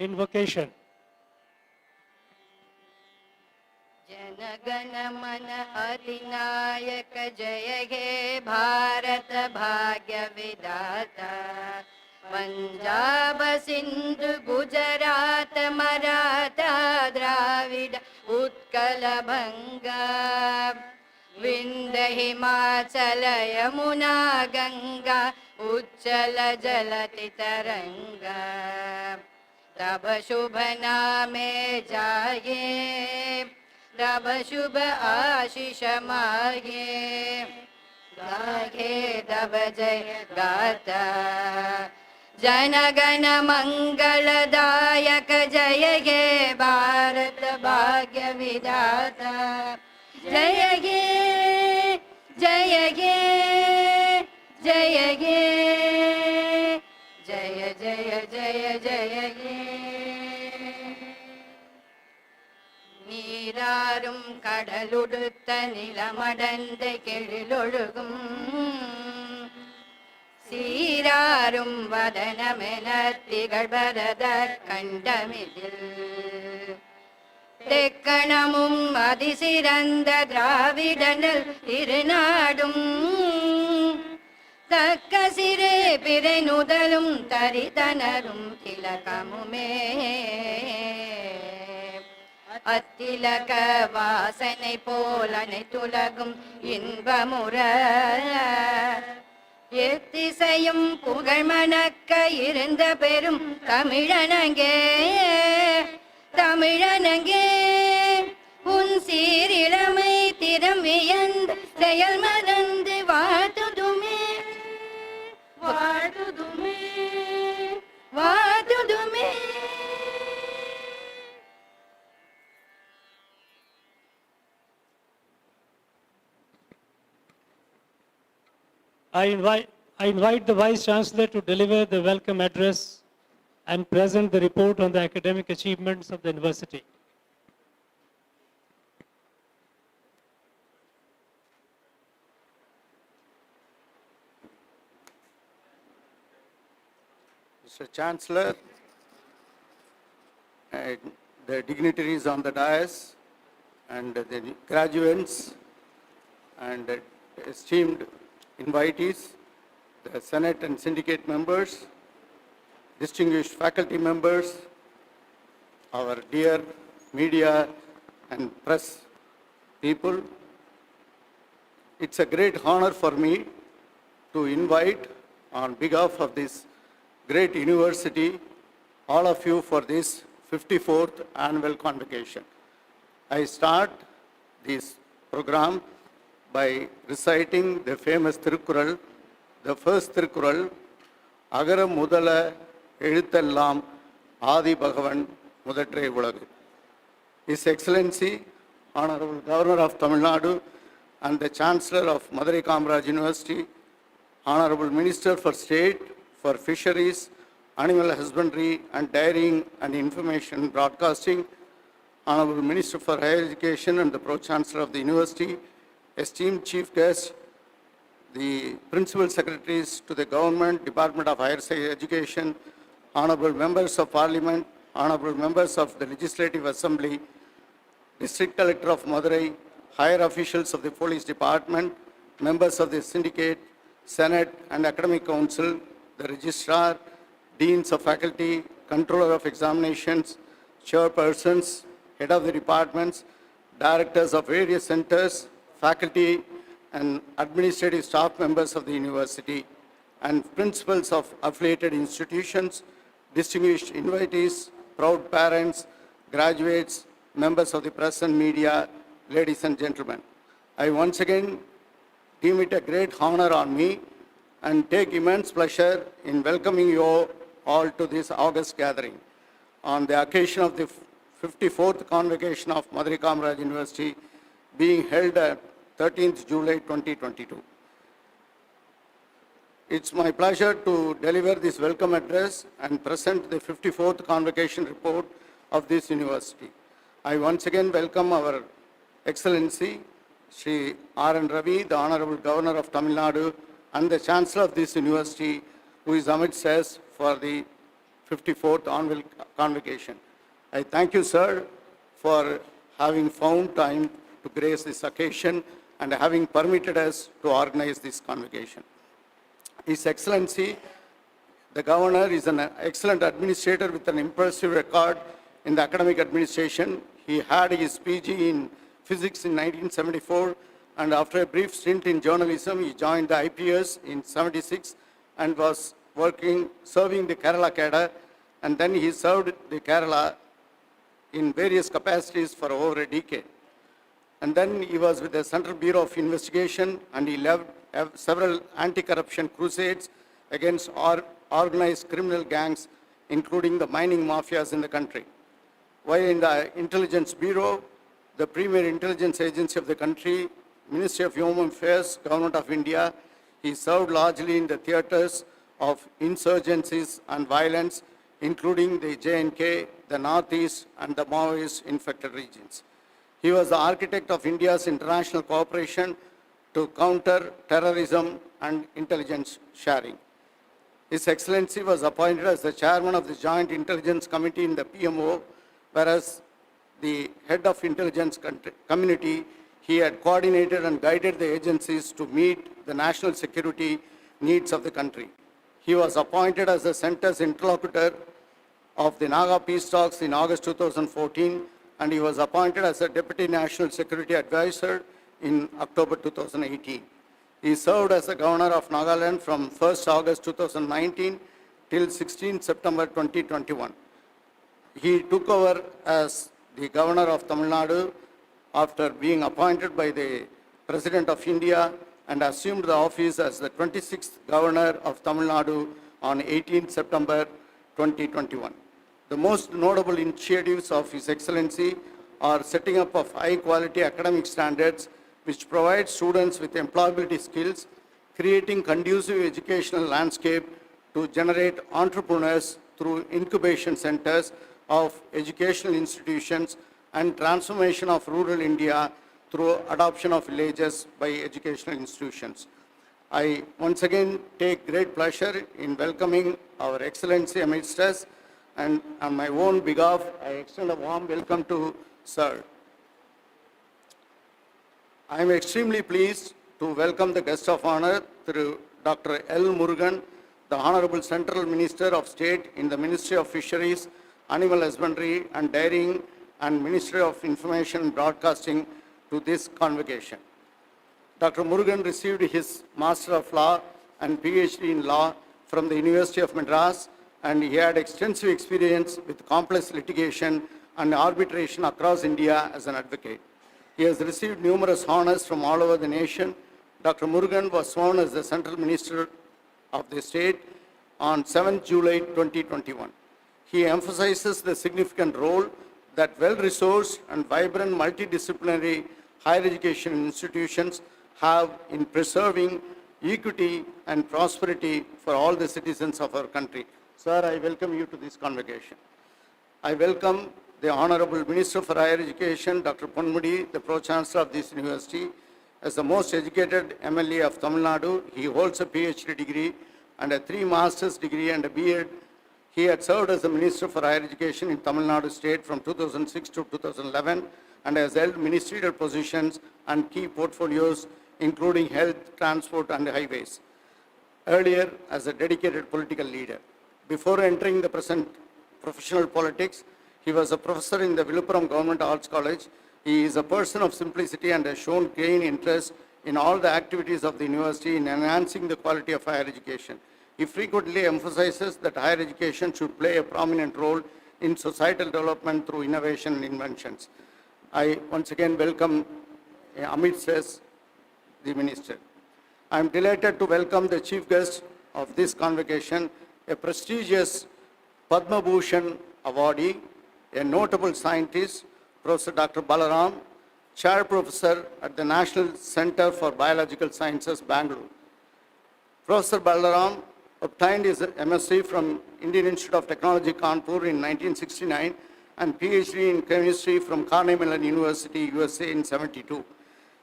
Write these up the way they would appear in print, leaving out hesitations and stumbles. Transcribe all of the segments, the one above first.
Invocation. जनगण मन अधिनायक जय हे भारत भाग्य विधाता पंजाब सिंधु गुजरात मराठा द्राविड उत्कल बंगा विंध्य हिमाचल यमुना गंगा उच्चल जलति तरंगा तब शुभ नामे जाये तब शुभ आशीष मागे गाहे तब जय गाता जनगण मंगलदायक जय हे भारत भाग्य विधाता जय हे जय हे जय हे जय जय जय जय हे நீராறும் கடலுடுத்த நிலமடந்த கெழிலொழுகும் சீராறும் வதனமென திகழ்பரத கண்டமிதில் தெக்கணமும் அதிசிறந்த திராவிடனல் திருநாடும் தக்க சிறு பிறை நுதலும் தரிதனரும் திலகமுமே அத்திலக வாசனை போல் அனைத்துலகும் இன்பமுற எத்திசையும் புகழ் மணக்க இருந்த பெரும் தமிழனங்கே தமிழனங்கே உன் சீரிழமை திறம் வியந்த செயல் மறந்து வாழ்த்துதுமே வாழ்த்துதுமே வாழ்த்துதுமே. I invite the Vice Chancellor to deliver the welcome address and present the report on the academic achievements of the university. Mr. Chancellor, the dignitaries on the dais, and the graduates, and the esteemed invitees, the Senate and syndicate members, distinguished faculty members, our dear media and press people. It's a great honor for me to invite on behalf of this great university all of you for this 54th annual convocation. I start this program by reciting the famous Thirukkural, the first Thirukkural, Agara Mudala Ezhuthellam Adi Bhagavan Mudattrai Ulagu. His Excellency, Honorable Governor of Tamil Nadu and the Chancellor of Madurai Kamaraj University, Honorable Minister for State for Fisheries, Animal Husbandry and Dairying and Information Broadcasting, Honorable Minister for Higher Education and the Pro-Chancellor of the University, esteemed Chief Guests, the Principal Secretaries to the Government, Department of Higher Education, Honorable Members of Parliament, Honorable Members of the Legislative Assembly, District Collector of Madurai, higher officials of the Police Department, members of the Syndicate, Senate and Academic Council, the Registrar, Deans of Faculty, Controller of Examinations, Chairpersons, Head of the Departments, Directors of various centers, faculty and administrative staff members of the university, and principals of affiliated institutions, distinguished invitees, proud parents, graduates, members of the press and media, ladies and gentlemen. I once again deem it a great honor on me and take immense pleasure in welcoming you all to this August gathering on the occasion of the 54th Convocation of Madurai Kamaraj University being held at 13th July 2022. It's my pleasure to deliver this welcome address and present the 54th Convocation report of this university. I once again welcome our Excellency Shri R.N. Ravi, the Honorable Governor of Tamil Nadu and the Chancellor of this university, who is amidst us for the 54th Annual Convocation. I thank you, sir, for having found time to grace this occasion and having permitted us to organize this convocation. His Excellency, the Governor, is an excellent administrator with an impressive record in the academic administration. He had his PG in physics in 1974, and after a brief stint in journalism, he joined the IPS in 76 and was serving the Kerala cadre, and then he served the Kerala in various capacities for over a decade. And then he was with the Central Bureau of Investigation, and he led several anti-corruption crusades against organized criminal gangs, including the mining mafias in the country. While in the Intelligence Bureau, the premier intelligence agency of the country, Ministry of Home Affairs, Government of India, he served largely in the theaters of insurgencies and violence, including the J&K, the Northeast, and the Maoist-infected regions. He was the architect of India's international cooperation to counter terrorism and intelligence sharing. His Excellency was appointed as the chairman of the Joint Intelligence Committee in the PMO, whereas the head of intelligence community, he had coordinated and guided the agencies to meet the national security needs of the country. He was appointed as the center's interlocutor of the Naga peace talks in August 2014, and he was appointed as a Deputy National Security Advisor in October 2018. He served as the Governor of Nagaland from 1st August 2019 till 16 September 2021. He took over as the Governor of Tamil Nadu after being appointed by the President of India and assumed the office as the 26th Governor of Tamil Nadu on 18 September 2021. The most notable initiatives of His Excellency are setting up of high-quality academic standards which provide students with employability skills, creating conducive educational landscape to generate entrepreneurs through incubation centers of educational institutions and transformation of rural India through adoption of villages by educational institutions. I once again take great pleasure in welcoming our Excellency amidst us, and on my own behalf, I extend a warm welcome to Sir. I am extremely pleased to welcome the guest of honor through Dr. L. Murugan, the Honorable Central Minister of State in the Ministry of Fisheries, Animal Husbandry and Dairying and Ministry of Information and Broadcasting to this convocation. Dr. Murugan received his Master of Law and PhD in Law from the University of Madras, and he had extensive experience with complex litigation and arbitration across India as an advocate. He has received numerous honors from all over the nation. Dr. Murugan was sworn as the Central Minister of the state on 7 July 2021. He emphasizes the significant role that well-resourced and vibrant multidisciplinary higher education institutions have in preserving equity and prosperity for all the citizens of our country. Sir, I welcome you to this convocation. I welcome the Honorable Minister for Higher Education, Dr. Ponmudi, the Pro-Chancellor of this university. As the most educated MLA of Tamil Nadu, he holds a PhD degree and a 3 master's degree and a B.Ed. He had served as the Minister for Higher Education in Tamil Nadu State from 2006 to 2011 and has held ministerial positions and key portfolios including health, transport and highways. Earlier as a dedicated political leader. Before entering the present professional politics, he was a professor in the Viluppuram Government Arts College. He is a person of simplicity and has shown keen interest in all the activities of the university in enhancing the quality of higher education. He frequently emphasizes that higher education should play a prominent role in societal development through innovation and inventions. I once again welcome amidst us the Minister. I am delighted to welcome the chief guest of this convocation, a prestigious Padma Bhushan awardee, a notable scientist, Professor Dr. Balaram, Chair Professor at the National Center for Biological Sciences, Bangalore. Professor Balaram obtained his MSc from Indian Institute of Technology, Kanpur in 1969 and PhD in chemistry from Carnegie Mellon University, USA in 1972.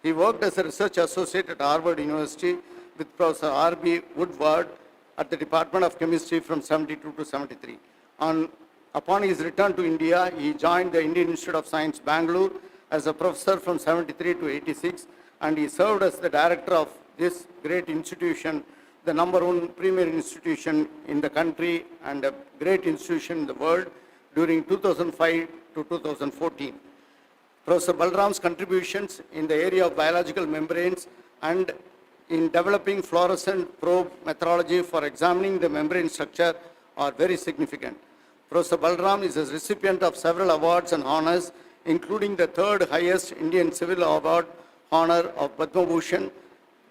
He worked as a research associate at Harvard University with Professor R.B. Woodward at the Department of Chemistry from 1972 to 1973. Upon his return to India, he joined the Indian Institute of Science, Bangalore, as a professor from 73 to 86, and he served as the director of this great institution, the #1 premier institution in the country and a great institution in the world during 2005 to 2014. Professor Balram's contributions in the area of biological membranes and in developing fluorescent probe methodology for examining the membrane structure are very significant. Professor Balram is a recipient of several awards and honors, including the third highest Indian Civil Award honor of Padma Bhushan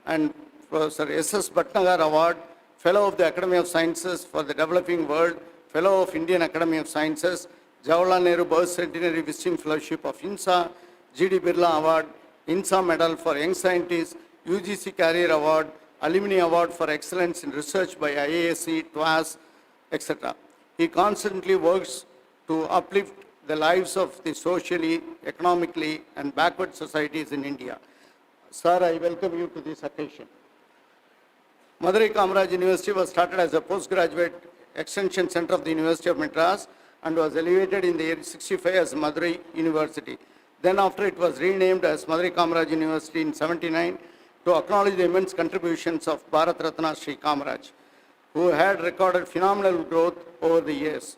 and Professor S.S. Bhatnagar Award, Fellow of the Academy of Sciences for the Developing World, Fellow of Indian Academy of Sciences, Jawaharlal Nehru Birth Centenary Visiting Fellowship of INSA, G.D. Birla Award, INSA Medal for Young Scientists, UGC Career Award, Alumni Award for Excellence in Research by IASC, TWAS, etc. He constantly works to uplift the lives of the socially, economically, and backward societies in India. Sir, I welcome you to this occasion. Madurai Kamaraj University was started as a postgraduate extension center of the University of Madras and was elevated in the year 65 as Madurai University. Then after it was renamed as Madurai Kamaraj University in 79 to acknowledge the immense contributions of Bharat Ratna Sri Kamaraj, who had recorded phenomenal growth over the years.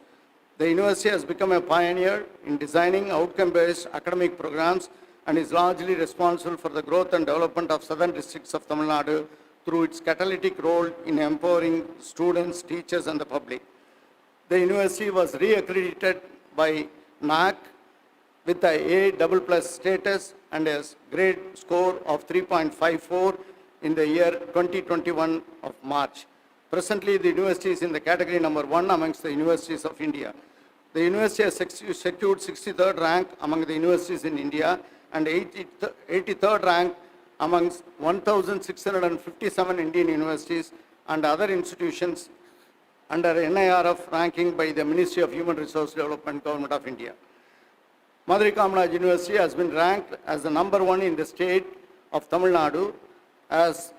The university has become a pioneer in designing outcome-based academic programs and is largely responsible for the growth and development of southern districts of Tamil Nadu through its catalytic role in empowering students, teachers, and the public. The university was re-accredited by NAAC with the A++ status and a grade score of 3.54 in the year 2021 of March. Presently, the university is in the category #1 amongst the universities of India. The university has secured 63rd rank among the universities in India and 83rd rank amongst 1,657 Indian universities and other institutions under NIRF ranking by the Ministry of Human Resource Development, Government of India. Madurai Kamaraj University has been ranked as the #1 in the state of Tamil Nadu as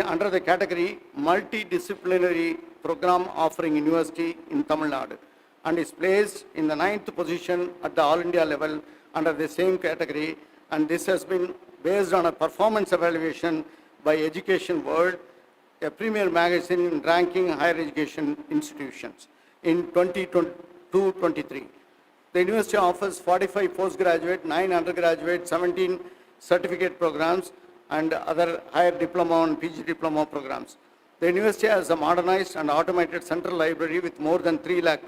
under the category multidisciplinary program offering university in Tamil Nadu and is placed in the 9th position at the All India level under the same category, and this has been based on a performance evaluation by Education World, a premier magazine in ranking higher education institutions in 2022-23. The university offers 45 postgraduate, 9 undergraduate, 17 certificate programs and other higher diploma and PG diploma programs. The university has a modernized and automated central library with more than 3 lakh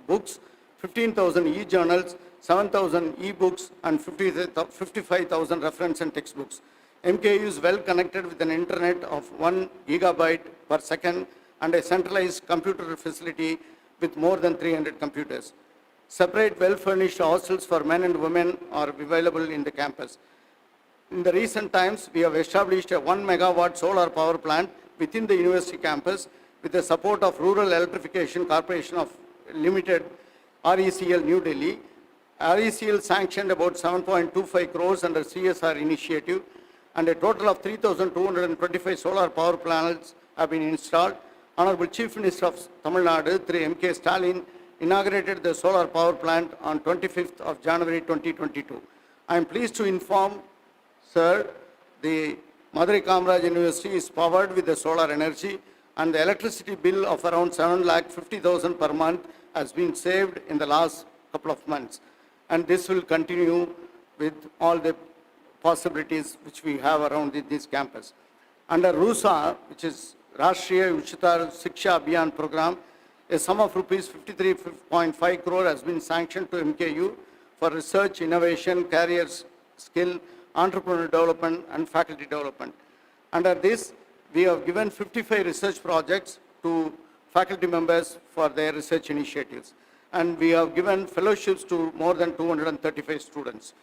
books, 15,000 e-journals, 7,000 e-books and 55,000 reference and textbooks. MKU is well connected with an internet of 1 gigabyte per second and a centralized computer facility with more than 300 computers. Separate well-furnished hostels for men and women are available in the campus. In the recent times, we have established a 1 megawatt solar power plant within the university campus with the support of Rural Electrification Corporation of Limited, RECL, New Delhi. RECL sanctioned about 7.25 crores under CSR initiative, and a total of 3,225 solar power panels have been installed. Honorable Chief Minister of Tamil Nadu, through M.K. Stalin, inaugurated the solar power plant on 25th of January 2022. I am pleased to inform, sir, the Madurai Kamaraj University is powered with the solar energy, and the electricity bill of around 7,50,000 per month has been saved in the last couple of months. And this will continue with all the possibilities which we have around this campus. Under RUSA, which is Rashtriya Uchitar Shiksha Abhiyan program, a sum of rupees 53.5 crore has been sanctioned to MKU for research, innovation, careers, skill, entrepreneur development, and faculty development. Under this, we have given 55 research projects to faculty members for their research initiatives. And we have given fellowships to more than 235 students.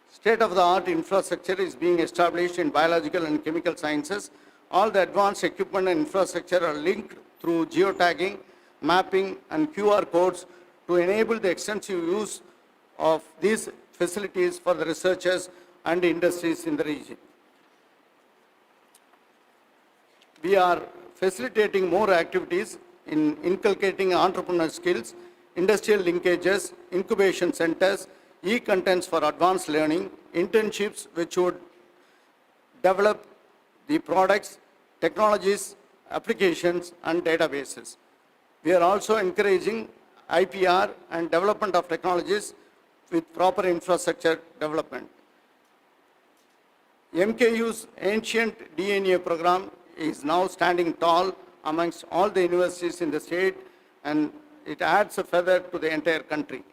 State-of-the-art infrastructure is being established in biological and chemical sciences. All the advanced equipment and infrastructure are linked through geotagging, mapping, and QR codes to enable the extensive use of these facilities for the researchers and industries in the region. We are facilitating more activities in inculcating entrepreneurial skills, industrial linkages, incubation centers, e-contents for advanced learning, internships which would develop the products, technologies, applications, and databases. We are also encouraging IPR and development of technologies with proper infrastructure development. MKU's ancient DNA program is now standing tall amongst all the universities in the state, and it adds a feather to the entire country.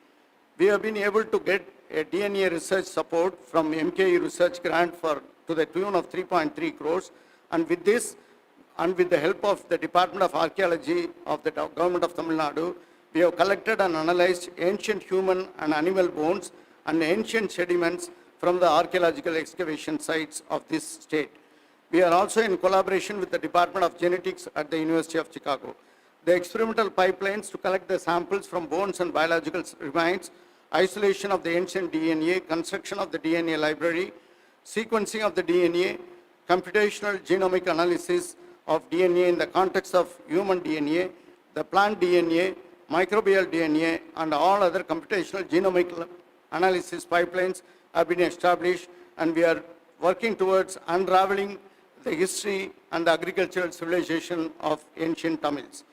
We have been able to get a DNA research support from MKU research grant to the tune of 3.3 crores, and with this, and with the help of the Department of Archaeology of the Government of Tamil Nadu, we have collected and analyzed ancient human and animal bones and ancient sediments from the archaeological excavation sites of this state. We are also in collaboration with the Department of Genetics at the University of Chicago. The experimental pipelines to collect the samples from bones and biological remains, isolation of the ancient DNA, construction of the DNA library, sequencing of the DNA, computational genomic analysis of DNA in the context of human DNA, the plant DNA, microbial DNA, and all other computational genomic analysis pipelines have been established, and we are working towards unraveling the history and the agricultural civilization of ancient Tamils.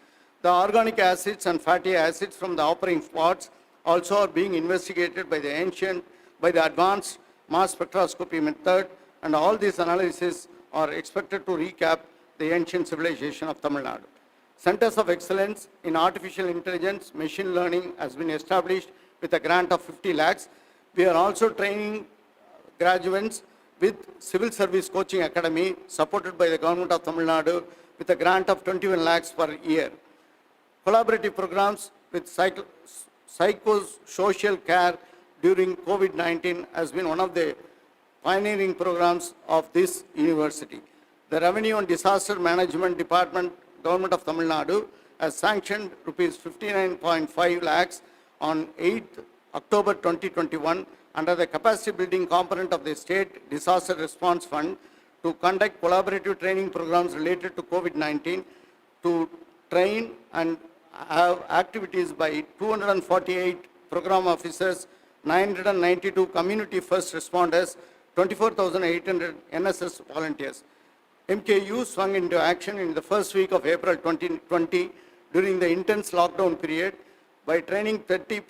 The organic acids and fatty acids from the operating spots also are being investigated by the advanced mass spectroscopy method, and all these analyses are expected to recap the ancient civilization of Tamil Nadu. Centers of excellence in artificial intelligence, machine learning has been established with a grant of 50 lakhs. We are also training graduates with Civil Service Coaching Academy supported by the Government of Tamil Nadu with a grant of 21 lakhs per year. Collaborative programs with psychosocial care during COVID-19 has been one of the pioneering programs of this university. The Revenue and Disaster Management Department, Government of Tamil Nadu, has sanctioned rupees 59.5 lakhs on 8th October 2021 under the capacity building component of the State Disaster Response Fund to conduct collaborative training programs related to COVID-19, to train and have activities by 248 program officers, 992 community first responders, 24,800 NSS volunteers. MKU swung into action in the first week of April 2020 during the intense lockdown period by training 30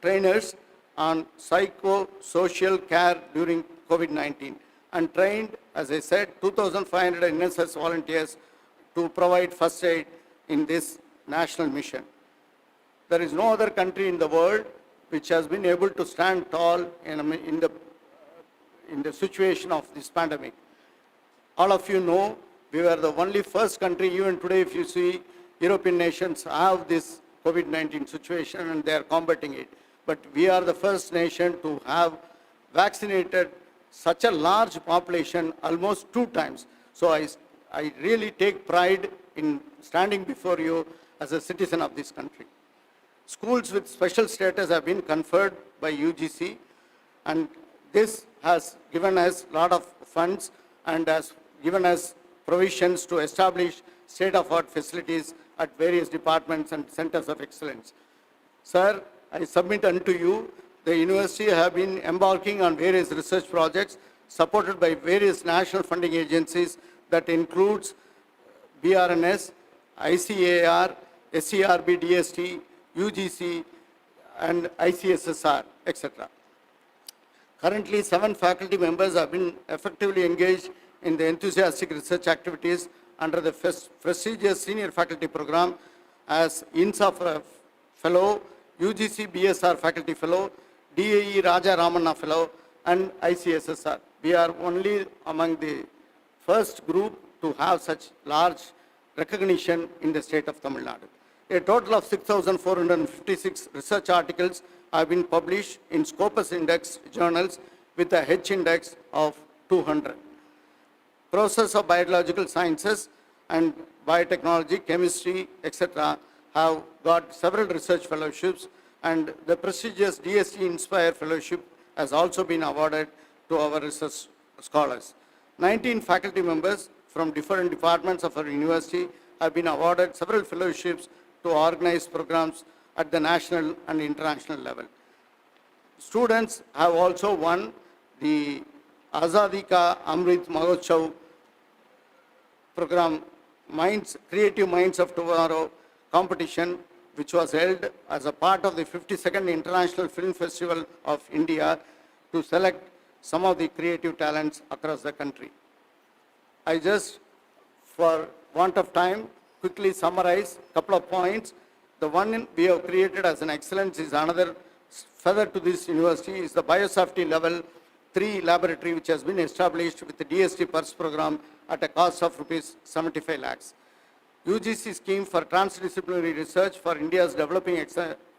trainers on psychosocial care during COVID-19 and trained, as I said, 2,500 NSS volunteers to provide first aid in this national mission. There is no other country in the world which has been able to stand tall in the situation of this pandemic. All of you know we were the only first country, even today if you see European nations have this COVID-19 situation and they are combating it. But we are the first nation to have vaccinated such a large population almost 2 times. So I really take pride in standing before you as a citizen of this country. Schools with special status have been conferred by UGC, and this has given us a lot of funds and has given us provisions to establish state-of-art facilities at various departments and centers of excellence. Sir, I submit unto you, the university have been embarking on various research projects supported by various national funding agencies that includes BRNS, ICAR, SCRB, DST, UGC, and ICSSR, etc. Currently, 7 faculty members have been effectively engaged in the enthusiastic research activities under the prestigious senior faculty program as INSA Fellow, UGC BSR Faculty Fellow, DAE Raja Ramanna Fellow, and ICSSR. We are only among the first group to have such large recognition in the state of Tamil Nadu. A total of 6,456 research articles have been published in Scopus Index journals with a H index of 200. Process of biological sciences and biotechnology, chemistry, etc. have got several research fellowships, and the prestigious DST Inspire Fellowship has also been awarded to our research scholars. 19 faculty members from different departments of our university have been awarded several fellowships to organize programs at the national and international level. Students have also won the Azadi Ka Amrit Mahotsav program, Creative Minds of Tomorrow competition, which was held as a part of the 52nd International Film Festival of India to select some of the creative talents across the country. I just, for want of time, quickly summarize a couple of points. The one we have created as an excellence is another feather to this university is the Biosafety Level 3 laboratory, which has been established with the DST PERS program at a cost of rupees 75 lakhs. UGC scheme for transdisciplinary research for India's developing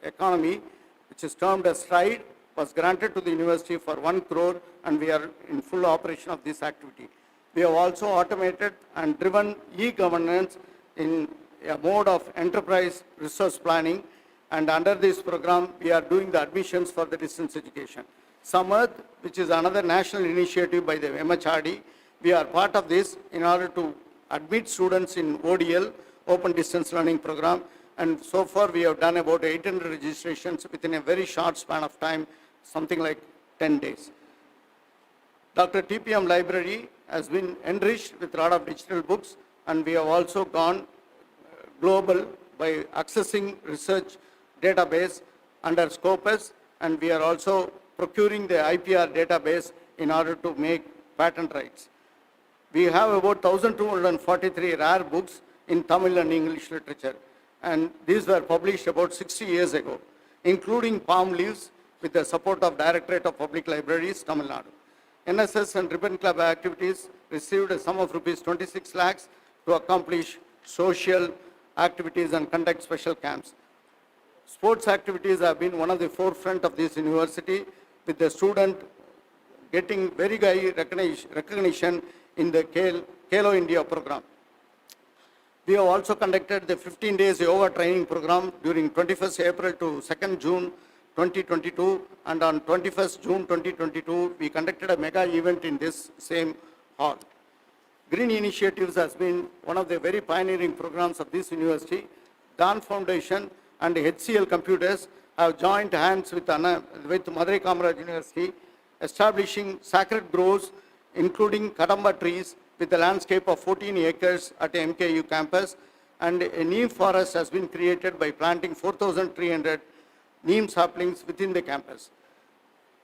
economy, which is termed as STRIDE, was granted to the university for 1 crore, and we are in full operation of this activity. We have also automated and driven e-governance in a mode of enterprise resource planning, and under this program, we are doing the admissions for the distance education. Samarth, which is another national initiative by the MHRD, we are part of this in order to admit students in ODL, Open Distance Learning Program, and so far we have done about 800 registrations within a very short span of time, something like 10 days. Dr. TPM Library has been enriched with a lot of digital books, and we have also gone global by accessing research database under Scopus, and we are also procuring the IPR database in order to make patent rights. We have about 1,243 rare books in Tamil and English literature, and these were published about 60 years ago, including palm leaves with the support of Directorate of Public Libraries, Tamil Nadu. NSS and Ribbon Club activities received a sum of rupees 26 lakhs to accomplish social activities and conduct special camps. Sports activities have been one of the forefront of this university, with the student getting very high recognition in the Kalo India program. We have also conducted the 15 days yoga training program during 21st April to 2nd June 2022, and on 21st June 2022, we conducted a mega event in this same hall. Green Initiatives has been one of the very pioneering programs of this university. Dan Foundation and HCL Computers have joined hands with Madurai Kamaraj University, establishing sacred groves, including Kadamba trees, with a landscape of 14 acres at MKU campus, and a neem forest has been created by planting 4,300 neem saplings within the campus.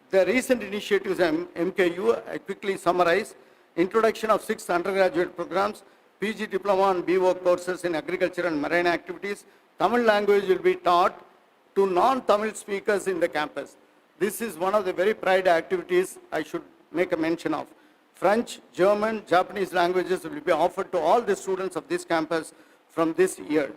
The recent initiatives at MKU, I quickly summarize: introduction of 6 undergraduate programs, PG diploma and BO courses in agriculture and marine activities. Tamil language will be taught to non-Tamil speakers in the campus. This is one of the very pride activities I should make a mention of. French, German, Japanese languages will be offered to all the students of this campus from this year.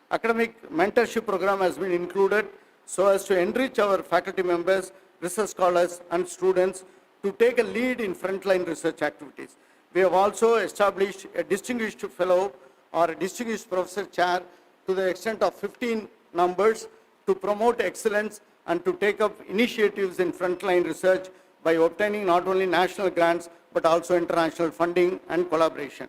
Academic mentorship program has been included so as to enrich our faculty members, research scholars, and students to take a lead in frontline research activities. We have also established a distinguished fellow or a distinguished professor chair to the extent of 15 numbers to promote excellence and to take up initiatives in frontline research by obtaining not only national grants but also international funding and collaboration.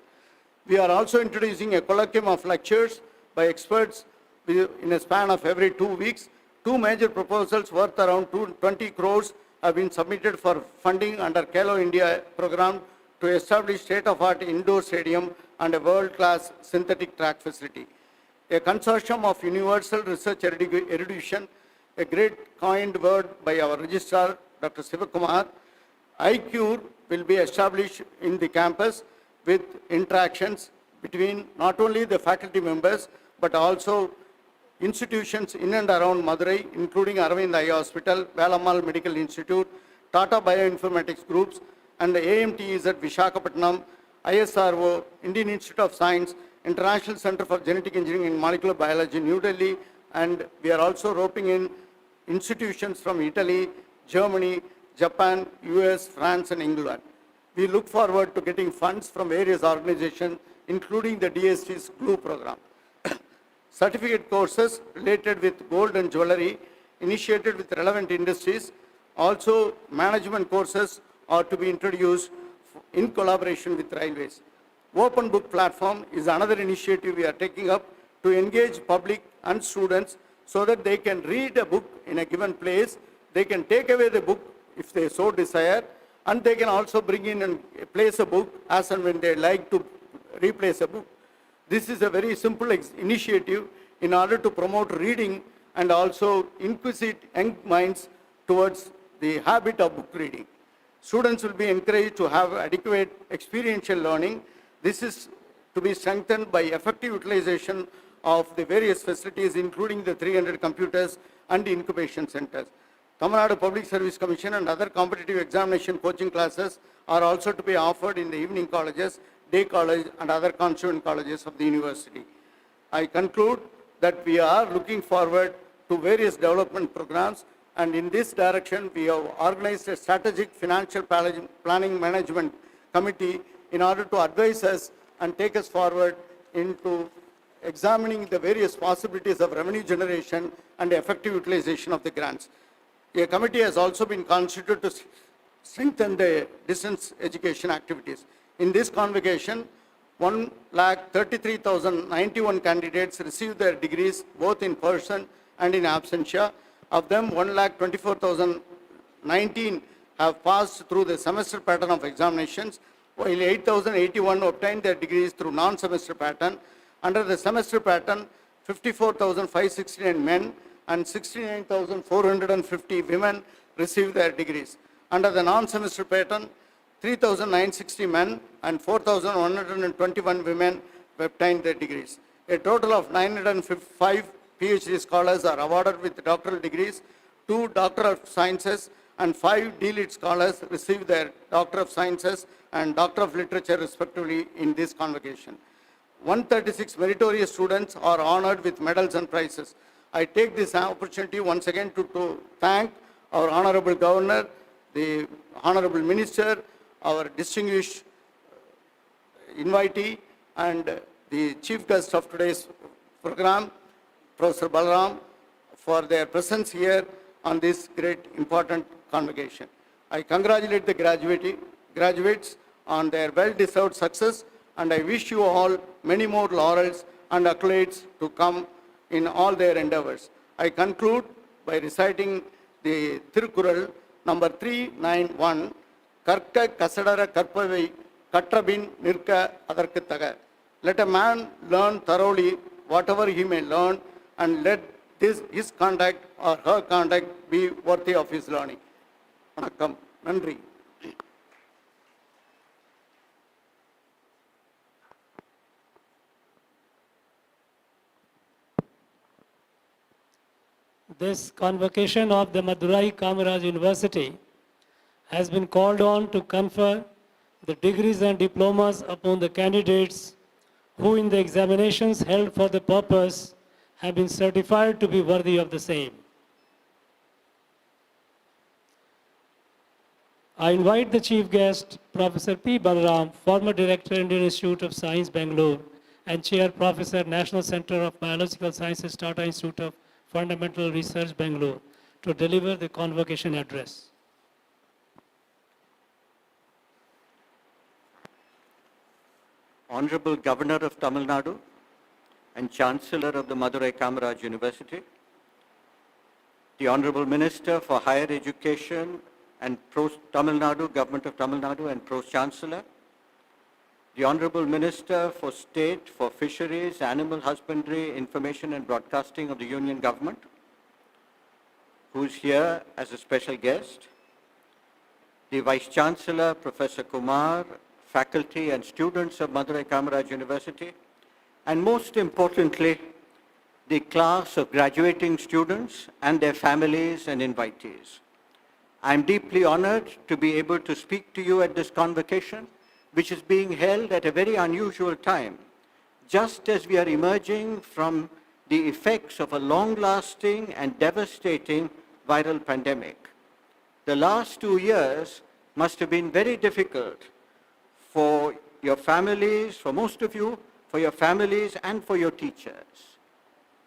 We are also introducing a colloquium of lectures by experts in a span of every 2 weeks. 2 major proposals worth around 20 crores have been submitted for funding under Kalo India program to establish state-of-art indoor stadium and a world-class synthetic track facility. A consortium of universal research erudition, a great coined word by our registrar, Dr. Sivakumar. iCure will be established in the campus with interactions between not only the faculty members but also institutions in and around Madurai, including Aravind Eye Hospital, Velammal Medical Institute, Tata Bioinformatics Groups, and the AMTs at Visakhapatnam, ISRO, Indian Institute of Science, International Center for Genetic Engineering and Molecular Biology, New Delhi, and we are also roping in institutions from Italy, Germany, Japan, US, France, and England. We look forward to getting funds from various organizations, including the DST's GLUE program. Certificate courses related with gold and jewelry, initiated with relevant industries. Also, management courses are to be introduced in collaboration with railways. Open book platform is another initiative we are taking up to engage public and students so that they can read a book in a given place, they can take away the book if they so desire, and they can also bring in and place a book as and when they like to replace a book. This is a very simple initiative in order to promote reading and also inquisitive young minds towards the habit of book reading. Students will be encouraged to have adequate experiential learning. This is to be strengthened by effective utilization of the various facilities, including the 300 computers and incubation centers. Tamil Nadu Public Service Commission and other competitive examination coaching classes are also to be offered in the evening colleges, day college, and other constituent colleges of the university. I conclude that we are looking forward to various development programs, and in this direction, we have organized a strategic financial planning management committee in order to advise us and take us forward into examining the various possibilities of revenue generation and effective utilization of the grants. A committee has also been constituted to strengthen the distance education activities. In this convocation, 1,33,091 candidates received their degrees both in person and in absentia. Of them, 1,24,019 have passed through the semester pattern of examinations, while 8,081 obtained their degrees through non-semester pattern. Under the semester pattern, 54,569 men and 69,450 women received their degrees. Under the non-semester pattern, 3,960 men and 4,121 women obtained their degrees. A total of 905 PhD scholars are awarded with doctoral degrees, 2 Doctor of Sciences and 5 D.Litt scholars received their Doctor of Sciences and Doctor of Literature respectively in this convocation. 136 meritorious students are honored with medals and prizes. I take this opportunity once again to thank our Honorable Governor, the Honorable Minister, our distinguished invitee, and the chief guest of today's program, Professor Balaram, for their presence here on this great important convocation. I congratulate the graduates on their well-deserved success, and I wish you all many more laurels and accolades to come in all their endeavors. I conclude by reciting the Tirukkural number 391, Karka Kasadara Karpavai Katrabin Nirka Adarkitaga. Let a man learn thoroughly whatever he may learn, and let his conduct or her conduct be worthy of his learning. Vanakkam. Nandri. This convocation of the Madurai Kamaraj University has been called on to confer the degrees and diplomas upon the candidates who in the examinations held for the purpose have been certified to be worthy of the same. I invite the chief guest, Professor P. Balaram, former Director, Indian Institute of Science, Bangalore, and Chair Professor, National Center of Biological Sciences, Tata Institute of Fundamental Research, Bangalore, to deliver the convocation address. Honorable Governor of Tamil Nadu and Chancellor of the Madurai Kamaraj University, the Honorable Minister for Higher Education and Tamil Nadu, Government of Tamil Nadu and Pro-Chancellor, the Honorable Minister for State for Fisheries, Animal Husbandry, Information and Broadcasting of the Union Government, who is here as a special guest, the Vice Chancellor, Professor Kumar, faculty and students of Madurai Kamaraj University, and most importantly, the class of graduating students and their families and invitees. I am deeply honored to be able to speak to you at this convocation, which is being held at a very unusual time, just as we are emerging from the effects of a long-lasting and devastating viral pandemic. The last 2 years must have been very difficult for your families, for most of you, for your families and for your teachers.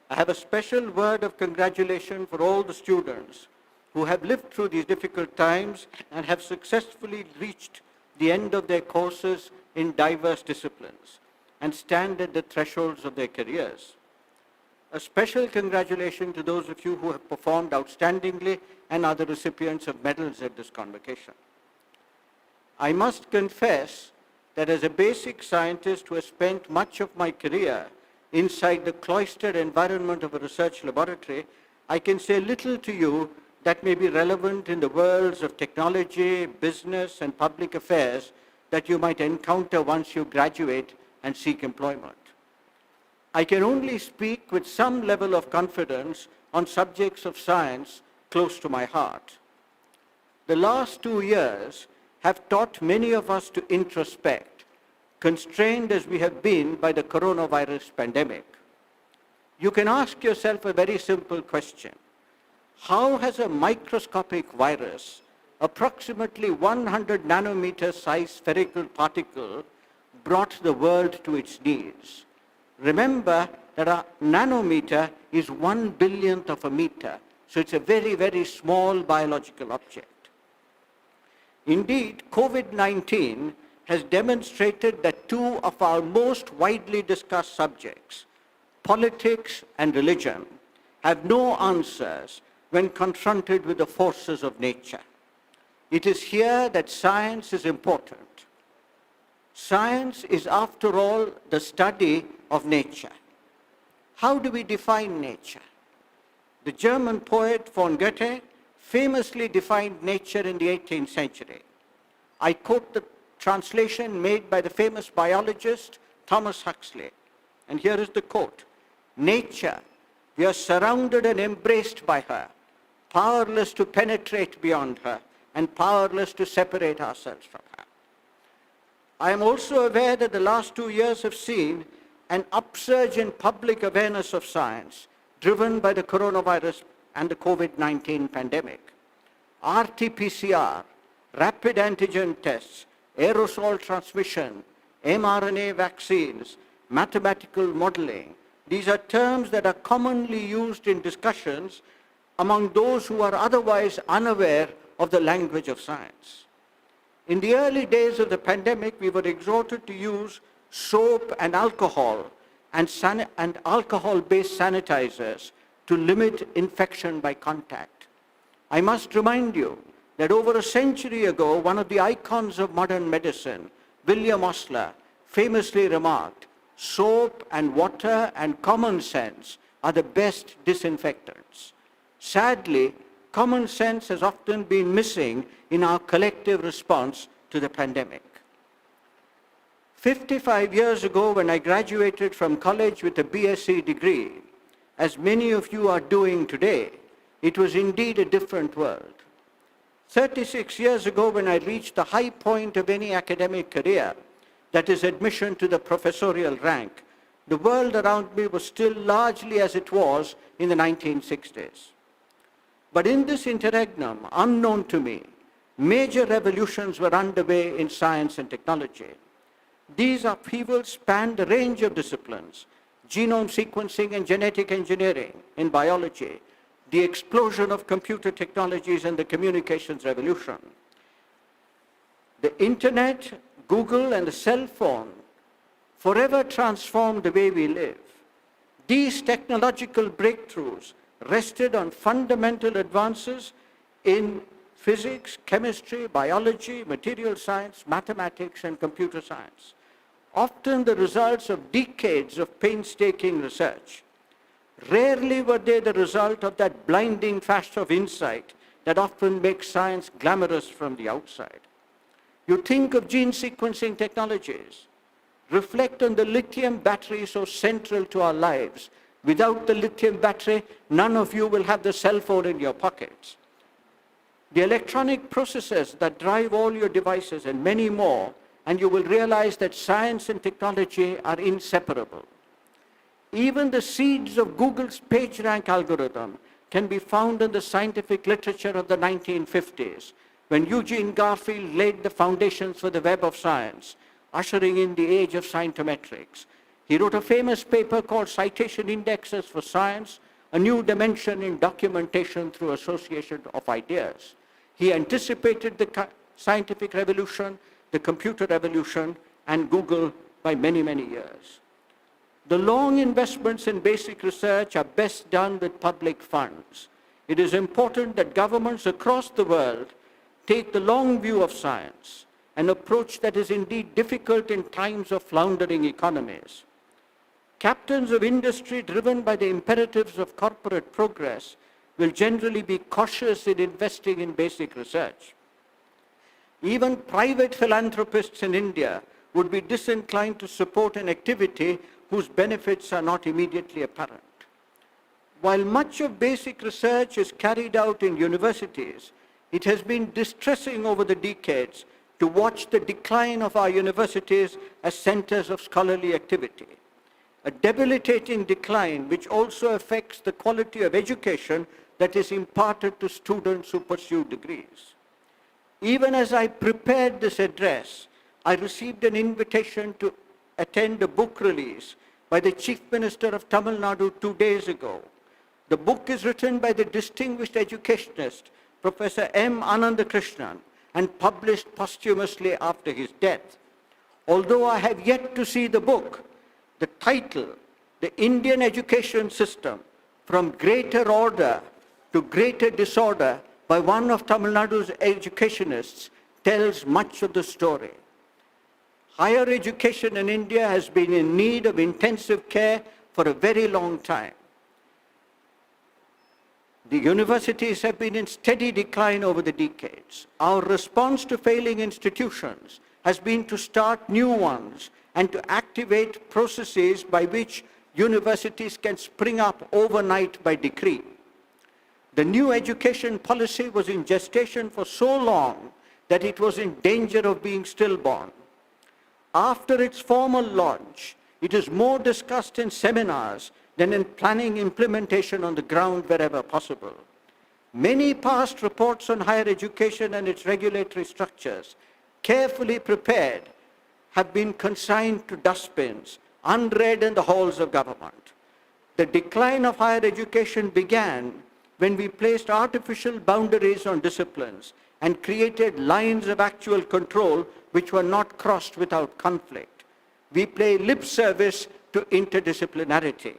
I have a special word of congratulation for all the students who have lived through these difficult times and have successfully reached the end of their courses in diverse disciplines and stand at the thresholds of their careers. A special congratulations to those of you who have performed outstandingly and are the recipients of medals at this convocation. I must confess that as a basic scientist who has spent much of my career inside the cloistered environment of a research laboratory, I can say little to you that may be relevant in the worlds of technology, business, and public affairs that you might encounter once you graduate and seek employment. I can only speak with some level of confidence on subjects of science close to my heart. The last 2 years have taught many of us to introspect, constrained as we have been by the coronavirus pandemic. You can ask yourself a very simple question. How has a microscopic virus, approximately 100 nanometer size spherical particle, brought the world to its knees? Remember that a nanometer is 1/1000th of a meter, so it's a very, very small biological object. Indeed, COVID-19 has demonstrated that two of our most widely discussed subjects, politics and religion, have no answers when confronted with the forces of nature. It is here that science is important. Science is, after all, the study of nature. How do we define nature? The German poet von Goethe famously defined nature in the 18th century. I quote the translation made by the famous biologist Thomas Huxley. And here is the quote. Nature, we are surrounded and embraced by her, powerless to penetrate beyond her, and powerless to separate ourselves from her. I am also aware that the last 2 years have seen an upsurge in public awareness of science driven by the coronavirus and the COVID-19 pandemic. RT-PCR, rapid antigen tests, aerosol transmission, mRNA vaccines, mathematical modeling, these are terms that are commonly used in discussions among those who are otherwise unaware of the language of science. In the early days of the pandemic, we were exhorted to use soap and alcohol and alcohol-based sanitizers to limit infection by contact. I must remind you that over a century ago, one of the icons of modern medicine, William Osler, famously remarked, soap and water and common sense are the best disinfectants. Sadly, common sense has often been missing in our collective response to the pandemic. 55 years ago, when I graduated from college with a BSc degree, as many of you are doing today, it was indeed a different world. 36 years ago, when I reached the high point of any academic career, that is admission to the professorial rank, the world around me was still largely as it was in the 1960s. But in this interregnum, unknown to me, major revolutions were underway in science and technology. These upheavals spanned a range of disciplines: genome sequencing and genetic engineering in biology, the explosion of computer technologies and the communications revolution. The internet, Google, and the cell phone forever transformed the way we live. These technological breakthroughs rested on fundamental advances in physics, chemistry, biology, material science, mathematics, and computer science, often the results of decades of painstaking research. Rarely were they the result of that blinding flash of insight that often makes science glamorous from the outside. You think of gene sequencing technologies. Reflect on the lithium battery so central to our lives. Without the lithium battery, none of you will have the cell phone in your pockets. The electronic processes that drive all your devices and many more, and you will realize that science and technology are inseparable. Even the seeds of Google's PageRank algorithm can be found in the scientific literature of the 1950s, when Eugene Garfield laid the foundations for the web of science, ushering in the age of scientometrics. He wrote a famous paper called Citation Indexes for Science, a new dimension in documentation through association of ideas. He anticipated the scientific revolution, the computer revolution, and Google by many, many years. The long investments in basic research are best done with public funds. It is important that governments across the world take the long view of science, an approach that is indeed difficult in times of floundering economies. Captains of industry driven by the imperatives of corporate progress will generally be cautious in investing in basic research. Even private philanthropists in India would be disinclined to support an activity whose benefits are not immediately apparent. While much of basic research is carried out in universities, it has been distressing over the decades to watch the decline of our universities as centers of scholarly activity. A debilitating decline which also affects the quality of education that is imparted to students who pursue degrees. Even as I prepared this address, I received an invitation to attend a book release by the Chief Minister of Tamil Nadu 2 days ago. The book is written by the distinguished educationist, Professor M. Anandakrishnan, and published posthumously after his death. Although I have yet to see the book, the title, The Indian Education System, From Greater Order to Greater Disorder, by one of Tamil Nadu's educationists, tells much of the story. Higher education in India has been in need of intensive care for a very long time. The universities have been in steady decline over the decades. Our response to failing institutions has been to start new ones and to activate processes by which universities can spring up overnight by decree. The new education policy was in gestation for so long that it was in danger of being stillborn. After its formal launch, it is more discussed in seminars than in planning implementation on the ground wherever possible. Many past reports on higher education and its regulatory structures, carefully prepared, have been consigned to dustbins, unread in the halls of government. The decline of higher education began when we placed artificial boundaries on disciplines and created lines of actual control which were not crossed without conflict. We pay lip service to interdisciplinarity.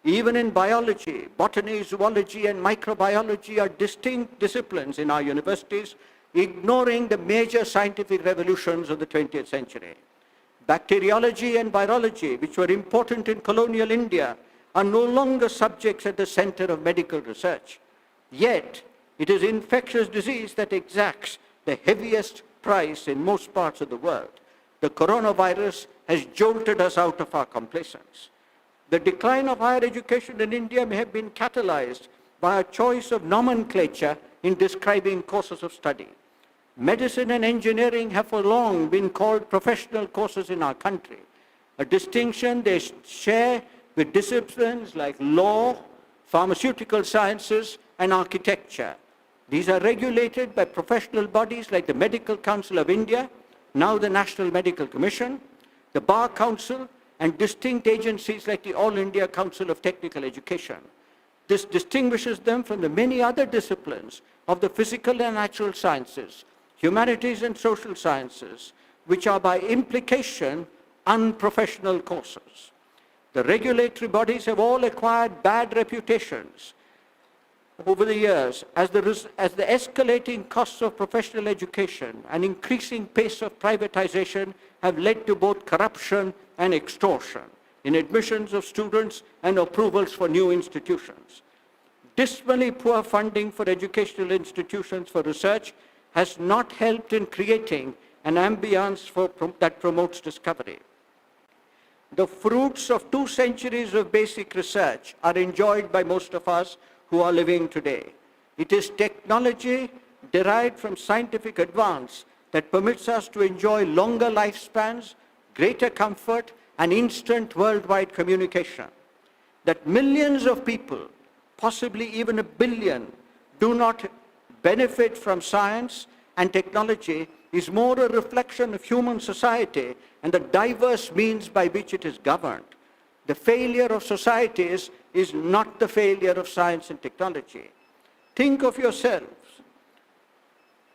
Even in biology, botany, zoology, and microbiology are distinct disciplines in our universities, ignoring the major scientific revolutions of the 20th century. Bacteriology and virology, which were important in colonial India, are no longer subjects at the center of medical research. Yet, it is infectious disease that exacts the heaviest price in most parts of the world. The coronavirus has jolted us out of our complacence. The decline of higher education in India may have been catalyzed by a choice of nomenclature in describing courses of study. Medicine and engineering have for long been called professional courses in our country, a distinction they share with disciplines like law, pharmaceutical sciences, and architecture. These are regulated by professional bodies like the Medical Council of India, now the National Medical Commission, the Bar Council, and distinct agencies like the All India Council of Technical Education. This distinguishes them from the many other disciplines of the physical and natural sciences, humanities and social sciences, which are by implication unprofessional courses. The regulatory bodies have all acquired bad reputations over the years as the escalating costs of professional education and increasing pace of privatization have led to both corruption and extortion in admissions of students and approvals for new institutions. Dismally poor funding for educational institutions for research has not helped in creating an ambience that promotes discovery. The fruits of 2 centuries of basic research are enjoyed by most of us who are living today. It is technology derived from scientific advance that permits us to enjoy longer lifespans, greater comfort, and instant worldwide communication. That millions of people, possibly even 1 billion, do not benefit from science and technology is more a reflection of human society and the diverse means by which it is governed. The failure of societies is not the failure of science and technology. Think of yourselves.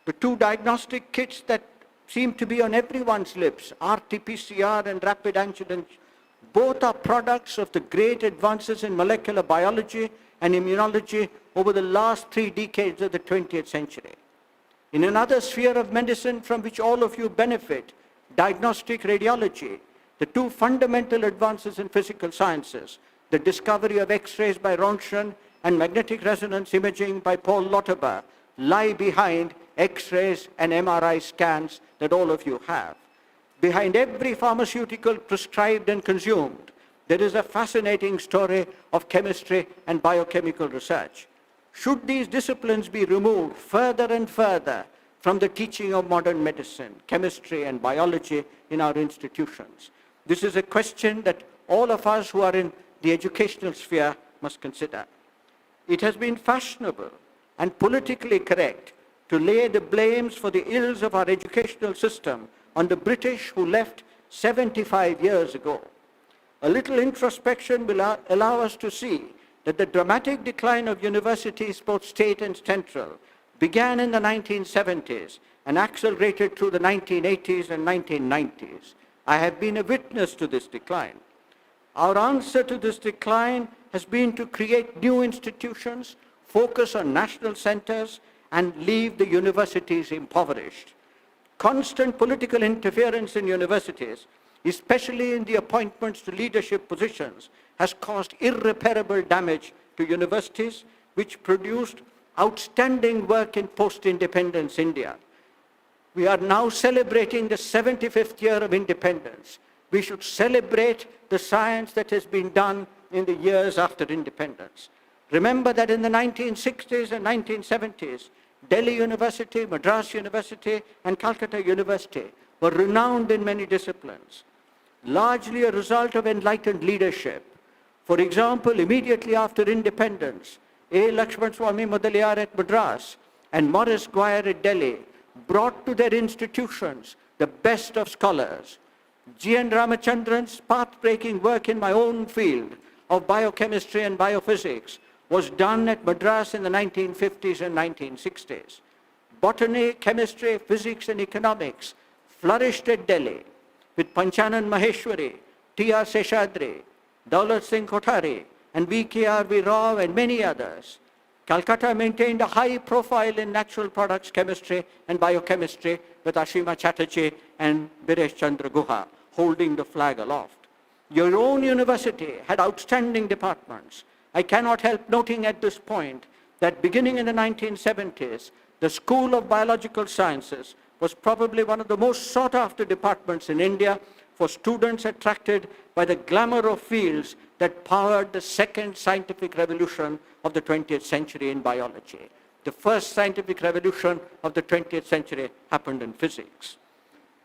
The 2 diagnostic kits that seem to be on everyone's lips, RT-PCR and rapid antigen, Both are products of the great advances in molecular biology and immunology over the last 3 decades of the 20th century. In another sphere of medicine from which all of you benefit, diagnostic radiology, the 2 fundamental advances in physical sciences, the discovery of X-rays by Roentgen and magnetic resonance imaging by Paul Lauterbach, lie behind X-rays and MRI scans that all of you have. Behind every pharmaceutical prescribed and consumed, there is a fascinating story of chemistry and biochemical research. Should these disciplines be removed further and further from the teaching of modern medicine, chemistry, and biology in our institutions? This is a question that all of us who are in the educational sphere must consider. It has been fashionable and politically correct to lay the blames for the ills of our educational system on the British who left 75 years ago. A little introspection will allow us to see that the dramatic decline of universities, both state and central, began in the 1970s and accelerated through the 1980s and 1990s. I have been a witness to this decline. Our answer to this decline has been to create new institutions, focus on national centers, and leave the universities impoverished. Constant political interference in universities, especially in the appointments to leadership positions, has caused irreparable damage to universities, which produced outstanding work in post-independence India. We are now celebrating the 75th year of independence. We should celebrate the science that has been done in the years after independence. Remember that in the 1960s and 1970s, Delhi University, Madras University, and Calcutta University were renowned in many disciplines, largely a result of enlightened leadership. For example, immediately after independence, A. Lakshman Swami Mudaliar at Madras and Maurice Guire at Delhi brought to their institutions the best of scholars. G.N. Ramachandran's path-breaking work in my own field of biochemistry and biophysics was done at Madras in the 1950s and 1960s. Botany, chemistry, physics, and economics flourished at Delhi with Panchanan Maheshwari, T.R. Seshadri, Daulat Singh Kothari, and V.K.R.V. Rao, and many others. Calcutta maintained a high profile in natural products chemistry and biochemistry with Ashima Chatterjee and Biresh Chandra Guha holding the flag aloft. Your own university had outstanding departments. I cannot help noting at this point that beginning in the 1970s, the School of Biological Sciences was probably one of the most sought-after departments in India for students attracted by the glamour of fields that powered the second scientific revolution of the 20th century in biology. The first scientific revolution of the 20th century happened in physics.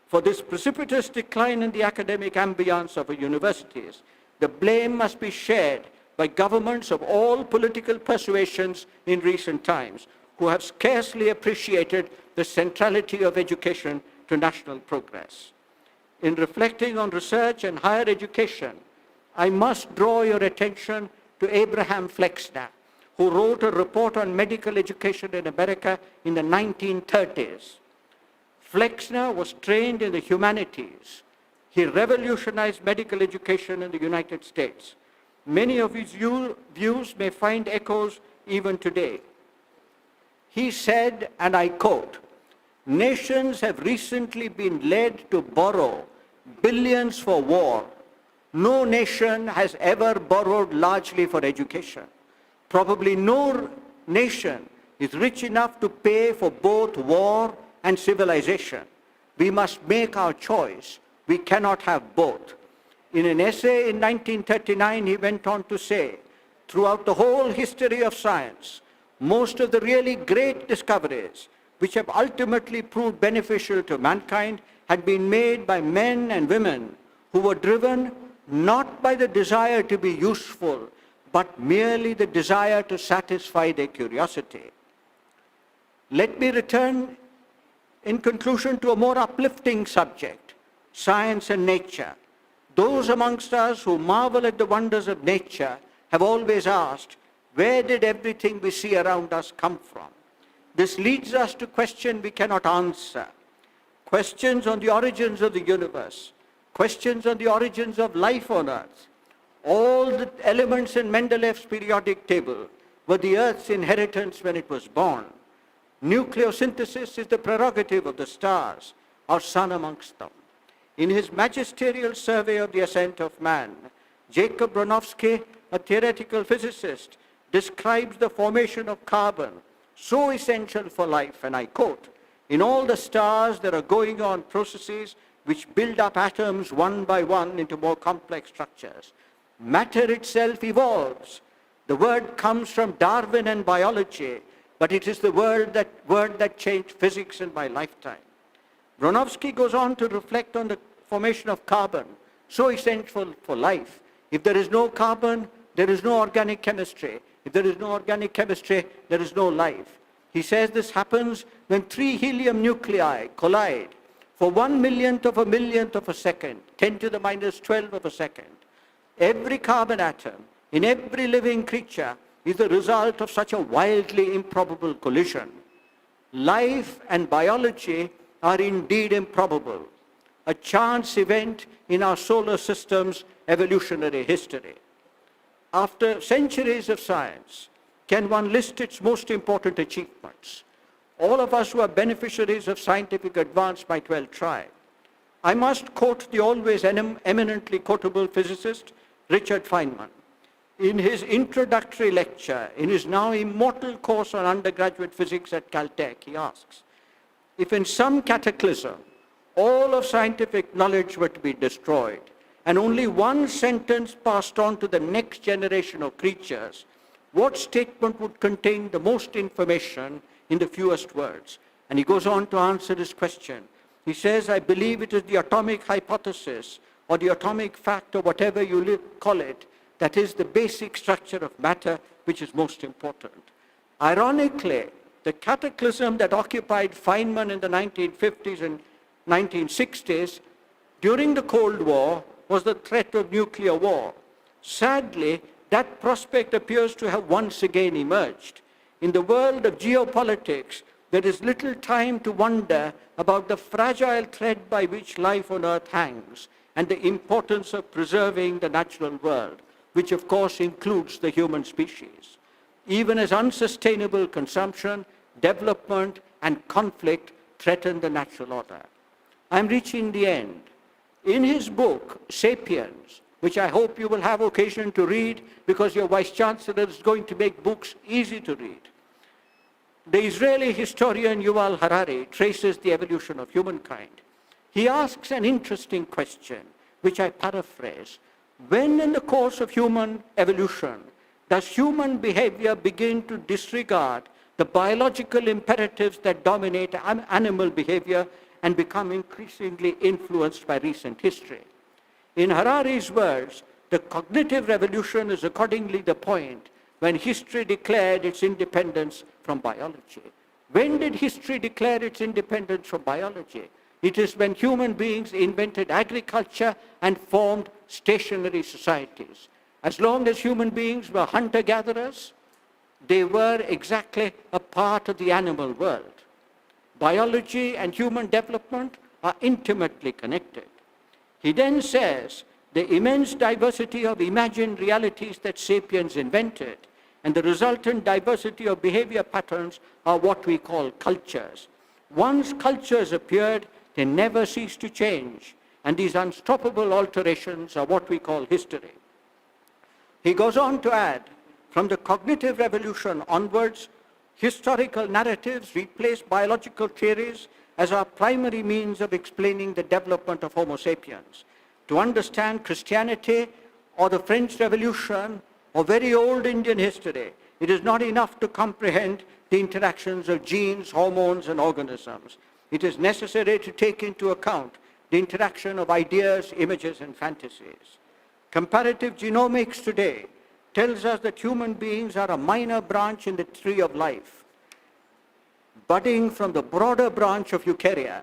For this precipitous decline in the academic ambience of our universities, the blame must be shared by governments of all political persuasions in recent times, who have scarcely appreciated the centrality of education to national progress. In reflecting on research and higher education, I must draw your attention to Abraham Flexner, who wrote a report on medical education in America in the 1930s. Flexner was trained in the humanities. He revolutionized medical education in the United States. Many of his views may find echoes even today. He said, and I quote, "Nations have recently been led to borrow billions for war. No nation has ever borrowed largely for education. Probably no nation is rich enough to pay for both war and civilization. We must make our choice. We cannot have both." In an essay in 1939, he went on to say, "Throughout the whole history of science, most of the really great discoveries, which have ultimately proved beneficial to mankind, had been made by men and women who were driven not by the desire to be useful, but merely the desire to satisfy their curiosity." Let me return in conclusion to a more uplifting subject, science and nature. Those amongst us who marvel at the wonders of nature have always asked, where did everything we see around us come from? This leads us to questions we cannot answer. Questions on the origins of the universe, questions on the origins of life on Earth. All the elements in Mendeleev's periodic table were the Earth's inheritance when it was born. Nucleosynthesis is the prerogative of the stars, or sun amongst them. In his magisterial survey of the ascent of man, Jacob Bronowski, a theoretical physicist, describes the formation of carbon, so essential for life, and I quote, "In all the stars there are going on processes which build up atoms one by one into more complex structures. Matter itself evolves. The word comes from Darwin and biology, but it is the word that changed physics in my lifetime." Bronowski goes on to reflect on the formation of carbon, so essential for life. If there is no carbon, there is no organic chemistry. If there is no organic chemistry, there is no life. He says this happens when 3 helium nuclei collide for 1/1,000,000th of a second, 10 to the minus 12 of a second. Every carbon atom in every living creature is the result of such a wildly improbable collision. Life and biology are indeed improbable, a chance event in our solar system's evolutionary history. After centuries of science, can one list its most important achievements? All of us who are beneficiaries of scientific advance might well try. I must quote the always eminently quotable physicist, Richard Feynman. In his introductory lecture, in his now immortal course on undergraduate physics at Caltech, he asks, if in some cataclysm all of scientific knowledge were to be destroyed, and only one sentence passed on to the next generation of creatures, what statement would contain the most information in the fewest words? And he goes on to answer this question. He says, I believe it is the atomic hypothesis or the atomic fact or whatever you call it, that is the basic structure of matter which is most important. Ironically, the cataclysm that occupied Feynman in the 1950s and 1960s during the Cold War was the threat of nuclear war. Sadly, that prospect appears to have once again emerged. In the world of geopolitics, there is little time to wonder about the fragile thread by which life on Earth hangs and the importance of preserving the natural world, which of course includes the human species. Even as unsustainable consumption, development, and conflict threaten the natural order. I'm reaching the end. In his book, Sapiens, which I hope you will have occasion to read because your Vice-Chancellor is going to make books easy to read, the Israeli historian Yuval Harare traces the evolution of humankind. He asks an interesting question, which I paraphrase. When in the course of human evolution does human behavior begin to disregard the biological imperatives that dominate animal behavior and become increasingly influenced by recent history? In Harare's words, the cognitive revolution is accordingly the point when history declared its independence from biology. When did history declare its independence from biology? It is when human beings invented agriculture and formed stationary societies. As long as human beings were hunter-gatherers, they were exactly a part of the animal world. Biology and human development are intimately connected. He then says, the immense diversity of imagined realities that sapiens invented and the resultant diversity of behavior patterns are what we call cultures. Once cultures appeared, they never cease to change, and these unstoppable alterations are what we call history. He goes on to add, from the cognitive revolution onwards, historical narratives replaced biological theories as our primary means of explaining the development of Homo sapiens. To understand Christianity or the French Revolution or very old Indian history, it is not enough to comprehend the interactions of genes, hormones, and organisms. It is necessary to take into account the interaction of ideas, images, and fantasies. Comparative genomics today tells us that human beings are a minor branch in the tree of life, budding from the broader branch of eukarya.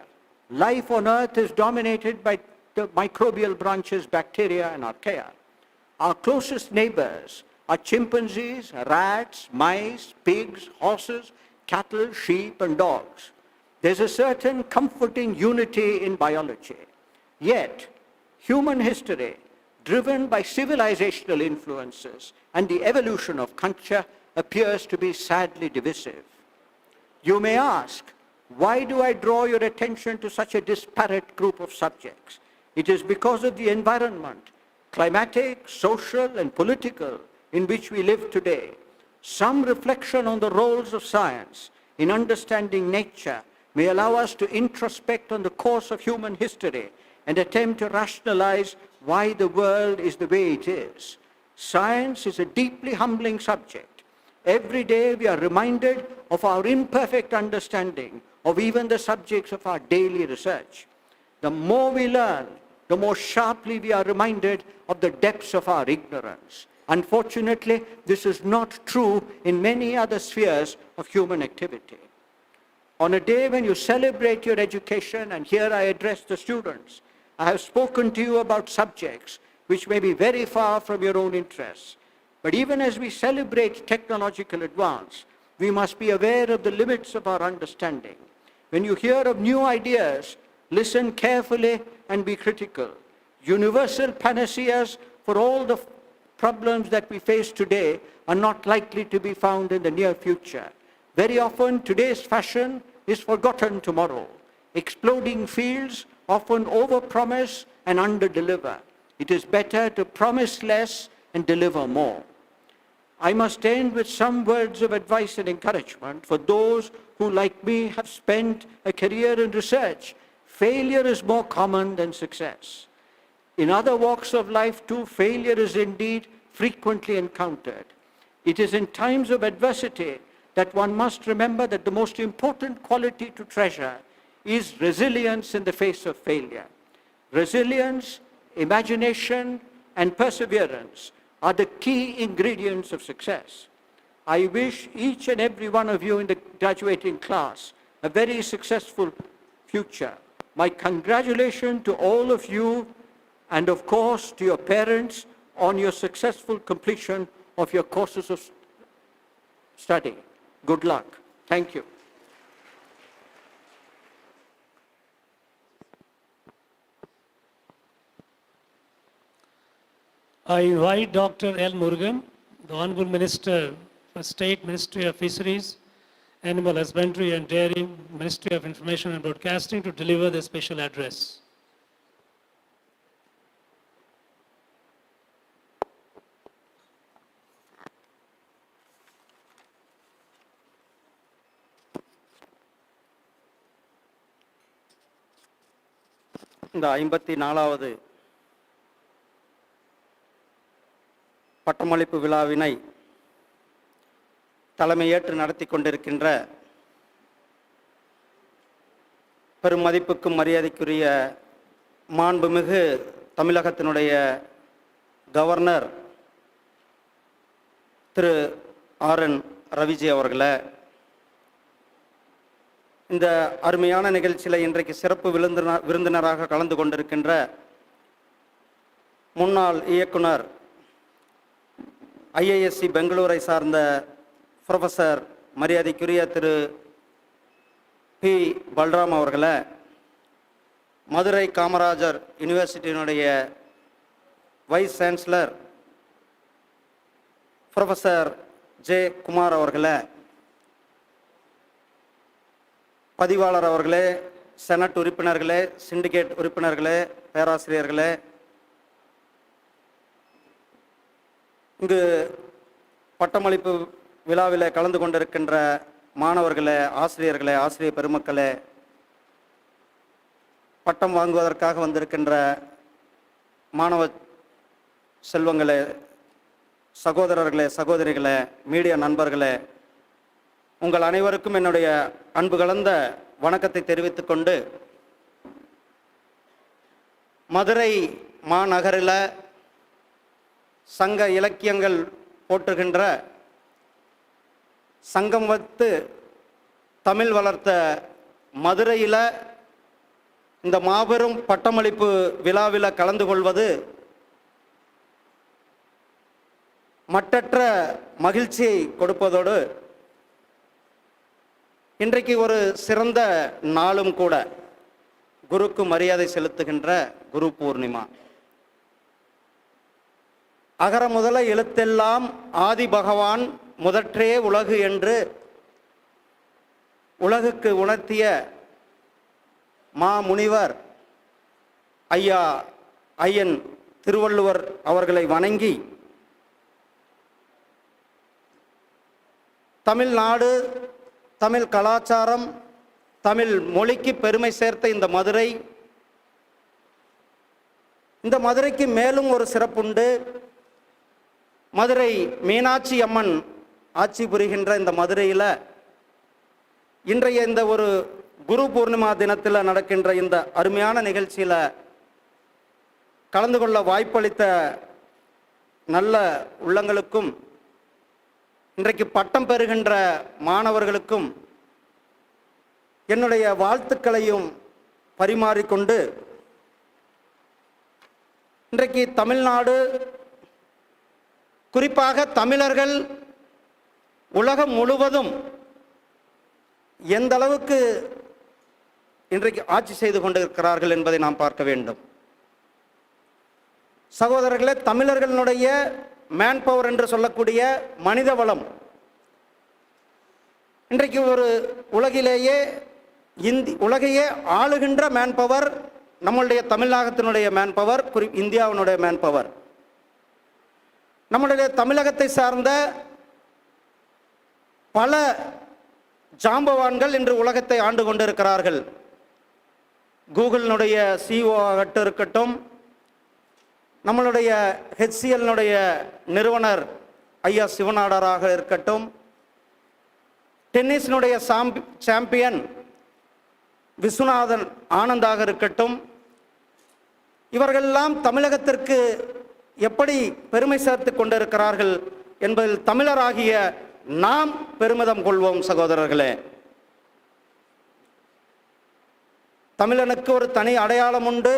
Life on Earth is dominated by the microbial branches, bacteria, and archaea. Our closest neighbors are chimpanzees, rats, mice, pigs, horses, cattle, sheep, and dogs. There's a certain comforting unity in biology. Yet, human history, driven by civilizational influences and the evolution of culture, appears to be sadly divisive. You may ask, why do I draw your attention to such a disparate group of subjects? It is because of the environment, climatic, social, and political, in which we live today. Some reflection on the roles of science in understanding nature may allow us to introspect on the course of human history and attempt to rationalize why the world is the way it is. Science is a deeply humbling subject. Every day we are reminded of our imperfect understanding of even the subjects of our daily research. The more we learn, the more sharply we are reminded of the depths of our ignorance. Unfortunately, this is not true in many other spheres of human activity. On a day when you celebrate your education, and here I address the students, I have spoken to you about subjects which may be very far from your own interests. But even as we celebrate technological advance, we must be aware of the limits of our understanding. When you hear of new ideas, listen carefully and be critical. Universal panaceas for all the problems that we face today are not likely to be found in the near future. Very often, today's fashion is forgotten tomorrow. Exploding fields often overpromise and underdeliver. It is better to promise less and deliver more. I must end with some words of advice and encouragement for those who, like me, have spent a career in research. Failure is more common than success. In other walks of life too, failure is indeed frequently encountered. It is in times of adversity that one must remember that the most important quality to treasure is resilience in the face of failure. Resilience, imagination, and perseverance are the key ingredients of success. I wish each and every one of you in the graduating class a very successful future. My congratulations to all of you, and of course to your parents, on your successful completion of your courses of study. Good luck. Thank you. I invite Dr. L. Murugan, the Honorable Minister for State Ministry of Fisheries, Animal Husbandry and Dairy, Ministry of Information and Broadcasting, to deliver the special address. இந்த 54வது பட்டமளிப்பு விழாவினை தலைமையேற்று நடத்தி கொண்டிருக்கின்ற பெருமதிப்புக்கும் மரியாதைக்குரிய மாண்புமிகு தமிழகத்தினுடைய governor திரு R. N.. Raviji அவர்களே, இந்த அருமையான நிகழ்ச்சியில் இன்றைக்கு சிறப்பு விருந்தினராக கலந்து கொண்டிருக்கின்ற முன்னாள் இயக்குனர் IISc பெங்களூரை சார்ந்த ப்ரொஃபஸர் மரியாதைக்குரிய திரு பி. பல்ராம் அவர்களே, மதுரை காமராஜர் யூனிவர்சிட்டியினுடைய vice chancellor professor J. Kumar அவர்களே, பதிவாளர் அவர்களே, செனட் உறுப்பினர்களே, சிண்டிகேட் உறுப்பினர்களே, பேராசிரியர்களே, இங்கு பட்டமளிப்பு விழாவில் கலந்து கொண்டிருக்கின்ற மாணவர்களே, ஆசிரியர்களே, ஆசிரியர் பெருமக்களே, பட்டம் வாங்குவதற்காக வந்திருக்கின்ற மாணவ செல்வங்களே, சகோதரர்களே, சகோதரிகளே, மீடியா நண்பர்களே, உங்கள் அனைவருக்கும் என்னுடைய அன்பு கலந்த வணக்கத்தை தெரிவித்துக் கொண்டு, மதுரை மாநகரில் சங்க இலக்கியங்கள் போற்றுகின்ற சங்கம் வைத்து தமிழ் வளர்த்த மதுரையில் இந்த மாபெரும் பட்டமளிப்பு விழாவில் கலந்து கொள்வது மட்டற்ற மகிழ்ச்சியை கொடுப்பதோடு இன்றைக்கு ஒரு சிறந்த நாளும் கூட. குருக்கு மரியாதை செலுத்துகின்ற குரு பூர்ணிமா. அகர முதல எழுத்தெல்லாம் ஆதி பகவான் முதற்றே உலகு என்று உலகுக்கு உணர்த்திய மாமுனிவர் ஐயன் திருவள்ளுவர் அவர்களை வணங்கி தமிழ்நாடு, தமிழ் கலாச்சாரம், தமிழ் மொழிக்கு பெருமை சேர்த்த இந்த மதுரைக்கு மேலும் ஒரு சிறப்புண்டு. மதுரை மீனாட்சி அம்மன் ஆட்சி புரிகின்ற இந்த மதுரையில் இன்றைய இந்த ஒரு குரு பூர்ணிமா தினத்தில் நடக்கின்ற இந்த அருமையான நிகழ்ச்சியில் கலந்து கொள்ள வாய்ப்பளித்த நல்ல உள்ளங்களுக்கும் இன்றைக்கு பட்டம் பெறுகின்ற மாணவர்களுக்கும் என்னுடைய வாழ்த்துக்களையும் பரிமாறிக்கொண்டு, இன்றைக்கு தமிழ்நாடு, குறிப்பாக தமிழர்கள் உலகம் முழுவதும் எந்த அளவுக்கு இன்றைக்கு ஆட்சி செய்து கொண்டிருக்கிறார்கள் என்பதை நாம் பார்க்க வேண்டும். சகோதரர்களே, தமிழர்களுடைய மேன் பவர் என்று சொல்லக்கூடிய மனித வளம் இன்றைக்கு ஒரு உலகையே ஆளுகின்ற மேன் பவர் நம்மளுடைய தமிழகத்தினுடைய மேன் பவர், இந்தியாவினுடைய மேன் பவர். நம்முடைய தமிழகத்தை சார்ந்த பல ஜாம்பவான்கள் இன்று உலகத்தை ஆண்டு கொண்டிருக்கிறார்கள். கூகுளினுடைய CEO ஆகட்டும் இருக்கட்டும், நம்மளுடைய HCLனுடைய நிறுவனர் ஐயா சிவநாடராக இருக்கட்டும், டென்னிஸினுடைய சாம்பியன் விஸ்வநாதன் ஆனந்தாக இருக்கட்டும், இவர்களெல்லாம் தமிழகத்திற்கு எப்படி பெருமை சேர்த்து கொண்டிருக்கிறார்கள் என்பதில் தமிழராகிய நாம் பெருமிதம் கொள்வோம். சகோதரர்களே, தமிழனுக்கு ஒரு தனி அடையாளம் உண்டு,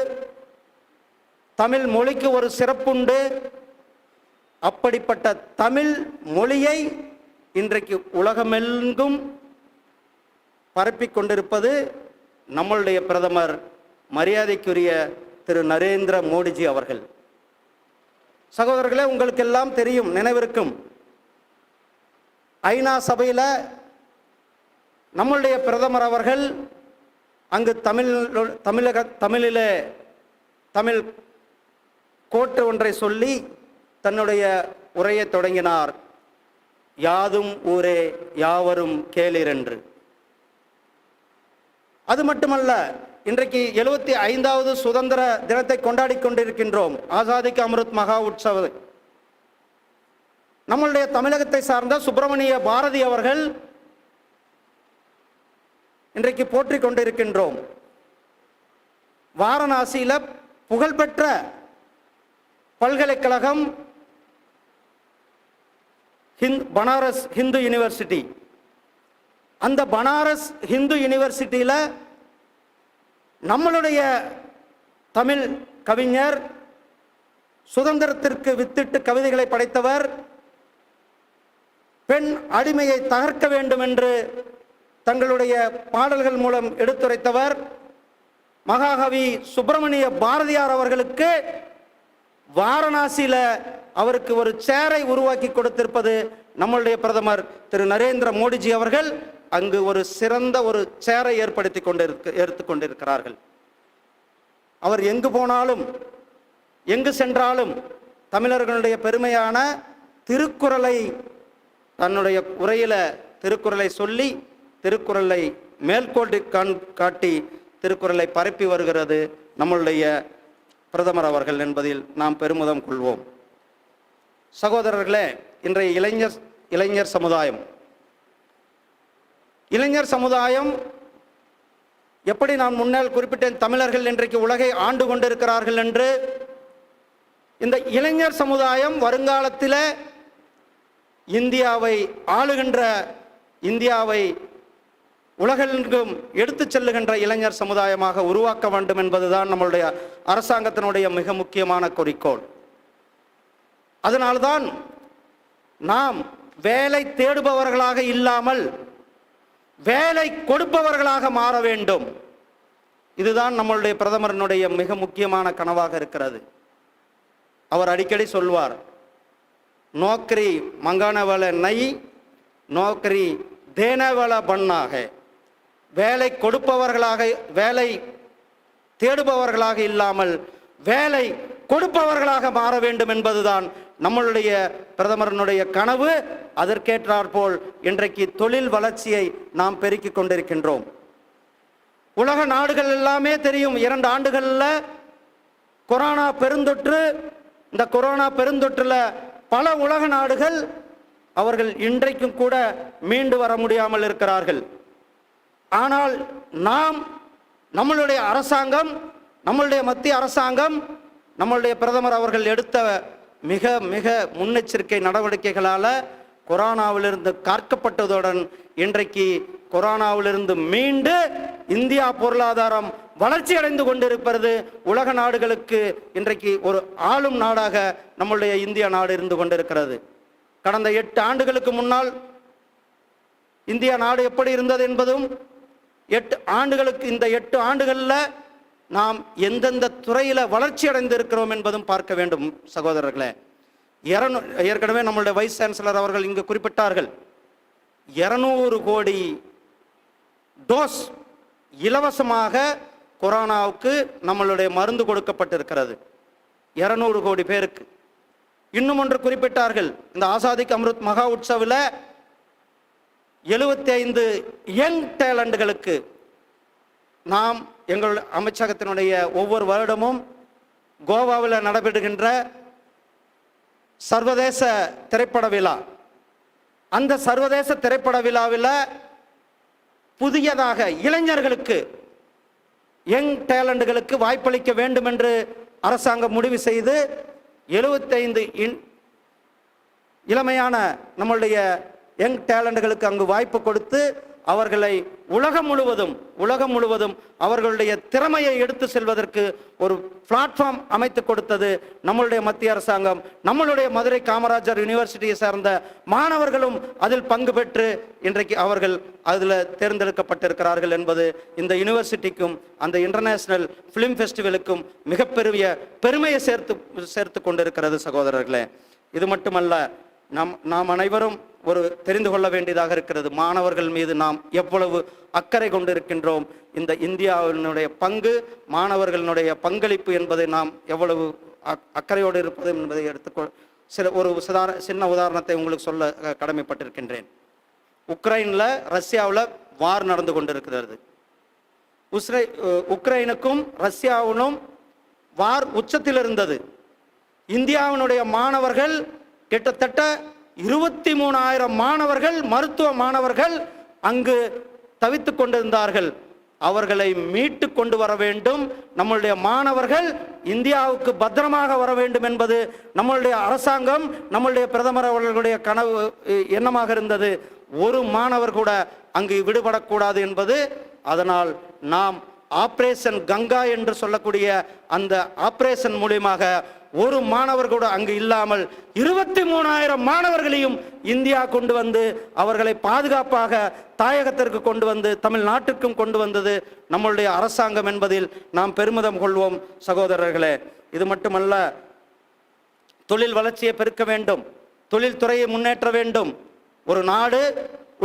தமிழ் மொழிக்கு ஒரு சிறப்புண்டு. அப்படிப்பட்ட தமிழ் மொழியை இன்றைக்கு உலகமெங்கும் பரப்பிக் கொண்டிருப்பது நம்மளுடைய பிரதமர் மரியாதைக்குரிய திரு நரேந்திர மோடிஜி அவர்கள். சகோதரர்களே, உங்களுக்கு எல்லாம் தெரியும், நினைவிருக்கும், ஐநா சபையில் நம்மளுடைய பிரதமர் அவர்கள் அங்கு தமிழிலே தமிழ் கோட்டு ஒன்றை சொல்லி தன்னுடைய உரையை தொடங்கினார். யாதும் ஊரே யாவரும் கேளீர் என்று. அது மட்டுமல்ல, இன்றைக்கு 75வது சுதந்திர தினத்தை கொண்டாடி கொண்டிருக்கின்றோம். ஆசாதிக்கு அமிர்த் மகா உற்சவ. நம்மளுடைய தமிழகத்தை சார்ந்த சுப்பிரமணிய பாரதி அவர்கள் இன்றைக்கு போற்றி கொண்டிருக்கின்றோம். வாரணாசியில் புகழ்பெற்ற பல்கலைக்கழகம் பனாரஸ் ஹிந்து யூனிவர்சிட்டி. அந்த பனாரஸ் ஹிந்து யூனிவர்சிட்டியில் நம்மளுடைய தமிழ் கவிஞர், சுதந்திரத்திற்கு வித்திட்டு கவிதைகளை படைத்தவர், பெண் அடிமையை தகர்க்க வேண்டும் என்று தங்களுடைய பாடல்கள் மூலம் எடுத்துரைத்தவர் மகாகவி சுப்பிரமணிய பாரதியார் அவர்களுக்கு வாரணாசியில் அவருக்கு ஒரு சேரை உருவாக்கி கொடுத்திருப்பது நம்மளுடைய பிரதமர் திரு நரேந்திர மோடிஜி அவர்கள். அங்கு ஒரு சிறந்த ஒரு சேரை எடுத்து கொண்டிருக்கிறார்கள். அவர் எங்கு போனாலும் எங்கு சென்றாலும் தமிழர்களுடைய பெருமையான திருக்குறளை தன்னுடைய உரையில திருக்குறளை சொல்லி திருக்குறளை மேற்கோள் காட்டி திருக்குறளை பரப்பி வருகிறது நம்மளுடைய பிரதமர் அவர்கள் என்பதில் நாம் பெருமிதம் கொள்வோம். சகோதரர்களே, இன்றைய இளைஞர் சமுதாயம் எப்படி நான் முன்னால் குறிப்பிட்டேன், தமிழர்கள் இன்றைக்கு உலகை ஆண்டு கொண்டிருக்கிறார்கள் என்று. இந்த இளைஞர் சமுதாயம் வருங்காலத்தில் இந்தியாவை ஆளுகின்ற, இந்தியாவை உலகெங்கும் எடுத்துச் செல்லுகின்ற இளைஞர் சமுதாயமாக உருவாக்க வேண்டும் என்பதுதான் நம்மளுடைய அரசாங்கத்தினுடைய மிக முக்கியமான குறிக்கோள். அதனால்தான் நாம் வேலை தேடுபவர்களாக இல்லாமல் வேலை கொடுப்பவர்களாக மாற வேண்டும். இதுதான் நம்மளுடைய பிரதமரினுடைய மிக முக்கியமான கனவாக இருக்கிறது. அவர் அடிக்கடி சொல்வார், नौकरी मंगाने वाले नहीं, नौकरी देने वाला बनना है. வேலை கொடுப்பவர்களாக, வேலை தேடுபவர்களாக இல்லாமல் வேலை கொடுப்பவர்களாக மாற வேண்டும் என்பதுதான் நம்மளுடைய பிரதமரனுடைய கனவு. அதற்கேற்றாற்போல் இன்றைக்கு தொழில் வளர்ச்சியை நாம் பெருக்கிக் கொண்டிருக்கின்றோம். உலக நாடுகள் எல்லாமே தெரியும், 2 ஆண்டுகளில் கொரோனா பெருந்தொற்று. இந்த கொரோனா பெருந்தொற்றில் பல உலக நாடுகள் அவர்கள் இன்றைக்கும் கூட மீண்டு வர முடியாமல் இருக்கிறார்கள். ஆனால் நாம், நம்மளுடைய அரசாங்கம், நம்மளுடைய மத்திய அரசாங்கம், நம்மளுடைய பிரதமர் அவர்கள் எடுத்த மிக மிக முன்னெச்சரிக்கை நடவடிக்கைகளால் கொரோனாவிலிருந்து காக்கப்பட்டதுடன் இன்றைக்கு கொரோனாவிலிருந்து மீண்டு இந்தியா பொருளாதாரம் வளர்ச்சி அடைந்து கொண்டிருப்பது உலக நாடுகளுக்கு இன்றைக்கு ஒரு ஆளும் நாடாக நம்முடைய இந்தியா நாடு இருந்து கொண்டிருக்கிறது. கடந்த 8 ஆண்டுகளுக்கு முன்னால் இந்தியா நாடு எப்படி இருந்தது என்பதும், 8 ஆண்டுகளுக்கு, இந்த 8 ஆண்டுகளில் நாம் எந்தெந்த துறையில் வளர்ச்சி அடைந்திருக்கிறோம் என்பதும் பார்க்க வேண்டும் சகோதரர்களே. ஏற்கனவே நம்மளுடைய வைஸ் சான்சலர் அவர்கள் இங்கு குறிப்பிட்டார்கள், 200 கோடி டோஸ் இலவசமாக கொரோனாவுக்கு நம்மளுடைய மருந்து கொடுக்கப்பட்டிருக்கிறது, 200 கோடி பேருக்கு. இன்னும் ஒன்று குறிப்பிட்டார்கள், இந்த ஆசாதிக்கு அம்ருத் மகா உற்சவில் 75 யங் டேலண்ட்களுக்கு நாம் எங்கள் அமைச்சகத்தினுடைய ஒவ்வொரு வருடமும் கோவாவில் நடைபெறுகின்ற சர்வதேச திரைப்பட விழா, அந்த சர்வதேச திரைப்பட விழாவில் புதியதாக இளைஞர்களுக்கு, யங் டேலண்ட்களுக்கு வாய்ப்பளிக்க வேண்டும் என்று அரசாங்கம் முடிவு செய்து 75 இளமையான நம்மளுடைய யங் டேலண்ட்களுக்கு அங்கு வாய்ப்பு கொடுத்து அவர்களை உலகம் முழுவதும் அவர்களுடைய திறமையை எடுத்து செல்வதற்கு ஒரு பிளாட்ஃபார்ம் அமைத்து கொடுத்தது நம்மளுடைய மத்திய அரசாங்கம். நம்மளுடைய மதுரை காமராஜர் யூனிவர்சிட்டியை சார்ந்த மாணவர்களும் அதில் பங்கு பெற்று இன்றைக்கு அவர்கள் அதில் தேர்ந்தெடுக்கப்பட்டிருக்கிறார்கள் என்பது இந்த யூனிவர்சிட்டிக்கும் அந்த இன்டர்நேஷனல் ஃபிலிம் ஃபெஸ்டிவலுக்கும் மிகப்பெரிய பெருமையை சேர்த்து கொண்டிருக்கிறது சகோதரர்களே. இது மட்டுமல்ல, நாம் அனைவரும் ஒரு தெரிந்து கொள்ள வேண்டியதாக இருக்கிறது, மாணவர்கள் மீது நாம் எவ்வளவு அக்கறை கொண்டிருக்கின்றோம். இந்த இந்தியாவினுடைய பங்கு, மாணவர்களுடைய பங்களிப்பு என்பதை நாம் எவ்வளவு அக்கறையோடு இருப்பது என்பதை ஒரு சின்ன உதாரணத்தை உங்களுக்கு சொல்ல கடமைப்பட்டிருக்கின்றேன். உக்ரைனில் ரஷ்யாவில் வார் நடந்து கொண்டிருக்கிறது. உக்ரைனுக்கும் ரஷ்யாவினும் வார் உச்சத்தில் இருந்தது. இந்தியாவினுடைய மாணவர்கள் கிட்டத்தட்ட 23,000 மாணவர்கள், மருத்துவ மாணவர்கள் அங்கு தவித்துக் கொண்டிருந்தார்கள். அவர்களை மீட்டு கொண்டு வர வேண்டும், நம்மளுடைய மாணவர்கள் இந்தியாவுக்கு பத்திரமாக வர வேண்டும் என்பது நம்மளுடைய அரசாங்கம், நம்மளுடைய பிரதமர் அவர்களுடைய கனவு எண்ணமாக இருந்தது. ஒரு மாணவர் கூட அங்கு விடுபடக்கூடாது என்பது. அதனால் நாம் ஆபரேஷன் கங்கா என்று சொல்லக்கூடிய அந்த ஆபரேஷன் மூலியமாக ஒரு மாணவர் கூட அங்கு இல்லாமல் 23,000 மாணவர்களையும் இந்தியா கொண்டு வந்து அவர்களை பாதுகாப்பாக தாயகத்திற்கு கொண்டு வந்து தமிழ்நாட்டிற்கும் கொண்டு வந்தது நம்மளுடைய அரசாங்கம் என்பதில் நாம் பெருமிதம் கொள்வோம் சகோதரர்களே. இது மட்டுமல்ல, தொழில் வளர்ச்சியை பெருக்க வேண்டும், தொழில்துறையை முன்னேற்ற வேண்டும். ஒரு நாடு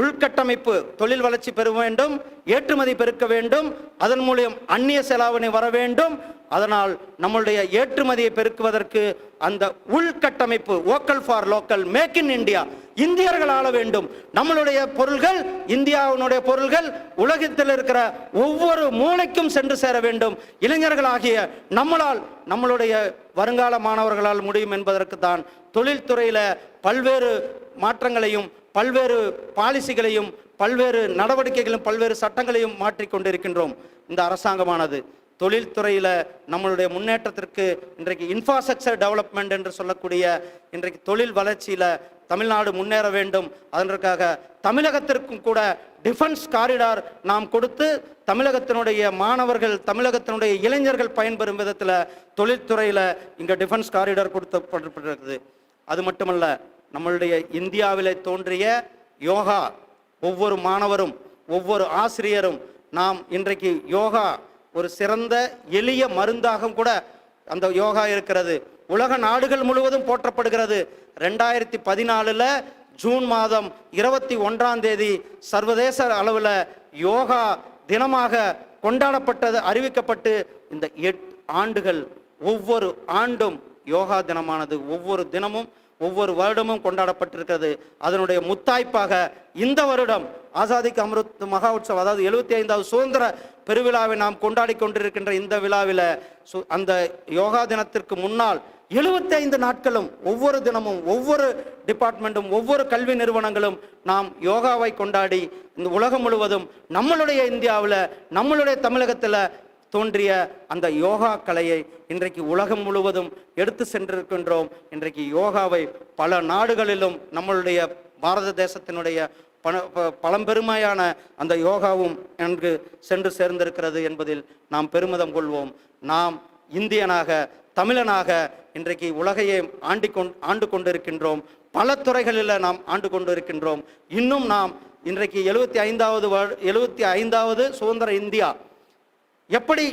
உள்கட்டமைப்பு தொழில் வளர்ச்சி பெற வேண்டும், ஏற்றுமதி பெருக்க வேண்டும், அதன் மூலம் அந்நிய செலாவணி வர வேண்டும். அதனால் நம்மளுடைய ஏற்றுமதியை பெருக்குவதற்கு அந்த உள்கட்டமைப்பு vocal for local, make in India, இந்தியர்கள் ஆள வேண்டும். நம்மளுடைய பொருள்கள், இந்தியாவினுடைய பொருள்கள் உலகத்தில் இருக்கிற ஒவ்வொரு மூலைக்கும் சென்று சேர வேண்டும். இளைஞர்களாகிய நம்மளால், நம்மளுடைய வருங்கால மாணவர்களால் முடியும் என்பதற்கு தான் தொழில்துறையில் பல்வேறு மாற்றங்களையும் பல்வேறு பாலிசிகளையும் பல்வேறு நடவடிக்கைகளையும் பல்வேறு சட்டங்களையும் மாற்றிக்கொண்டிருக்கின்றோம். இந்த அரசாங்கமானது தொழில்துறையில் நம்மளுடைய முன்னேற்றத்திற்கு இன்றைக்கு இன்ஃப்ராஸ்ட்ரக்சர் டெவலப்மெண்ட் என்று சொல்லக்கூடிய இன்றைக்கு தொழில் வளர்ச்சியில் தமிழ்நாடு முன்னேற வேண்டும். அதற்காக தமிழகத்திற்கும் கூட டிஃபென்ஸ் காரிடார் நாம் கொடுத்து தமிழகத்தினுடைய மாணவர்கள், தமிழகத்தினுடைய இளைஞர்கள் பயன்பெறும் விதத்தில் தொழில்துறையில் இங்கே டிஃபென்ஸ் காரிடார் கொடுக்கப்பட்டிருக்கிறது. அது மட்டுமல்ல, நம்மளுடைய இந்தியாவிலே தோன்றிய யோகா, ஒவ்வொரு மாணவரும் ஒவ்வொரு ஆசிரியரும் நாம் இன்றைக்கு யோகா ஒரு சிறந்த எளிய மருந்தாகவும் கூட அந்த யோகா இருக்கிறது. உலக நாடுகள் முழுவதும் போற்றப்படுகிறது. 2014 ஜூன் மாதம் 21ஆம் தேதி சர்வதேச அளவில் யோகா தினமாக கொண்டாடப்பட்டது அறிவிக்கப்பட்டு இந்த 8 ஆண்டுகள் ஒவ்வொரு ஆண்டும் யோகா தினமானது ஒவ்வொரு தினமும் ஒவ்வொரு வருடமும் கொண்டாடப்பட்டிருக்கிறது. அதனுடைய முத்தாய்ப்பாக இந்த வருடம் ஆசாதிக்கு அமிர்த் மகா உற்சவ், அதாவது 75வது சுதந்திர பெருவிழாவை நாம் கொண்டாடி கொண்டிருக்கின்ற இந்த விழாவில் அந்த யோகா தினத்திற்கு முன்னால் 75 நாட்களும் ஒவ்வொரு தினமும் ஒவ்வொரு டிபார்ட்மெண்ட்டும் ஒவ்வொரு கல்வி நிறுவனங்களும் நாம் யோகாவை கொண்டாடி இந்த உலகம் முழுவதும் நம்மளுடைய இந்தியாவில் நம்மளுடைய தமிழகத்தில் தோன்றிய அந்த யோகா கலையை இன்றைக்கு உலகம் முழுவதும் எடுத்து சென்றிருக்கின்றோம். இன்றைக்கு யோகாவை பல நாடுகளிலும் நம்மளுடைய பாரத தேசத்தினுடைய பழம்பெருமையான அந்த யோகாவும் என்று சென்று சேர்ந்திருக்கிறது என்பதில் நாம் பெருமிதம் கொள்வோம். நாம் இந்தியனாக தமிழனாக இன்றைக்கு உலகையே ஆண்டு கொண்டிருக்கின்றோம். பல துறைகளில் நாம் ஆண்டு கொண்டிருக்கின்றோம். இன்னும் நாம் இன்றைக்கு 75வது சுதந்திர இந்தியா எப்படி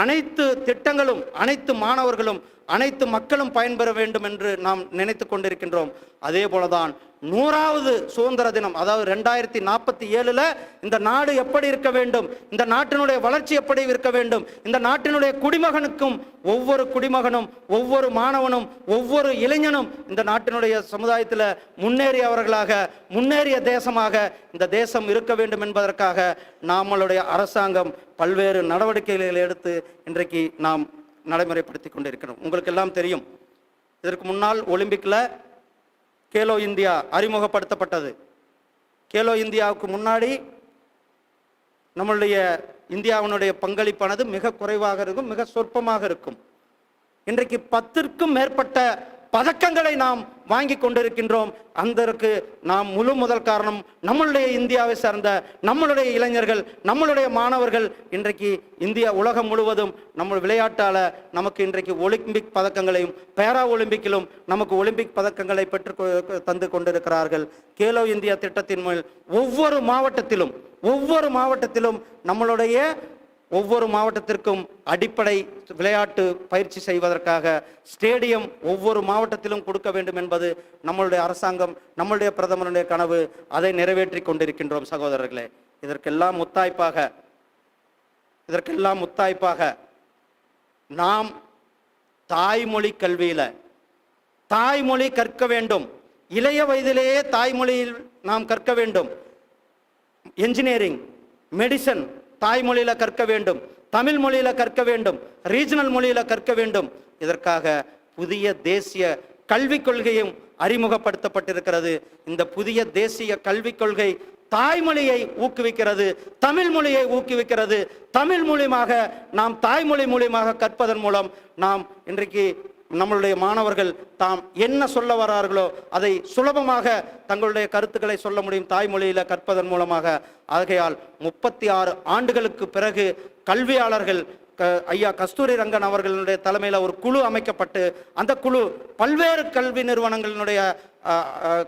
அனைத்து திட்டங்களும் அனைத்து மாணவர்களும் அனைத்து மக்களும் பயன்பெற வேண்டும் என்று நாம் நினைத்து கொண்டிருக்கின்றோம். அதே போலதான் 100வது சுதந்திர தினம், அதாவது 2047 இந்த நாடு எப்படி இருக்க வேண்டும், இந்த நாட்டினுடைய வளர்ச்சி எப்படி இருக்க வேண்டும், இந்த நாட்டினுடைய குடிமகனுக்கும் ஒவ்வொரு குடிமகனும் ஒவ்வொரு மாணவனும் ஒவ்வொரு இளைஞனும் இந்த நாட்டினுடைய சமுதாயத்தில் முன்னேறியவர்களாக முன்னேறிய தேசமாக இந்த தேசம் இருக்க வேண்டும் என்பதற்காக நம்மளுடைய அரசாங்கம் பல்வேறு நடவடிக்கைகளை எடுத்து இன்றைக்கு நாம் நடைமுறைப்படுத்தி கொண்டிருக்கிறோம். உங்களுக்கு எல்லாம் தெரியும், இதற்கு முன்னால் ஒலிம்பிக்கில் கேலோ இந்தியா அறிமுகப்படுத்தப்பட்டது. கேலோ இந்தியாவுக்கு முன்னாடி நம்மளுடைய இந்தியாவினுடைய பங்களிப்பானது மிக குறைவாக இருக்கும், மிக சொற்பமாக இருக்கும். இன்றைக்கு 10க்கும் மேற்பட்ட பதக்கங்களை நாம் வாங்கி கொண்டிருக்கின்றோம். அதற்கு நாம் முதல் காரணம் நம்மளுடைய இந்தியாவை சார்ந்த நம்மளுடைய இளைஞர்கள், நம்மளுடைய மாணவர்கள். இன்றைக்கு இந்தியா உலகம் முழுவதும் நம்ம விளையாட்டால் நமக்கு இன்றைக்கு ஒலிம்பிக் பதக்கங்களையும் பேரா ஒலிம்பிக்கிலும் நமக்கு ஒலிம்பிக் பதக்கங்களை பெற்று தந்து கொண்டிருக்கிறார்கள். கேலோ இந்தியா திட்டத்தின் மேல் ஒவ்வொரு மாவட்டத்திலும் நம்மளுடைய ஒவ்வொரு மாவட்டத்திற்கும் அடிப்படை விளையாட்டு பயிற்சி செய்வதற்காக ஸ்டேடியம் ஒவ்வொரு மாவட்டத்திலும் கொடுக்க வேண்டும் என்பது நம்மளுடைய அரசாங்கம், நம்மளுடைய பிரதமருடைய கனவு. அதை நிறைவேற்றி கொண்டிருக்கின்றோம் சகோதரர்களே. இதற்கெல்லாம் முத்தாய்ப்பாக நாம் தாய்மொழி கல்வியில் தாய்மொழி கற்க வேண்டும். இளைய வயதிலேயே தாய்மொழியில் நாம் கற்க வேண்டும். என்ஜினியரிங், மெடிசன் தாய்மொழியில் கற்க வேண்டும், தமிழ் மொழியில் கற்க வேண்டும், ரீஜனல் மொழியில் கற்க வேண்டும். இதற்காக புதிய தேசிய கல்விக் கொள்கையும் அறிமுகப்படுத்தப்பட்டிருக்கிறது. இந்த புதிய தேசிய கல்விக் கொள்கை தாய்மொழியை ஊக்குவிக்கிறது, தமிழ் மொழியை ஊக்குவிக்கிறது. தமிழ் மூலியமாக நாம் தாய்மொழி மூலியமாக கற்பதன் மூலம் நாம் இன்றைக்கு நம்மளுடைய மாணவர்கள் தாம் என்ன சொல்ல வரார்களோ அதை சுலபமாக தங்களுடைய கருத்துக்களை சொல்ல முடியும் தாய்மொழியில் கற்பதன் மூலமாக. ஆகையால் 36 ஆண்டுகளுக்கு பிறகு கல்வியாளர்கள் ஐயா கஸ்தூரி ரங்கன் அவர்களுடைய தலைமையில் ஒரு குழு அமைக்கப்பட்டு அந்த குழு பல்வேறு கல்வி நிறுவனங்களினுடைய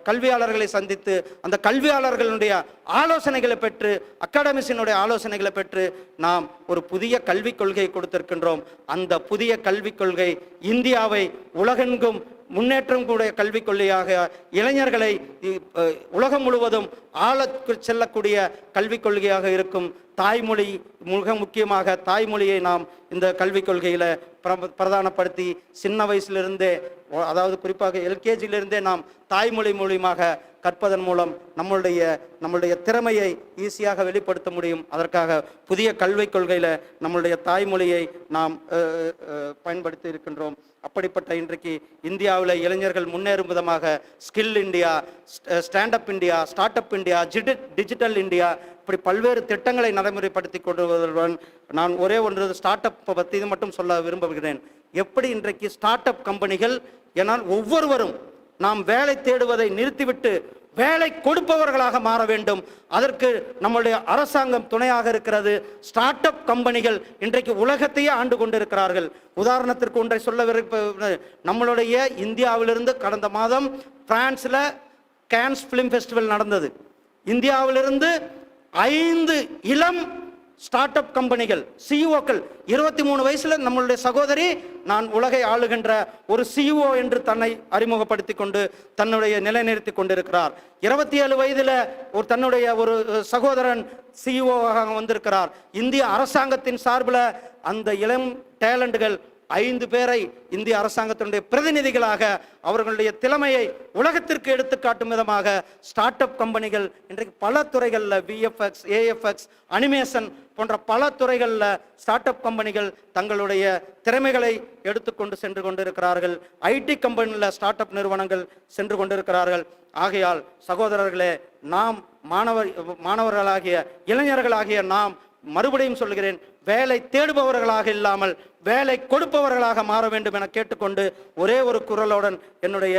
கல்வியாளர்களை சந்தித்து அந்த கல்வியாளர்களுடைய ஆலோசனைகளை பெற்று அகாடமிஸினுடைய ஆலோசனைகளை பெற்று நாம் ஒரு புதிய கல்விக் கொள்கையை கொடுத்திருக்கின்றோம். அந்த புதிய கல்விக் கொள்கை இந்தியாவை உலகெங்கும் முன்னேற்றம் கூடிய கல்விக் கொள்கையாக இளைஞர்களை உலகம் முழுவதும் ஆளக்கு செல்லக்கூடிய கல்விக் கொள்கையாக இருக்கும். தாய்மொழி மிக முக்கியமாக தாய்மொழியை நாம் இந்த கல்விக் கொள்கையில் பிரதானப்படுத்தி சின்ன வயசிலிருந்தே, அதாவது குறிப்பாக எல்கேஜியிலிருந்தே நாம் தாய்மொழி மூலியமாக கற்பதன் மூலம் நம்மளுடைய திறமையை ஈஸியாக வெளிப்படுத்த முடியும். அதற்காக புதிய கல்விக் கொள்கையில் நம்மளுடைய தாய்மொழியை நாம் பயன்படுத்தி இருக்கின்றோம். அப்படிப்பட்ட இன்றைக்கு இந்தியாவில் இளைஞர்கள் முன்னேறும் விதமாக skill India, standup India, start up India, digital India, இப்படி பல்வேறு திட்டங்களை நடைமுறைப்படுத்தி கொண்டுவதுடன் நான் ஒரே ஒன்று ஸ்டார்ட் அப் பற்றி இது மட்டும் சொல்ல விரும்புகிறேன். எப்படி இன்றைக்கு ஸ்டார்ட் அப் கம்பெனிகள், ஏனால் ஒவ்வொருவரும் நாம் வேலை தேடுவதை நிறுத்திவிட்டு வேலை கொடுப்பவர்களாக மாற வேண்டும். அதற்கு நம்முடைய அரசாங்கம் துணையாக இருக்கிறது. ஸ்டார்ட் அப் கம்பெனிகள் இன்றைக்கு உலகத்தையே ஆண்டு கொண்டிருக்கிறார்கள். உதாரணத்திற்கு ஒன்றை சொல்ல நம்மளுடைய இந்தியாவிலிருந்து கடந்த மாதம் பிரான்ஸில் கேன்ஸ் ஃபிலிம் ஃபெஸ்டிவல் நடந்தது. இந்தியாவிலிருந்து 5 இளம் ஸ்டார்ட் அப் கம்பெனிகள் சிஇஓக்கள் 23 வயசுல நம்மளுடைய சகோதரி நான் உலகை ஆளுகின்ற ஒரு சிஇஓ என்று தன்னை அறிமுகப்படுத்தி கொண்டு தன்னுடைய நிலைநிறுத்தி கொண்டிருக்கிறார். 27 வயதுல தன்னுடைய ஒரு சகோதரன் சிஇஓவாக வந்திருக்கிறார். இந்திய அரசாங்கத்தின் சார்பில் அந்த இளம் டேலண்டுகள் 5 பேரை இந்திய அரசாங்கத்தினுடைய பிரதிநிதிகளாக அவர்களுடைய திறமையை உலகத்திற்கு எடுத்துக்காட்டும் விதமாக ஸ்டார்ட் அப் கம்பெனிகள் இன்றைக்கு பல துறைகளில் விஎஃப்எக்ஸ், ஏஎஃப்எக்ஸ், அனிமேஷன் போன்ற பல துறைகளில் ஸ்டார்ட் அப் கம்பெனிகள் தங்களுடைய திறமைகளை எடுத்துக்கொண்டு சென்று கொண்டிருக்கிறார்கள். ஐடி கம்பெனியில் ஸ்டார்ட் அப் நிறுவனங்கள் சென்று கொண்டிருக்கிறார்கள். ஆகையால் சகோதரர்களே, நாம் மாணவர்களாகிய இளைஞர்களாகிய நாம் மறுபடியும் சொல்கிறேன், வேலை தேடுபவர்களாக இல்லாமல் வேலை கொடுப்பவர்களாக மாற வேண்டும் என கேட்டுக்கொண்டு ஒரே ஒரு குரலுடன் என்னுடைய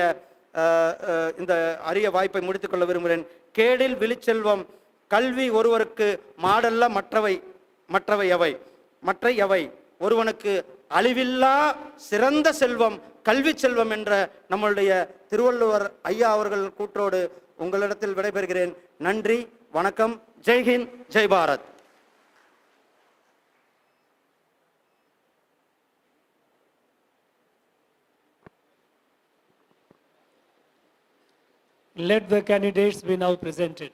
இந்த அரிய வாய்ப்பை முடித்துக்கொள்ள விரும்புகிறேன். கேடில் விழிச்செல்வம் கல்வி ஒருவருக்கு மாடல்ல மற்ற எவை ஒருவனுக்கு அழிவில்லா சிறந்த செல்வம் கல்வி செல்வம் என்ற நம்மளுடைய திருவள்ளுவர் ஐயா அவர்கள் கூற்றோடு உங்களிடத்தில் விடைபெறுகிறேன். நன்றி, வணக்கம். ஜெய்ஹிந்த், ஜெய் பாரத். Let the candidates be now presented.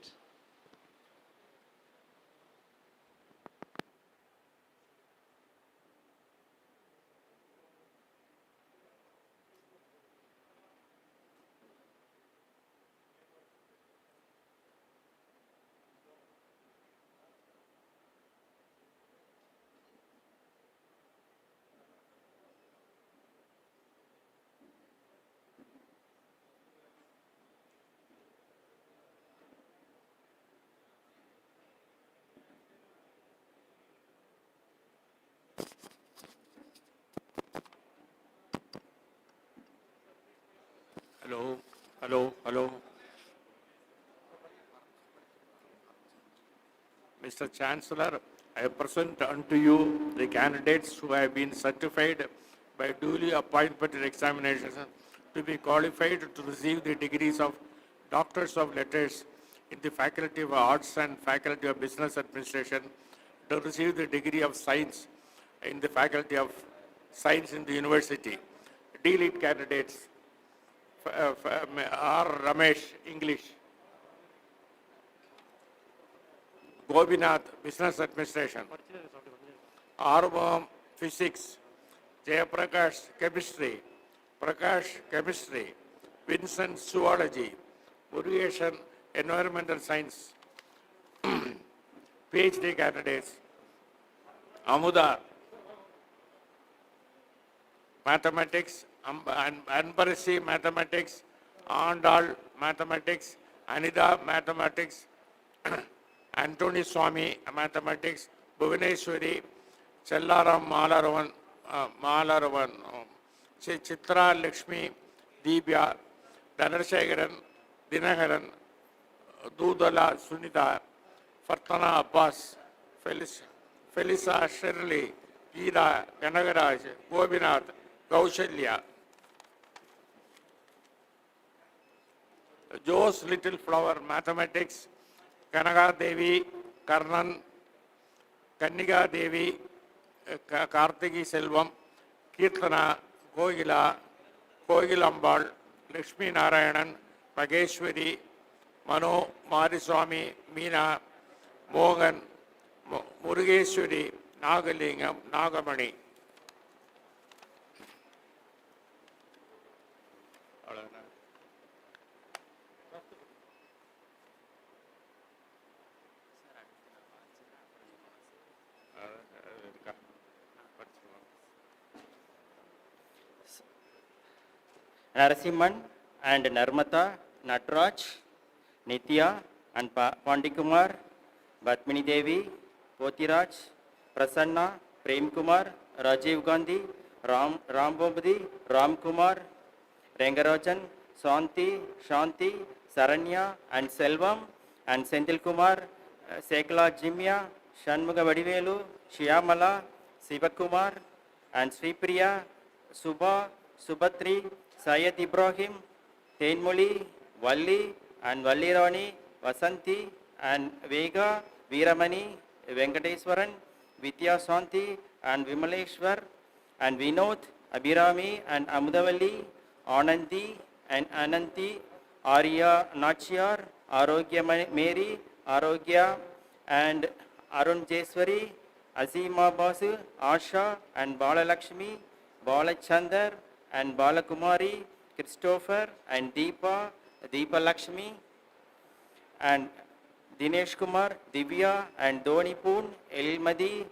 Hello. Mr. Chancellor, I present unto you the candidates who have been certified by duly appointed examinations to be qualified to receive the degrees of Doctors of Letters in the Faculty of Arts and Faculty of Business Administration, to receive the degree of Science in the Faculty of Science in the University. D-Lead candidates, R. Ramesh, English. Gobinath, Business Administration. Arvam, Physics. Jayaprakash, Chemistry. Prakash, Chemistry. Vincent, Zoology. Murugesan, Environmental Science. PhD candidates. Amuda, Mathematics. Anbarasi, Mathematics. Andal, Mathematics. Anida, Mathematics. Antony Swami, Mathematics. Bhuvaneshwari, Chellaram, Malaravan, Chitra, Lakshmi, Dibya, Dhanarshekaran, Dinagaran, Dudala, Sunita, Fartana Abbas, Felisa, Shirley, Geeta, Kanagaraj, Gobinath, Kaushalya. Joe's Little Flower, Mathematics. Kanaga Devi, Karnan, Kanniga Devi, Kartiki Selvam, Kirtana, Kogilambal, Lakshmi Narayanan, Mageshwari, Mano, Mariswami, Meena, Mogan, Murugeshwari, Nagalingam, Nagamani. Narasimhan and Narmata, Natraj, Nitya and Pandikumar, Batmini Devi, Potiraj, Prasanna, Prem Kumar, Rajiv Gandhi, Rambobdi, Ram Kumar, Rengarajan, Shanti, Saranya and Selvam and Senthil Kumar, Sekala Jimya, Shanmuga Vadivelu, Shyamala, Sivakumar and Sripriya, Subhatri, Syed Ibrahim, Tenmuli, Valli and Valli Rani, Vasanti and Vega, Veeramani, Venkateswaran, Vidya Santi and Vimaleshwar, and Vinod, Abhirami and Amudavalli, Anandi and Ananti, Arya Nachyar, Arogya Mary, Arogya and Arun Jeswari, Azima Basu, Asha and Balalakshmi, Balachandar and Balakumari, Christopher and Deepa, Deepa Lakshmi, and Dinesh Kumar, Divya and Dhonipoon, Elmadi,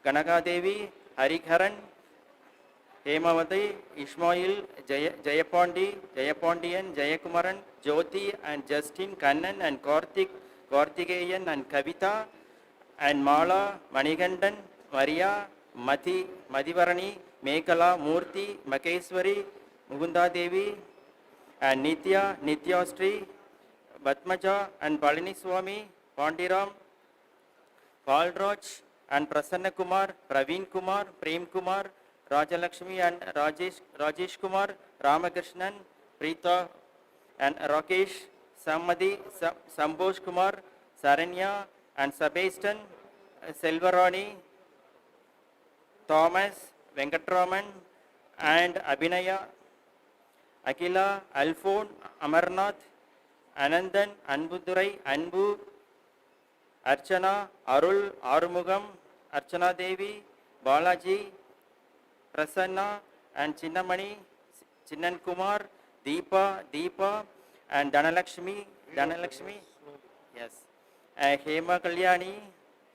Ganagadevi, Harikaran, Hemavati, Ishmael, Jayapondian, Jayakumaran, Jyoti and Justin, Kannan and Karthikeyan and Kavita, and Mala, Manigandan, Maria, Madhivarani, Mekala, Murthy, Makeswari, Mugunda Devi, and Nityastri, Batmaja and Palini Swami, Pandiram, Palraj and Prasanna Kumar, Praveen Kumar, Prem Kumar, Rajalakshmi and Rajesh Kumar, Ramakrishnan, Preeta and Rakesh, Samadhi, Sambhosh Kumar, Saranya and Sebastian, Selvarani, Thomas, Venkatraman and Abhinaya, Akila, Alphon, Amarnath, Anandan, Anbudurai, Anbu, Archana, Arul, Arumugam, Archana Devi, Balaji, Prasanna and Chinnamani, Chinnan Kumar, Deepa and Dhanalakshmi, yes, Hema Kalyani,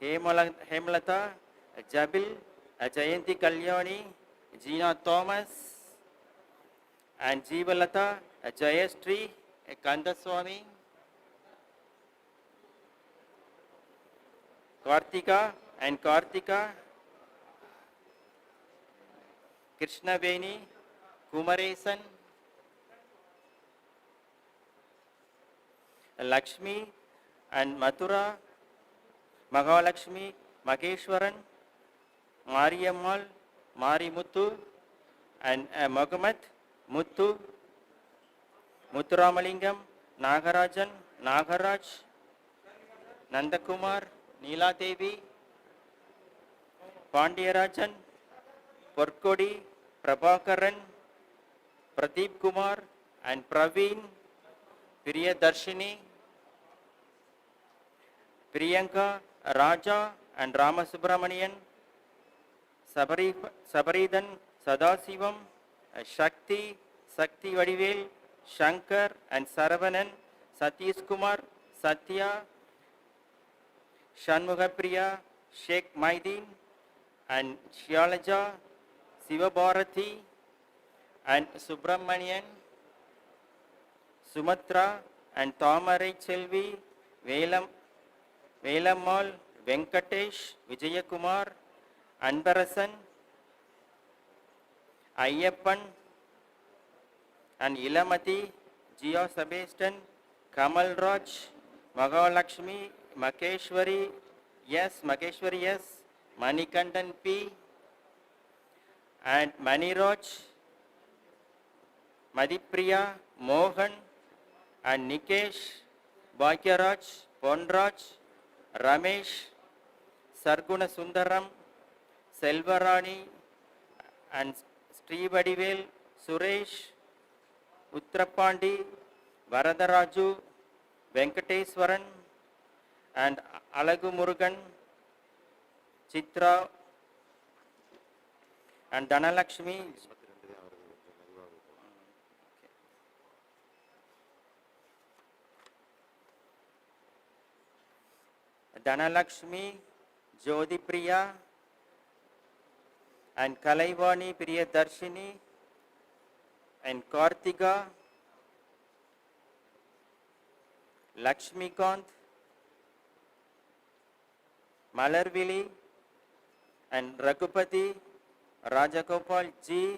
Hemalata, Jabil, Jayanti Kalyani, Gina Thomas and Jeevalata, Jayastri, Kandaswamy, Kartika and Kartika, Krishnaveni, Kumaresan, Lakshmi and Mathura, Mahalakshmi, Mageshwaran, Mariammal, Marimuthu and Mohammed Muthu, Muthuramalingam, Nagarajan, Nagaraj, Nandakumar, Neela Devi, Pandiyarajan, Porkodi, Prabhakaran, Pradeep Kumar and Praveen, Priyadarshini, Priyanka, Raja and Ramasubramanian, Sabaridan, Sadasivam, Shakti, Sakti Vadivel, Shankar and Saravanan, Satish Kumar, Satya, Shanmugapriya, Sheikh Maidin and Shyalaja, Sivabharati and Subramanian, Sumatra and Thamarai Chelvi, Velammal, Venkatesh, Vijayakumar, Anbarasan, Ayyappan and Ilamati, Jia Sebastian, Kamal Raj, Mahalakshmi, Makeshwari, yes, Manikandan P and Maniraj, Madhipriya, Mohan and Nikesh, Bhagyaraj, Ponraj, Ramesh, Sarguna Sundaram, Selvarani and Sri Vadivel, Suresh, Uttarapandi, Varadaraju, Venkateswaran and Alagu Murugan, Chitra and Dhanalakshmi. Dhanalakshmi, Jyoti Priya and Kalaivani Priyadarshini and Kartika, Lakshmikant, Malarvili and Raghupati, Rajagopal G,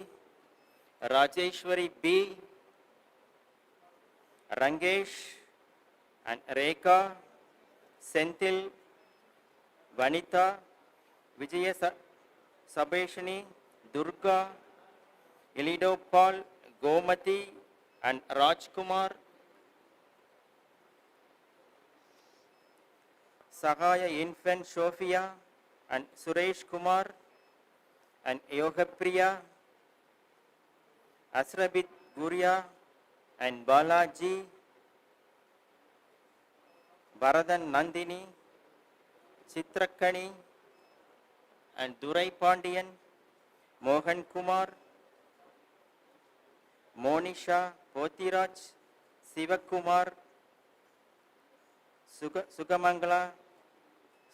Rajeshwari B, Rangesh and Rekha, Senthil, Vanita, Vijaya Sabeshini, Durga, Elidopal, Gomati and Rajkumar, Sahaya Infant Sophia and Suresh Kumar and Yogapriya, Asrabit Guria and Balaji, Baradan Nandini, Chitrakani and Durai Pandian, Mohan Kumar, Monisha Potiraj, Sivakumar, Sugamangala,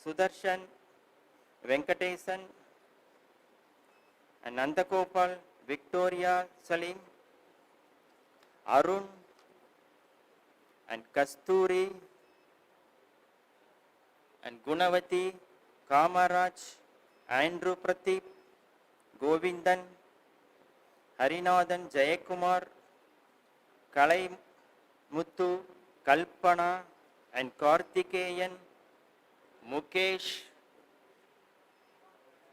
Sudarshan, Venkatesan, and Nandakopal, Victoria Salim, Arun, and Kasturi, and Gunavati, Kamaraj, Andrew Pradeep, Govindan, Harinathan Jayakumar, Kalai Muthu, Kalpana, and Karthikeyan, Mukesh,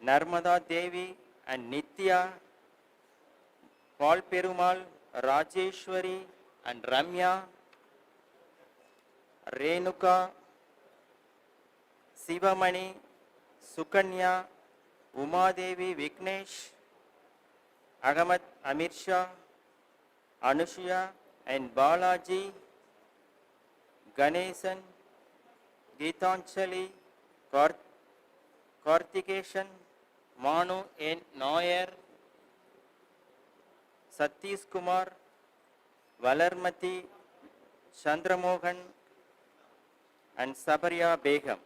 Narmada Devi, and Nitya, Paul Perumal, Rajeshwari, and Ramya, Renuka, Sivamani, Sukanya, Umadevi Vignesh, Agamat Amir Shah, Anushya, and Balaji, Ganesan, Geetanchali, Karthikesan, Manu N. Nair, Satish Kumar, Valarmati, Chandramohan, and Sabarya Begum.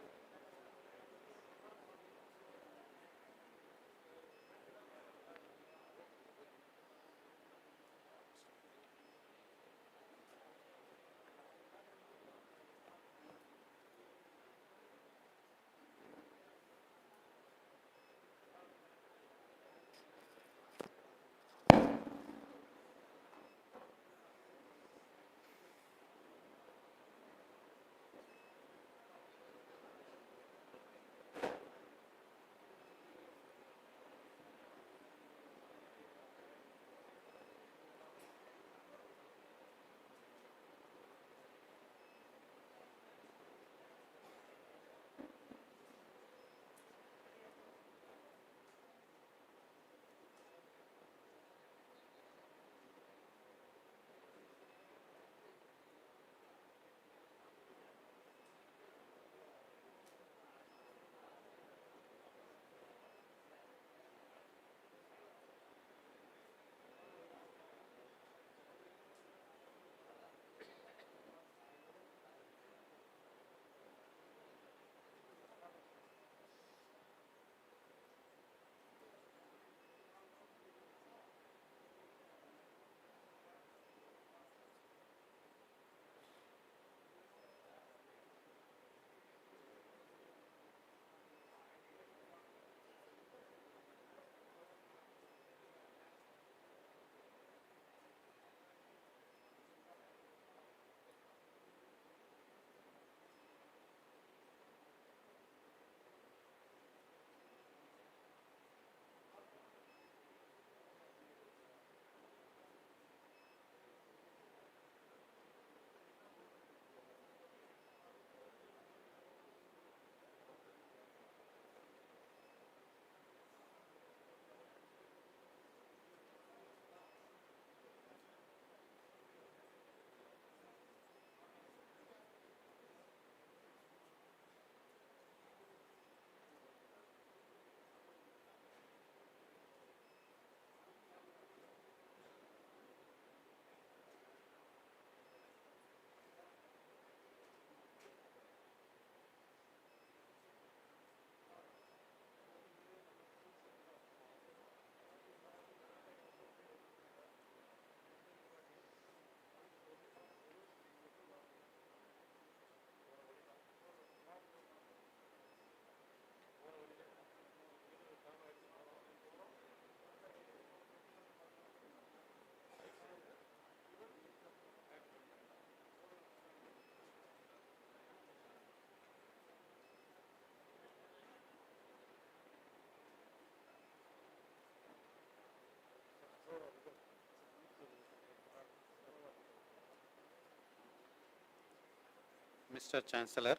Mr. Chancellor,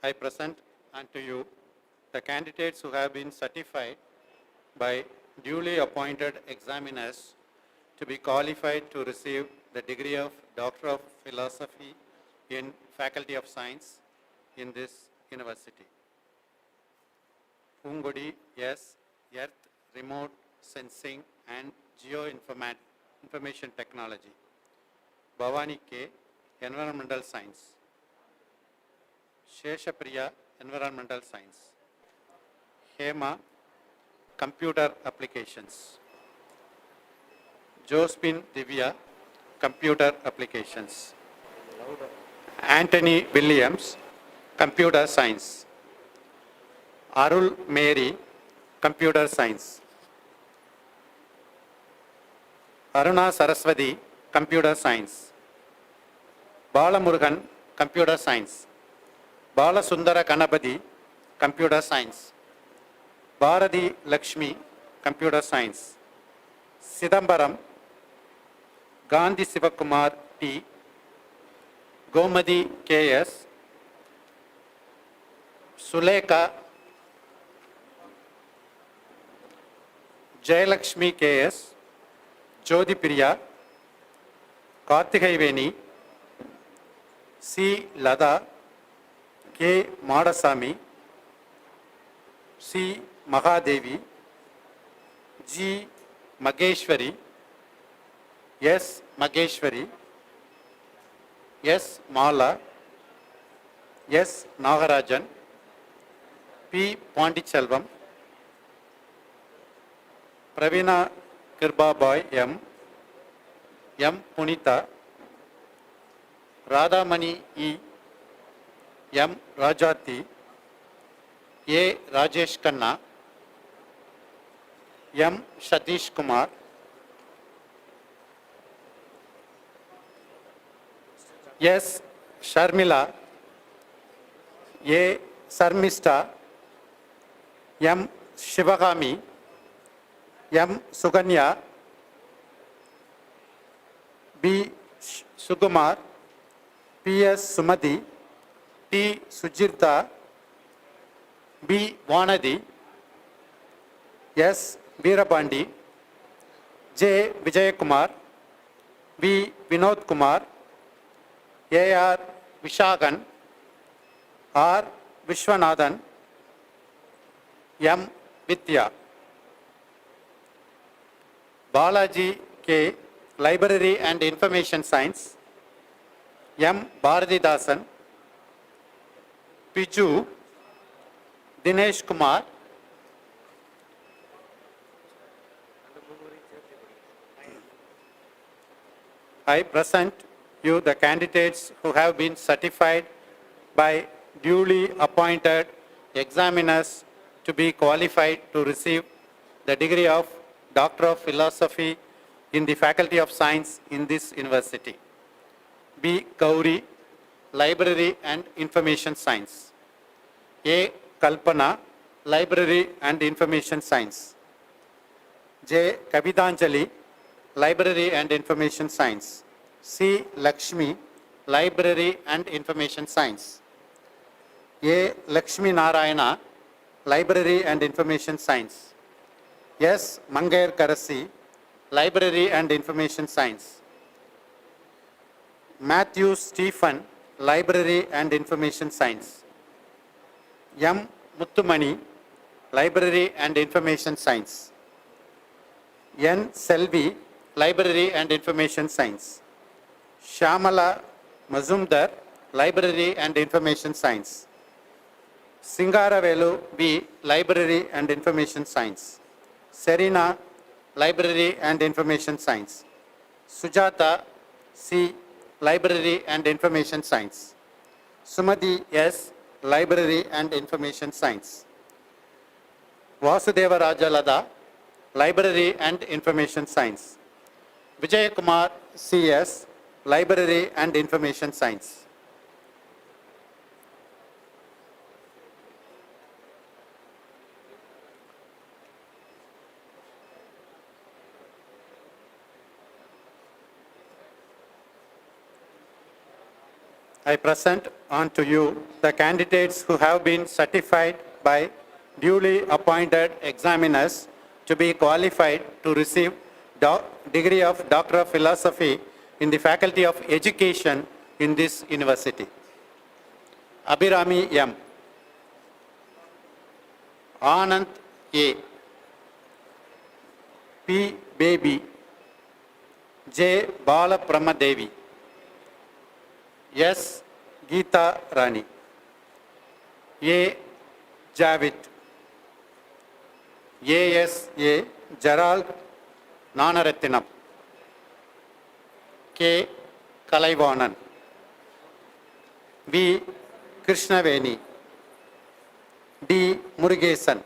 I present unto you the candidates who have been certified by duly appointed examiners to be qualified to receive the degree of Doctor of Philosophy in Faculty of Science in this university. Pungodi S. Earth, Remote Sensing and Information Technology. Bhavani K. Environmental Science. Sheshapriya, Environmental Science. Hema, Computer Applications. Josephine Divya, Computer Applications. Anthony Williams, Computer Science. Arul Mary, Computer Science. Aruna Saraswati, Computer Science. Balamurugan, Computer Science. Balasundara Kanapati, Computer Science. Bharati Lakshmi, Computer Science. Sidambaram, Gandhi Sivakumar T. Gomadi K.S. Suleka, Jayalakshmi K.S. Jyoti Priya, Karthikayveni, C. Lada, K. Madasamy, C. Mahadevi, G. Mageshwari, S. Mageshwari, S. Mala, S. Nagarajan, P. Pondiselvam, Pravina Kirbaboy M. M. Punita, Radhamani E. M. Rajati, A. Rajesh Khanna, M. Satish Kumar, S. Sharmila, A. Sarmista, M. Shivagami, M. Suganya, B. Sugumar, P. S. Sumati, T. Sujirta, B. Vanadi, S. Veerapandi, J. Vijayakumar, V. Vinod Kumar, A. R. Vishagan, R. Vishwanathan, M. Vidya. Balaji K. Library and Information Science, M. Bharatidasan, Piju, Dinesh Kumar, I present you the candidates who have been certified by duly appointed examiners to be qualified to receive the degree of Doctor of Philosophy in the Faculty of Science in this university. B. Gauri, Library and Information Science. A. Kalpana, Library and Information Science. J. Kavidanjali, Library and Information Science. C. Lakshmi, Library and Information Science. A. Lakshmi Narayana, Library and Information Science. S. Mangair Karasi, Library and Information Science. Matthew Stephen, Library and Information Science. M. Muttumani, Library and Information Science. N. Selvi, Library and Information Science. Shamala Mazumdar, Library and Information Science. Singaravelu B. Library and Information Science. Serena, Library and Information Science. Sujata C. Library and Information Science. Sumati S. Library and Information Science. Vasudeva Rajalada, Library and Information Science. Vijayakumar C.S., Library and Information Science. I present on to you the candidates who have been certified by duly appointed examiners to be qualified to receive degree of Doctor of Philosophy in the Faculty of Education in this university. Abhirami M. Anand A. P. Baby. J. Bala Brahmadevi. S. Geeta Rani. A. Javid. A. Gerald Nanarathinam. K. Kalaivanan. V. Krishnaveni. D. Murugesan.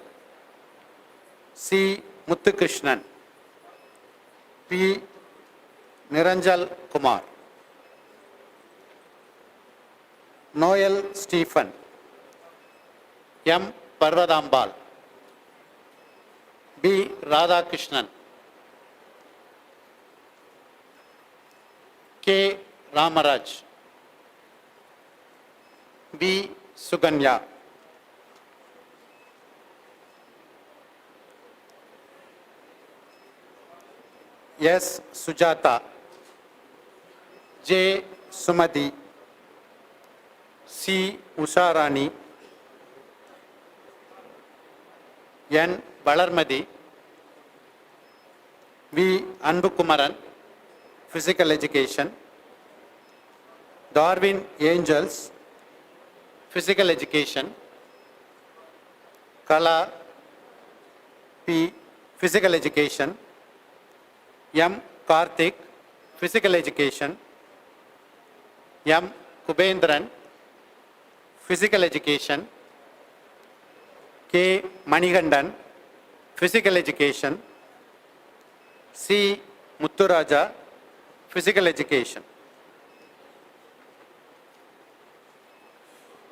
C. Muthukrishnan. P. Niranjal Kumar. Noel Stephen. M. Parvadambal. B. Radhakrishnan. K. Ramaraj. B. Suganya. S. Sujata. J. Sumadi. C. Usharani. N. Balarmadi. V. Anbukumaran, Physical Education. Darwin Angels, Physical Education. Kala P. Physical Education. M. Karthik, Physical Education. M. Kubendran, Physical Education. K. Manigandan, Physical Education. C. Mutturaja, Physical Education.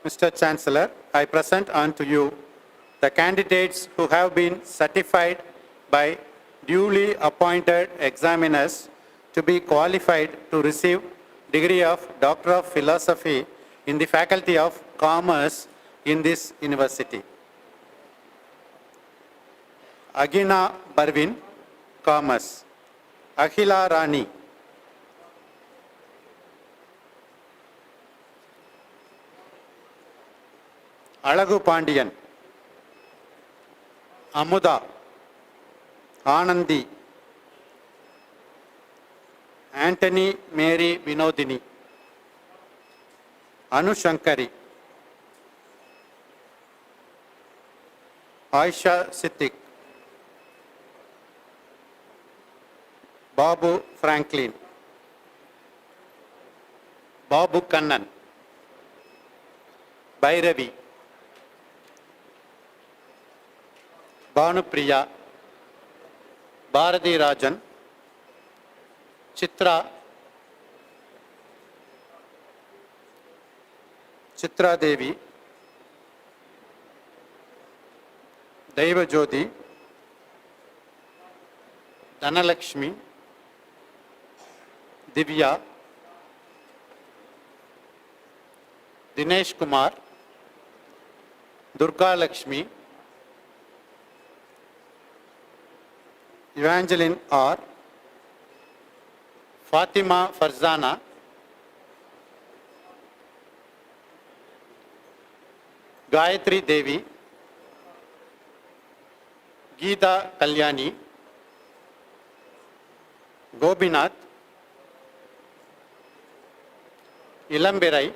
Mr. Chancellor, I present unto you the candidates who have been certified by duly appointed examiners to be qualified to receive degree of Doctor of Philosophy in the Faculty of Commerce in this university. Agina Barvin, Commerce. Akhila Rani. Alagu Pandian. Amuda. Anandi. Anthony Mary Vinodini. Anushankari. Aisha Siddiq. Babu Franklin. Babu Kannan. Bhairavi. Bhanupriya. Bharati Rajan. Chitra. Chitra Devi. Daiva Jyoti. Dhanalakshmi. Divya. Dinesh Kumar. Durga Lakshmi. Evangeline R. Fatima Farzana. Gayatri Devi. Geeta Kalyani. Gobinath. Ilambirai.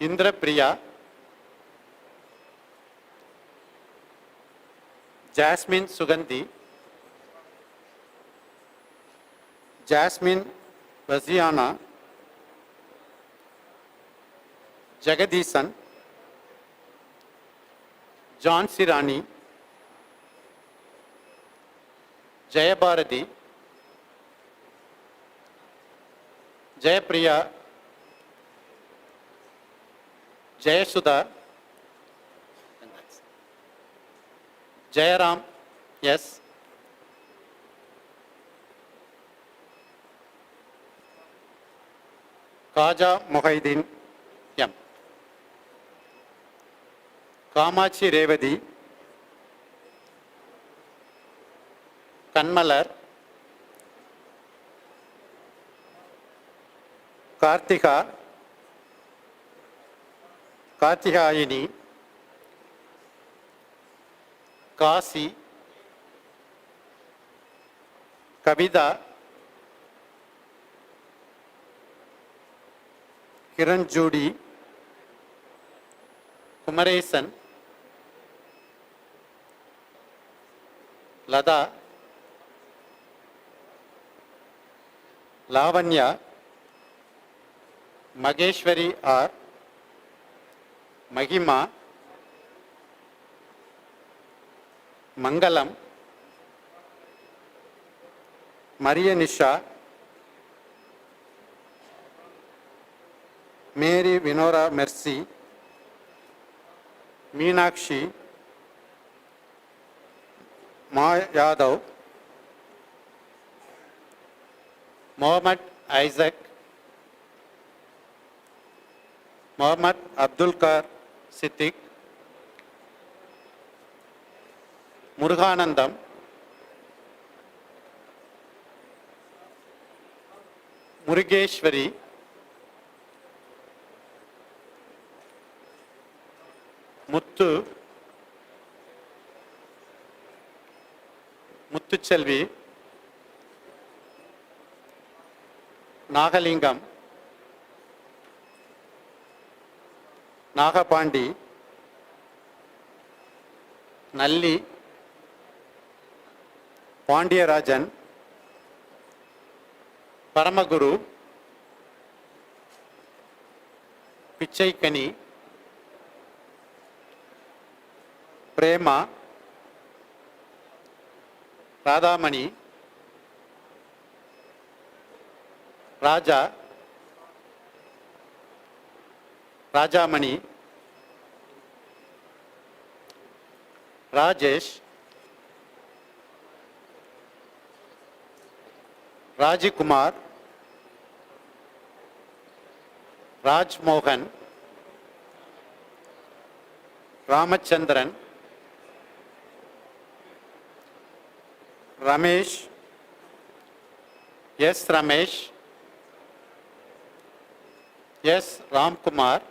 Indra Priya. Jasmine Sugandhi. Jasmine Vaziana. Jagadisan. John Sirani. Jayabharati. Jayapriya. Jayasudha. Jayaram, yes. Khaja Mohideen M. Kamatchi Revathi, Kanmalar, Karthika, Karthikayini, Kasi, Kavitha, Kiran Judy, Kumaresan, Latha, Lavanya, Maheswari R, மகிமா, Mangalam, Maria Nisha, Mary Vinora Mercy, Meenakshi, மா Yadav, Mohammed Isaac, Mohammed Abdulkar Siddique, Muruganandam, Murugeswari, Muthu, Muthuselvi, Nagalingam, Nagapandi, Nalli, Pandiyarajan, Paramaguru, Pichaikani, Prema, Radhamani, Raja, Rajamani, Rajesh, Rajkumar, Rajmohan, Ramachandran, Ramesh, S Ramesh, S Ramkumar,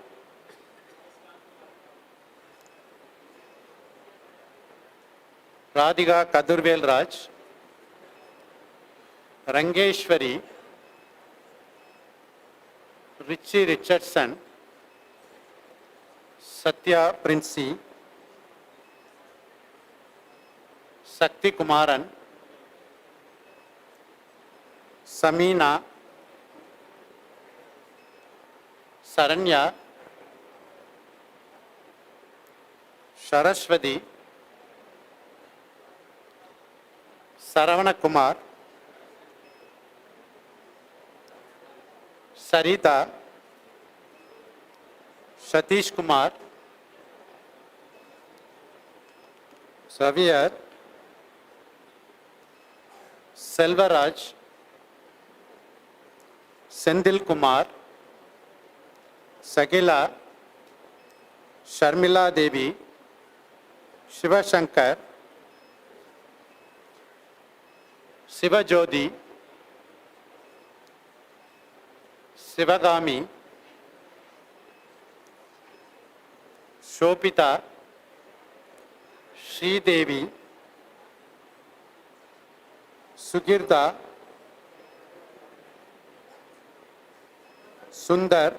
Radhika Kathirvelraj, Rangeswari, Richie Richardson, Sathya Princy, Sakthi Kumaran, Sameena, Saranya, Saraswati, Saravanakumar, Saritha, Sathishkumar, Xavier, Selvaraj, Senthilkumar, Shakila, Sharmila Devi, Sivasankar, Sivajothi, Sivakami, Shobitha, Sridevi, Sugirtha, Sundar,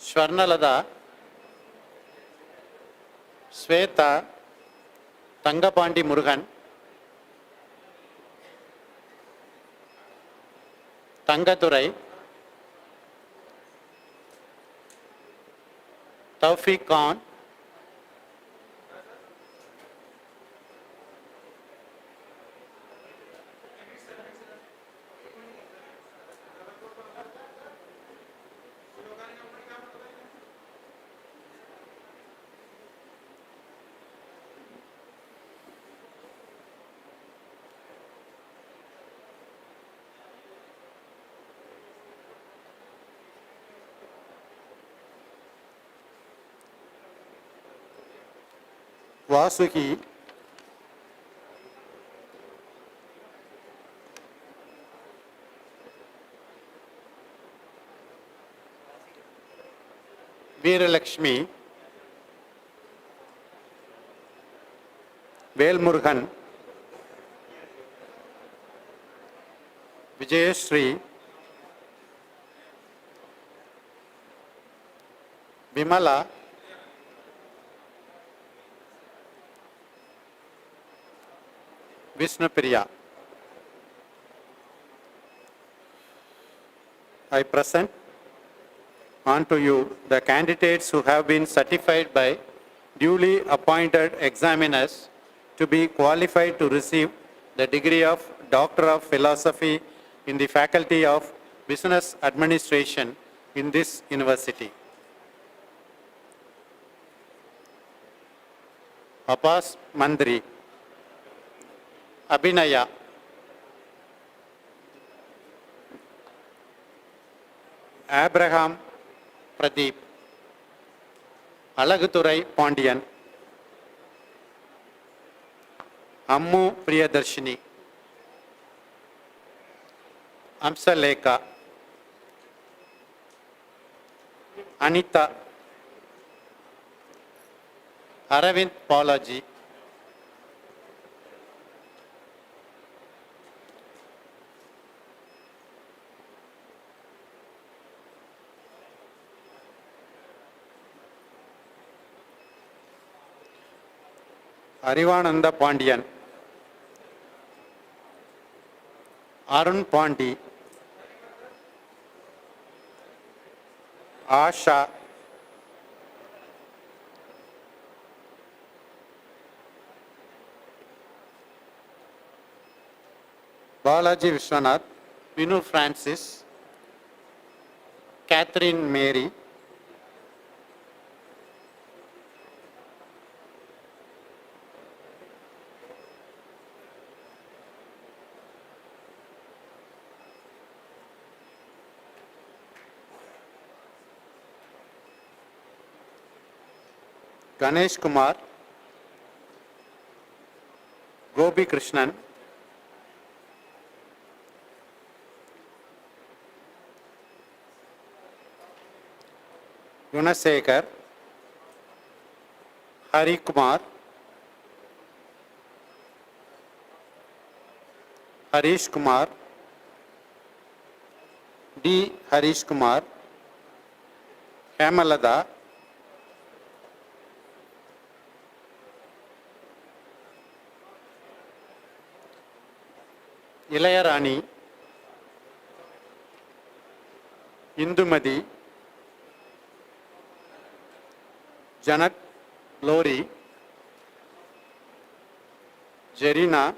Swarnalatha, Swetha, Thangapandi Murugan, Thangadurai, Taufeeq Khan, Vasuki, Veeralakshmi, Velmurugan, Vijayasri, Vimala, Vishnupriya. I present unto you the candidates who have been certified by duly appointed examiners to be qualified to receive the degree of Doctor of Philosophy in the Faculty of Business Administration in this university. Abbas Mandri, Abhinaya, Abraham Pradeep, Alaguturai Pondian, Ammu Priyadarshini, Amsaleka, Anita, Aravind Paulaji, Arivananda Pandian, Arun Pandi, Asha, Balaji Vishwanath, Vinu Francis, Catherine Mary, Ganesh Kumar, Gopi Krishnan, Gunasekar, Hari Kumar, Harish Kumar, D. Harish Kumar, Hemalada, Ilayarani, Indumadi, Janak Lori, Jerina,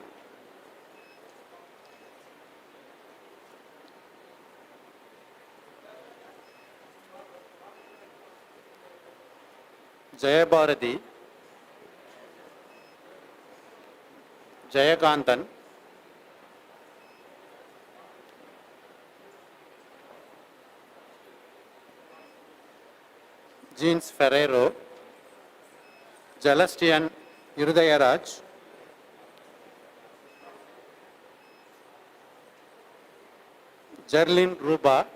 Jayabharati, Jayakantan, Jeans Ferrero, Jalastian Irudayaraj, Jerlin Ruba,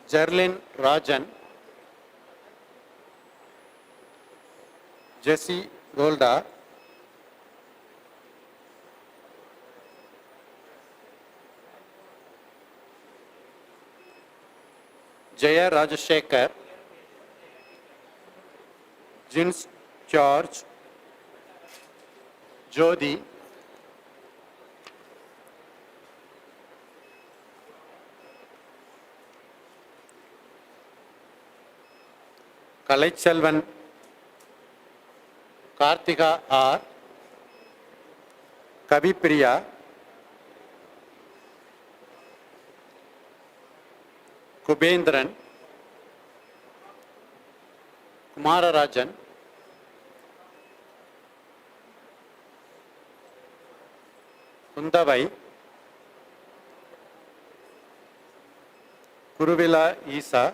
Jerlin Rajan, Jesse Golda, Jaya Rajashekar, Jins George, Jodi, Kalaiselvan, Kartika R, Kavipriya, Kubendran, Kumararajan, Kundavai, Kuruvila Isa,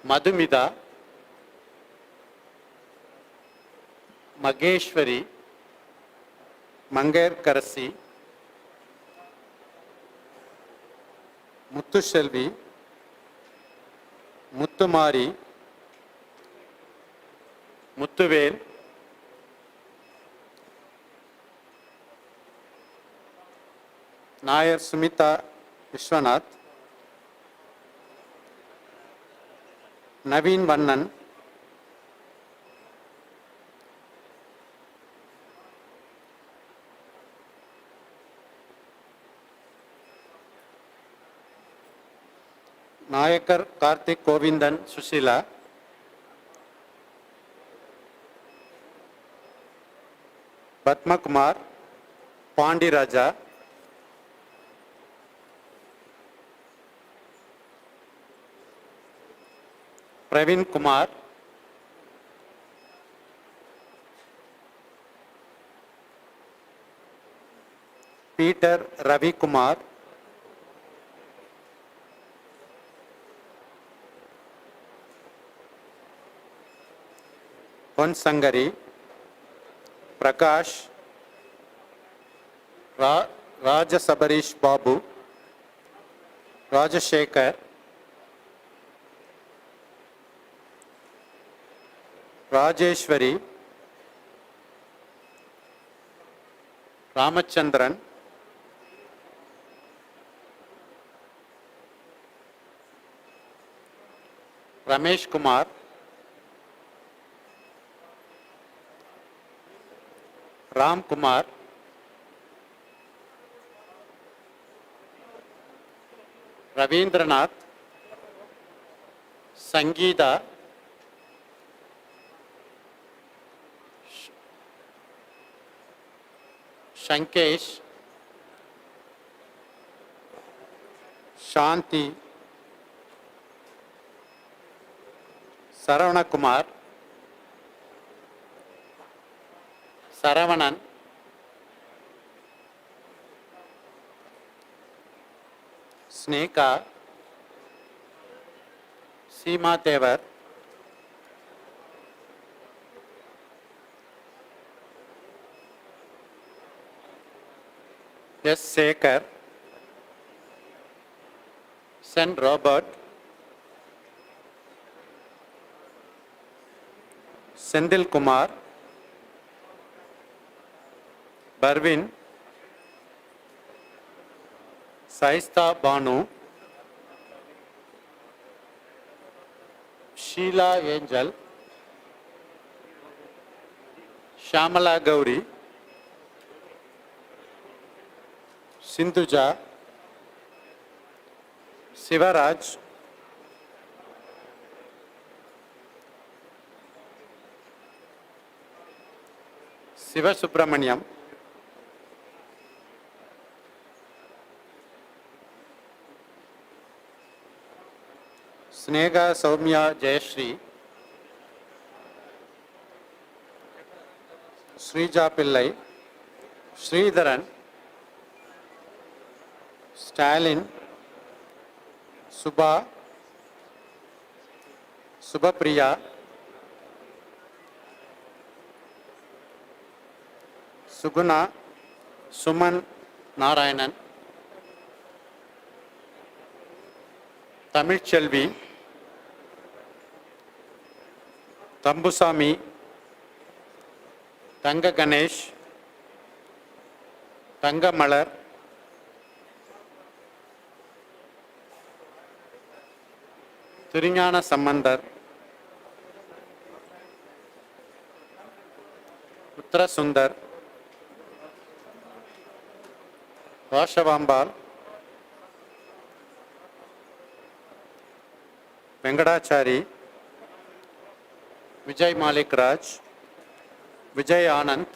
Madhumida, Mageshwari, Mangair Karasi, Muthu Muttumari, Muttuvel, Nair Sumita Vishwanath, Naveen Vannan, Nayakar Karthik Govindan Sushila, Padma Kumar, Pandi Raja, Praveen Kumar, Peter Ravi Kumar, Sangari, Prakash, Raja Sabarish Babu, Rajashekar, Rajeshwari, Ramachandran, Ramesh Kumar, Ram Kumar, Ravindranath, Sangeeta, Shankesh, Shanti, Saravana Kumar, Saravanan, Sneka, Seema Tevar, S. Sekhar, Sen Robert, Sendil Kumar, Barvin, Saista Banu, Sheila Angel, Shamala Gauri, Sindhuja, Sivaraj, Siva Subramaniam, Snega Soumya Jayashri, Srija Pillai, Sridharan, Stalin, Subha, Subhapriya, Suguna, Suman Narayanan, Tamil Chelvi, Tambusami, Tanga Ganesh, Tanga Malar, Turinyana Samandar, Uttara Sundar, Vashavambal, Venkadachari, Vijay Malik Raj, Vijay Anand,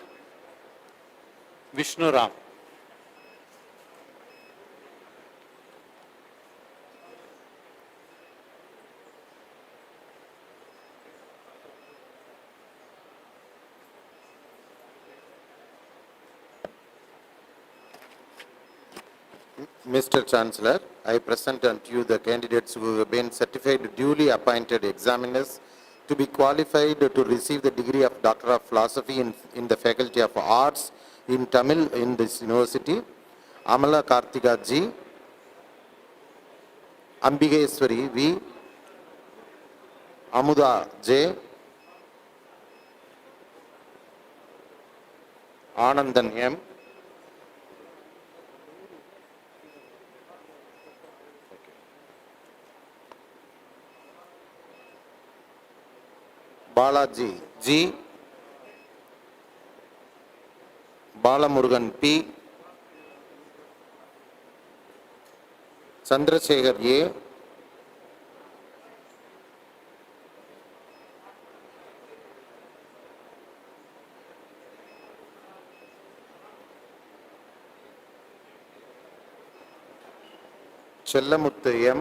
Vishnu Ram. Mr. Chancellor, I present unto you the candidates who have been certified duly appointed examiners to be qualified to receive the degree of Doctor of Philosophy in the Faculty of Arts in Tamil in this university, Amala Kartika G, Ambigeshwari V, Amuda J, Anandan M, Balaji G, Balamurugan P, Chandrasekhar A, Chellamuthu M,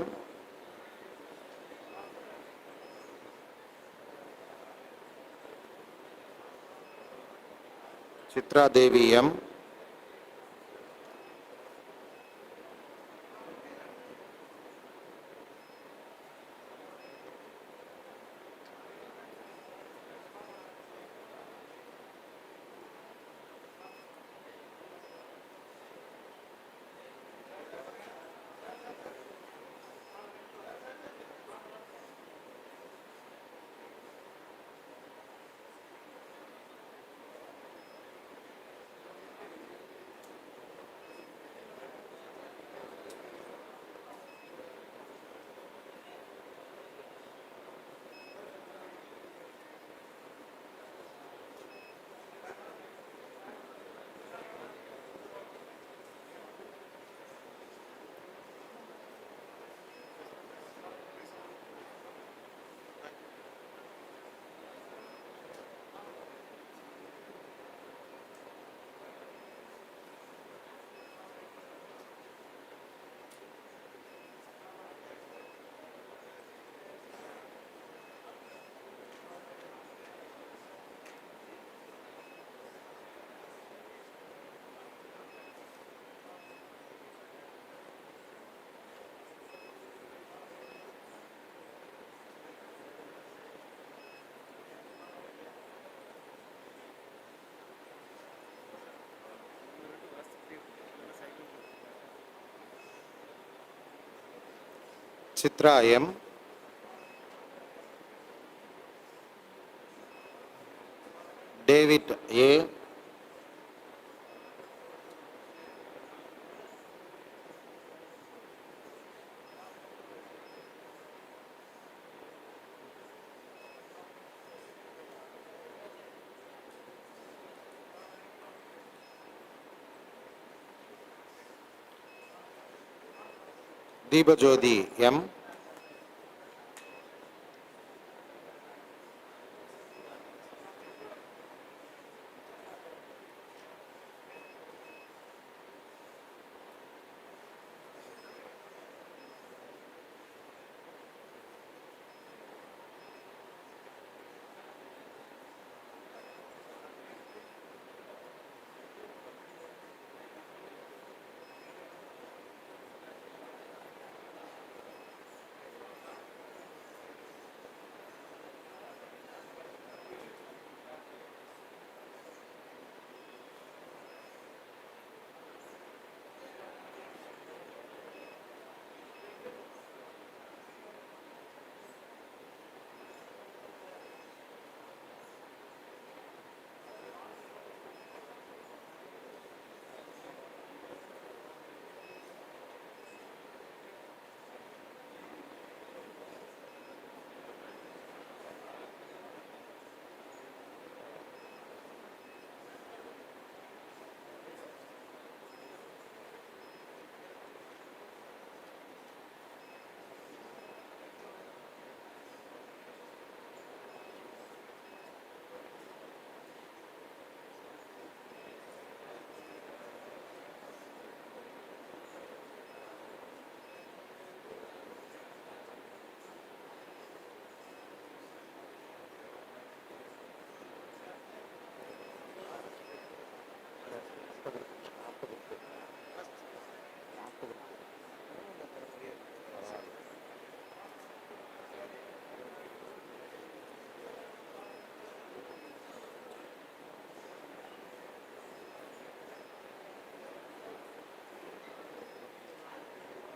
Chitra Devi M, Chitra M, David A, Deepajodi M,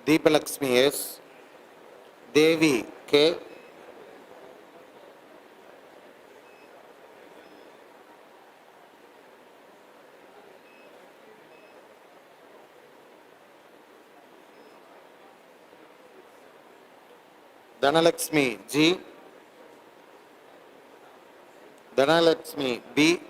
Deepalakshmi S. Devi K. Dhanalakshmi G. Dhanalakshmi B.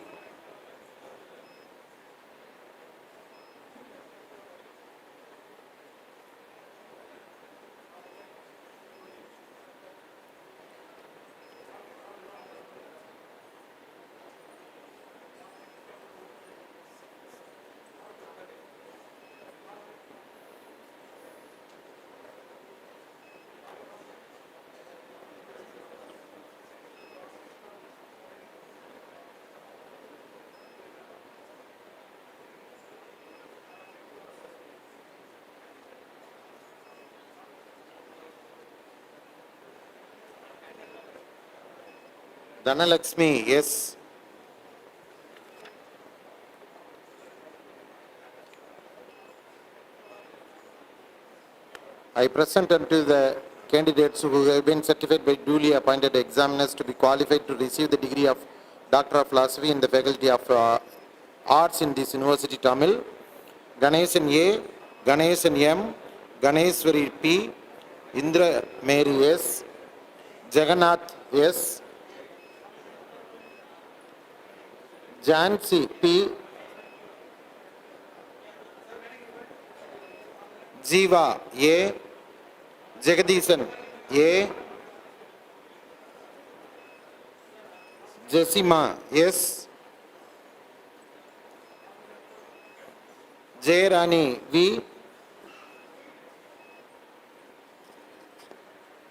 Dhanalakshmi S. I present unto the candidates who have been certified by duly appointed examiners to be qualified to receive the degree of Doctor of Philosophy in the Faculty of Arts in this University, Tamil. Ganesan A, Ganesan M, Ganeswari P, Indra Mary S, Jagannath S, Jansi P, Jiva A, Jagadisan A, Jessima S, Jayarani V,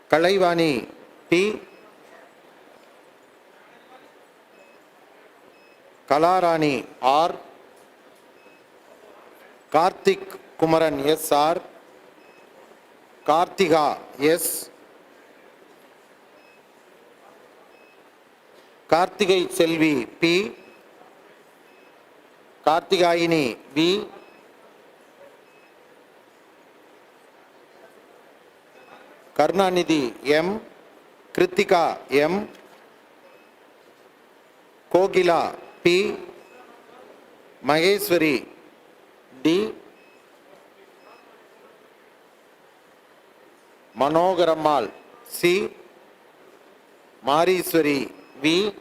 Kalaivani P, Kalarani R, Karthik Kumaran S R, Kartiga S, Kartigai Selvi P, Kartigayini V, Karnanidhi M, Kritika M, Kogila P, Maheswari D, Manogarammal C, Mariswari V,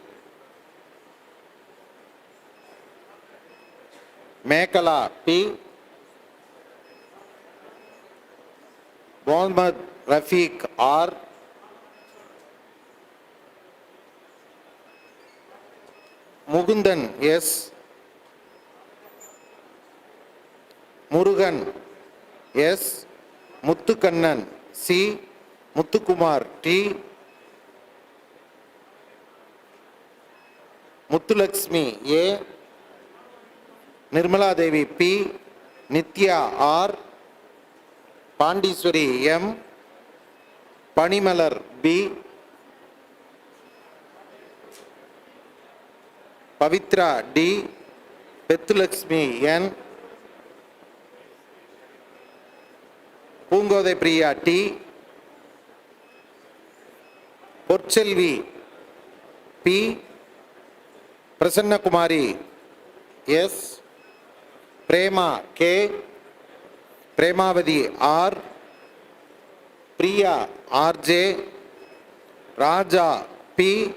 Mekala P, Mohammad Rafiq R, Mugundan S, Murugan S, Muthukannan C, Muthukumar T, Muthulakshmi A, Nirmala Devi P, Nitya R, Pandiswari M, Panimalar B, Pavitra D, Pethulakshmi N, Pungodai Priya T, Porchelvi P, Prasanna Kumari S, Prema K, Premavadi R, Priya RJ, Raja P,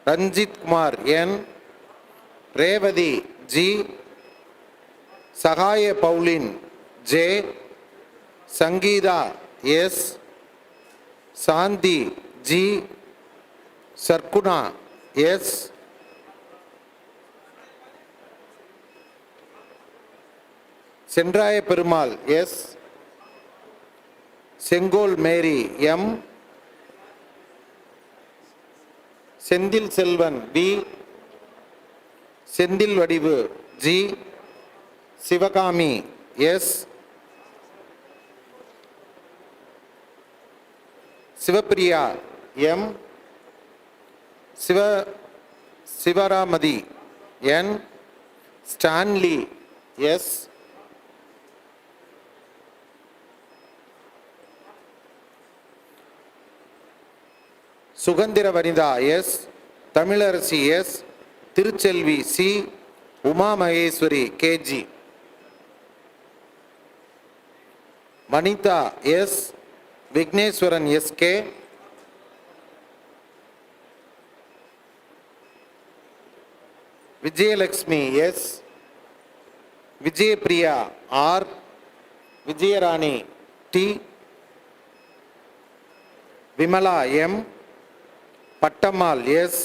Ranjit Kumar N, Revadi G, Sahaya Pauline J, Sangeeta S, Sandhi G, Sarkuna S, Sendraya Perumal S, Sengol Mary M, Sendil Selvan B, Sendil Vadivu G, Sivakami S, Sivapriya M, Sivaramadi N, Stanley S, Suganthira Vanitha S, Tamilarasi S, Thiruselvi C, Uma Maheswari KG, Vanitha S, Vigneswaran SK, Vijayalakshmi S, Vijayapriya R, Vijayarani D, Vimala M, Pattammal S.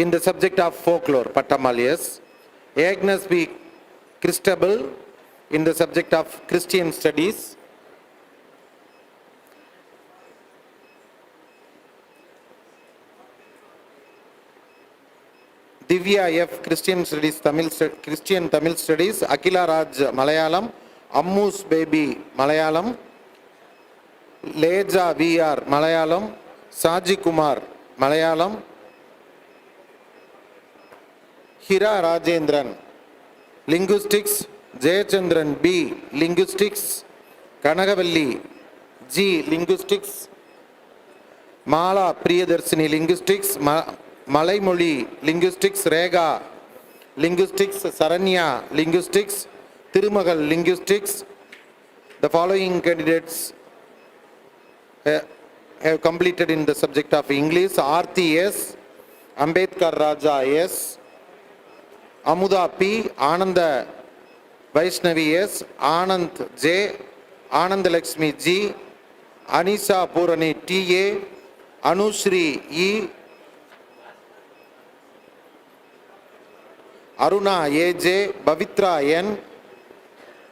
In the subject of folklore, Pattammal yes. Agnes B. Christabel in the subject of Christian studies. Divya F. Christian studies, Christian Tamil studies. Akila Raj Malayalam. Ammu's baby Malayalam. Leja VR Malayalam. Saji Kumar Malayalam. Hira Rajendran, Linguistics, Jayachandran B, Linguistics, Kanagavalli G, Linguistics, Mala Priyadarsini, Linguistics, Malay Moli, Linguistics, Rega, Linguistics, Saranya, Linguistics, Tirumagal, Linguistics. The following candidates have completed in the subject of English: Aarti S, Ambedkar Raja S, Amuda P, Ananda Vaishnavi S, Anand J, Anand Lakshmi G, Anisa Purani T A, Anushri E, Aruna A J, Bavitra N,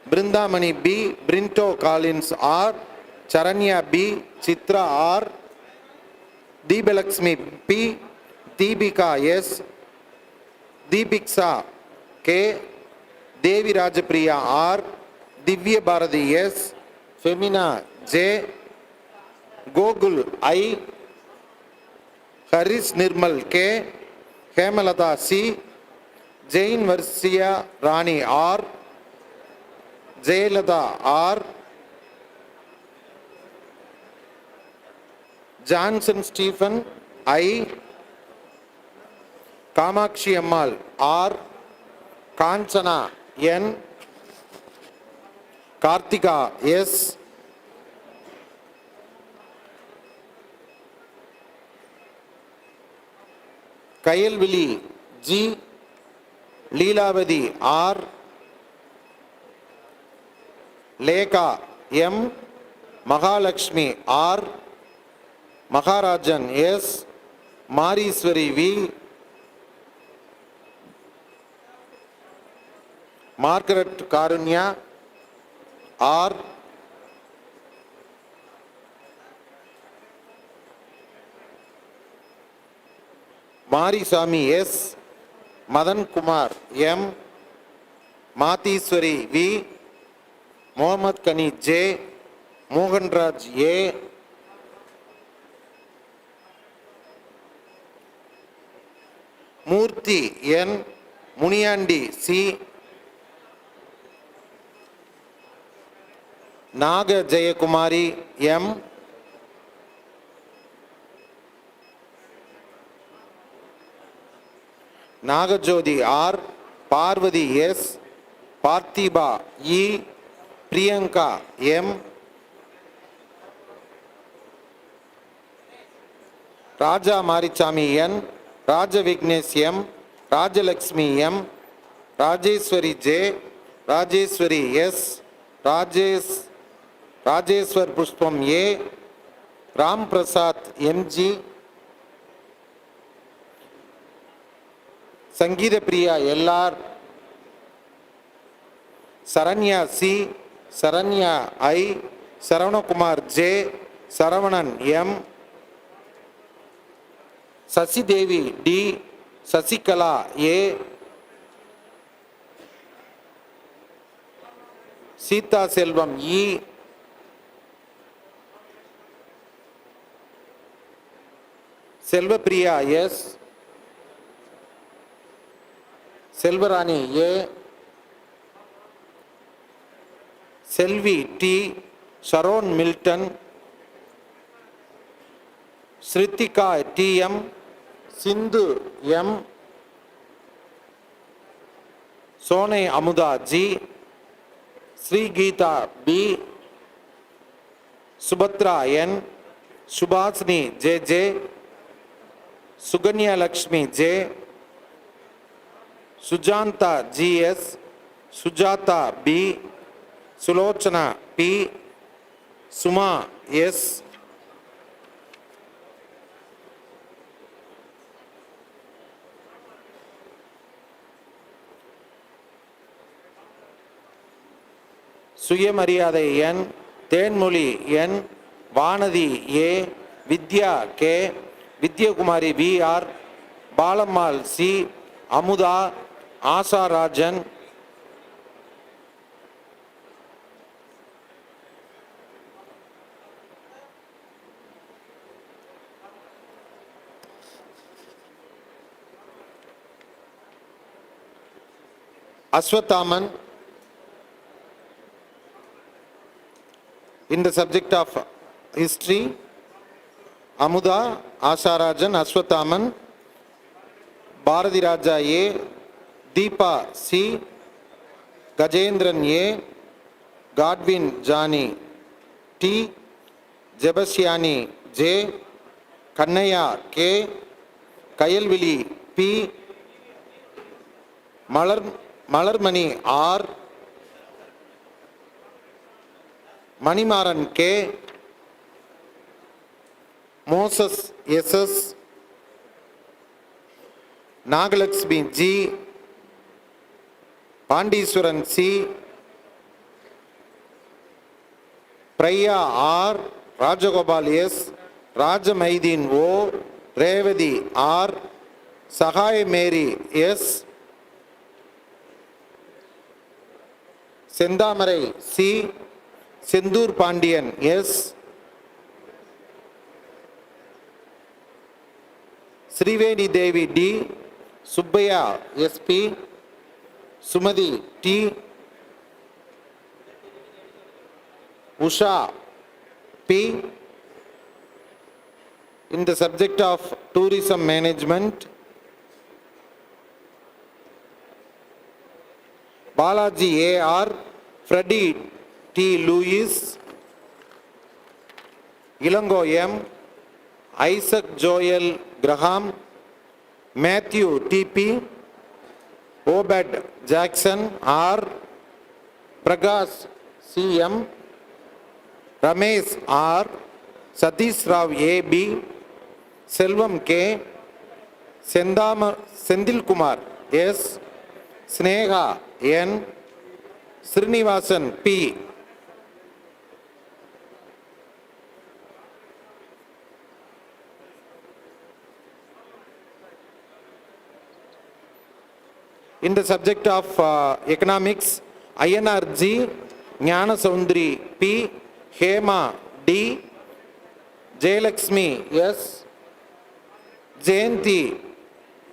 Brindamani B, Brinto Collins R, Charanya B, Chitra R, Deebalakshmi P, Deepika S, Deepiksa K, Devi Rajapriya R, Divya Bharati S, Femina J, Gogul I, Haris Nirmal K, Hemalata C, Jain Varsia Rani R, Jayalada R, Johnson Stephen I, Kamakshi Ammal R, Kanchana N, Kartika S, Kayalvili G, Leelavadi R, Lekha M, Mahalakshmi R, Maharajan S, Mariswari V, Margaret Karunya R, Marisami S, Madan Kumar M, Matiswari V, Mohammad Kani J, Mohanraj A, Murthy N, Muniyandi C, Naga Jayakumari M, Nagajodi R, Parvati S, Parthiba E, Priyanka M, Raja Marichami N, Raja Vignesh M, Raja Lakshmi M, Rajeswari J, Rajeswari S, Rajeswar Pushpam A, Ram Prasad MG, Sangeeta Priya LR, Saranya C, Saranya I, Saravana Kumar J, Saravanan M, Sasi Devi D, Sasikala A, Sita Selvam E, Selva Priya S, Selvarani A, Selvi T, Sharon Milton, Sritika T.M., Sindhu M., Sone Amuda G., Sri Geeta B., Subhatra N., Subhasini J.J., Suganya Lakshmi J., Sujanta G.S., Sujata B., Sulochana P., Suma S., சுயமரியாதை N, Thenmozhi N, Vanathi A, Vidya K, Vidyakumari V R, Palammal C, Amudha, Asarajan, Aswathaman. In the subject of history, Amuda, Asharajan, Aswathaman, Bharati Raja A, Deepa C, Gajendran A, Godwin Jani T, Jebasiani J, Kannaya K, Kayalvili P, Malarmani R, Manimaran K, Moses SS, Nagalakshmi G, Pandiswaran C, Praya R, Rajagopal S, Rajamaidin O, Revadi R, Sahai Mary S, Sendamarai C, Sendur Pandian S, Sriveni Devi D, Subbaya SP, Sumadi T, Usha P. In the subject of tourism management, Balaji A.R., Freddie T. Lewis, Ilango M., Isaac Joel Graham, Matthew T.P., Obed Jackson R., Prakash C.M., Ramesh R., Satish Rao A.B., Selvam K., Sendil Kumar S., Sneha N., Srinivasan P. In the subject of economics, INR G, Jnana Saundri P, Hema D, Jayalakshmi S, Jayanti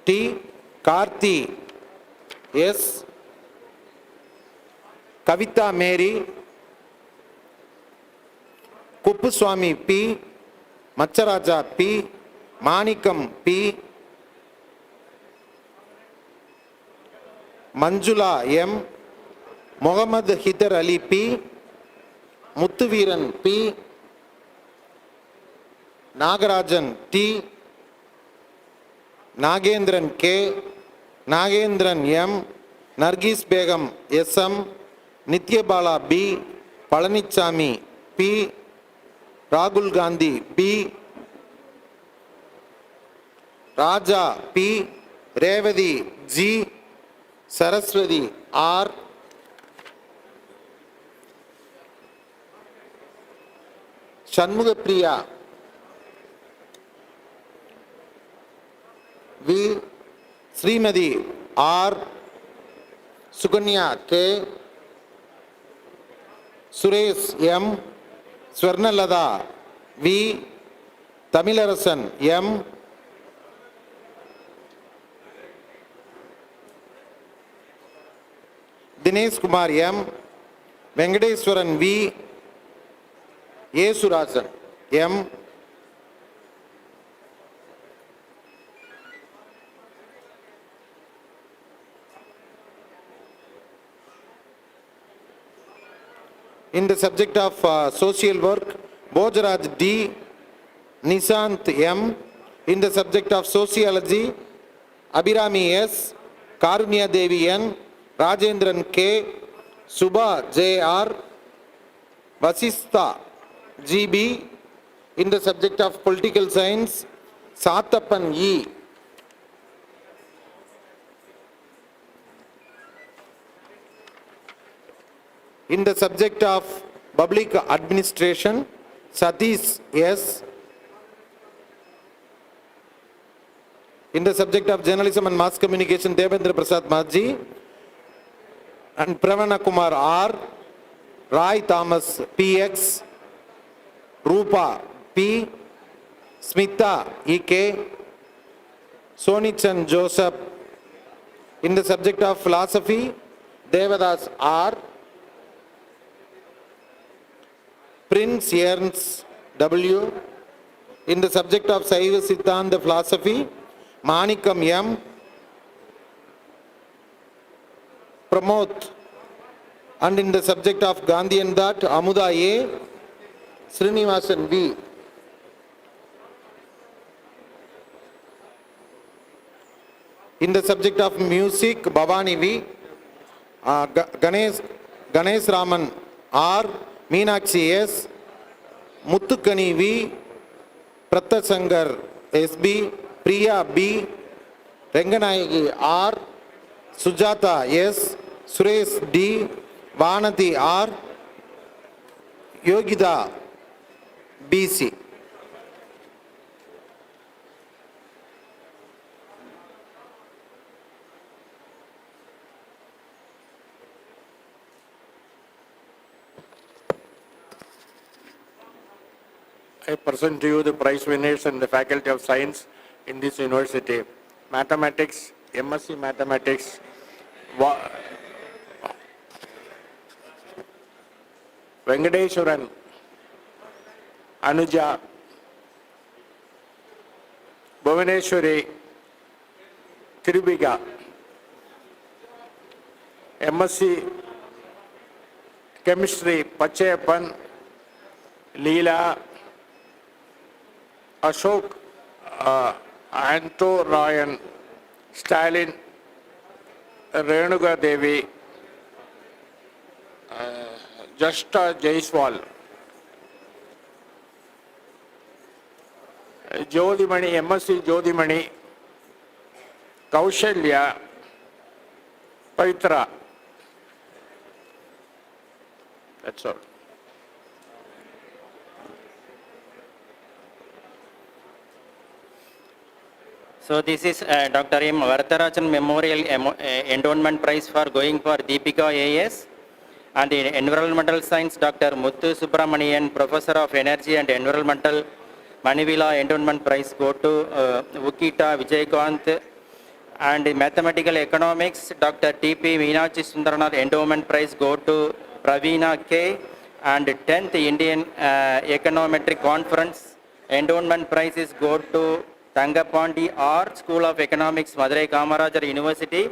T, Karthi S, Kavita Mary, Kuppuswamy P, Macharaja P, Manikam P, Manjula M, Muhammad Hidar Ali P, Muthuveeran P, Nagarajan T, Nagendran K, Nagendran M, Nargis Begum SM, Nityabala B, Palanichami P, Rahul Gandhi B, Raja P, Revadi G, Saraswati R, Shanmugapriya V, Srimadi R, Suganya K, Suresh M, Swarnalada V, Tamilarasan M, Dinesh Kumar M, Venkateswaran V, Yesurajan M, In the subject of social work, Bojaraj D. Nishant M. In the subject of sociology, Abhirami S. Karunya Devi N. Rajendran K. Subha J. R. Vasistha G.B. In the subject of political science, Satappan E. In the subject of public administration, Satish S. In the subject of journalism and mass communication, Devendra Prasad Maji and Pravana Kumar R. Rai Thomas PX, Rupa P. Smita EK, Sonichan Joseph. In the subject of philosophy, Devadas R. Prince Ernst W. In the subject of Saiva Siddhanta philosophy, Manikam M. Pramod. And in the subject of Gandhian thought, Amuda A. Srinivasan V. In the subject of music, Bhavani V. Ganesh Raman R. Meenakshi S. Muthukani V. Pratasangar SB. Priya B. Renganayagi R. Sujata S. Suresh D. Vanati R. Yogida BC. I present to you the prize winners and the Faculty of Science in this university. Mathematics, MSc Mathematics, Venkateswaran, Anuja, Bhuvaneshwari, Tirubika, MSc Chemistry, Pachayappan, Leela, Ashok, Anto Ryan, Stalin, Renuga Devi, Justa Jaiswal, Jodhimani, MSc Jodhimani, Kaushalya, Paitra. That's all. So this is Dr. M. Varadarajan Memorial Endowment Prize for going for Deepika AS, and in Environmental Science, Dr. Muthu Subramanian, Professor of Energy and Environmental, Manivila Endowment Prize go to Ukita Vijayakant, and in Mathematical Economics, Dr. T.P. Meenakshi Sundaranath Endowment Prize go to Praveena K, and 10th Indian Econometric Conference Endowment Prizes go to Tangapandi R, School of Economics, Madurai Kamaraj University,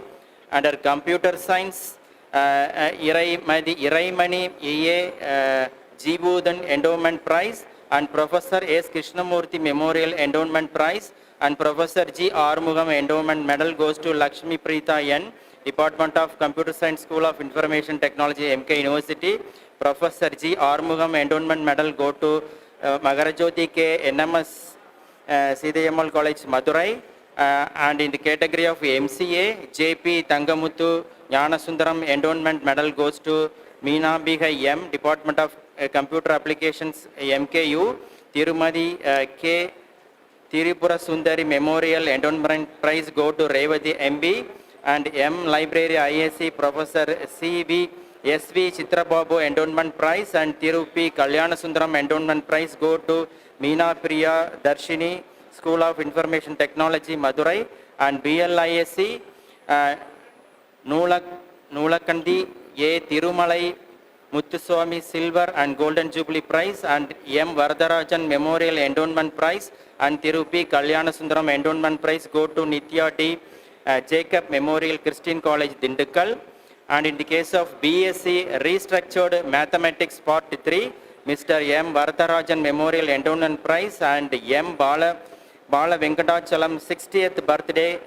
under Computer Science, Iraimani E.A. Jibudan Endowment Prize, and Professor S. Krishnamurthy Memorial Endowment Prize, and Professor G. Armugam Endowment Medal goes to Lakshmi Preeta N, Department of Computer Science, School of Information Technology, MK University. Professor G. Armugam Endowment Medal go to Magarajoti K. NMS CDML College, Madurai, and in the category of MCA, JP Tangamuthu Gnanasundaram Endowment Medal goes to Meena Bihai M, Department of Computer Applications, MKU, Tirumadi K. Tirupura Sundari Memorial Endowment Prize go to Revati MB, and M Library ISC Professor CV SV Chitrababu Endowment Prize, and Tirupi Kalyanasundaram Endowment Prize go to Meena Priya Darshini, School of Information Technology, Madurai, and BLISC Nulakandi A. Tirumalai Muthuswamy Silver and Golden Jubilee Prize, and M. Varadarajan Memorial Endowment Prize and Tirupi Kalyanasundaram Endowment Prize go to Nitya D. Jacob Memorial Christian College, Dindikkal, And in the case of BSc Restructured Mathematics Part 3, Mr. M. Varadarajan Memorial Endowment Prize and M. Bala Venkatachalam 60th birthday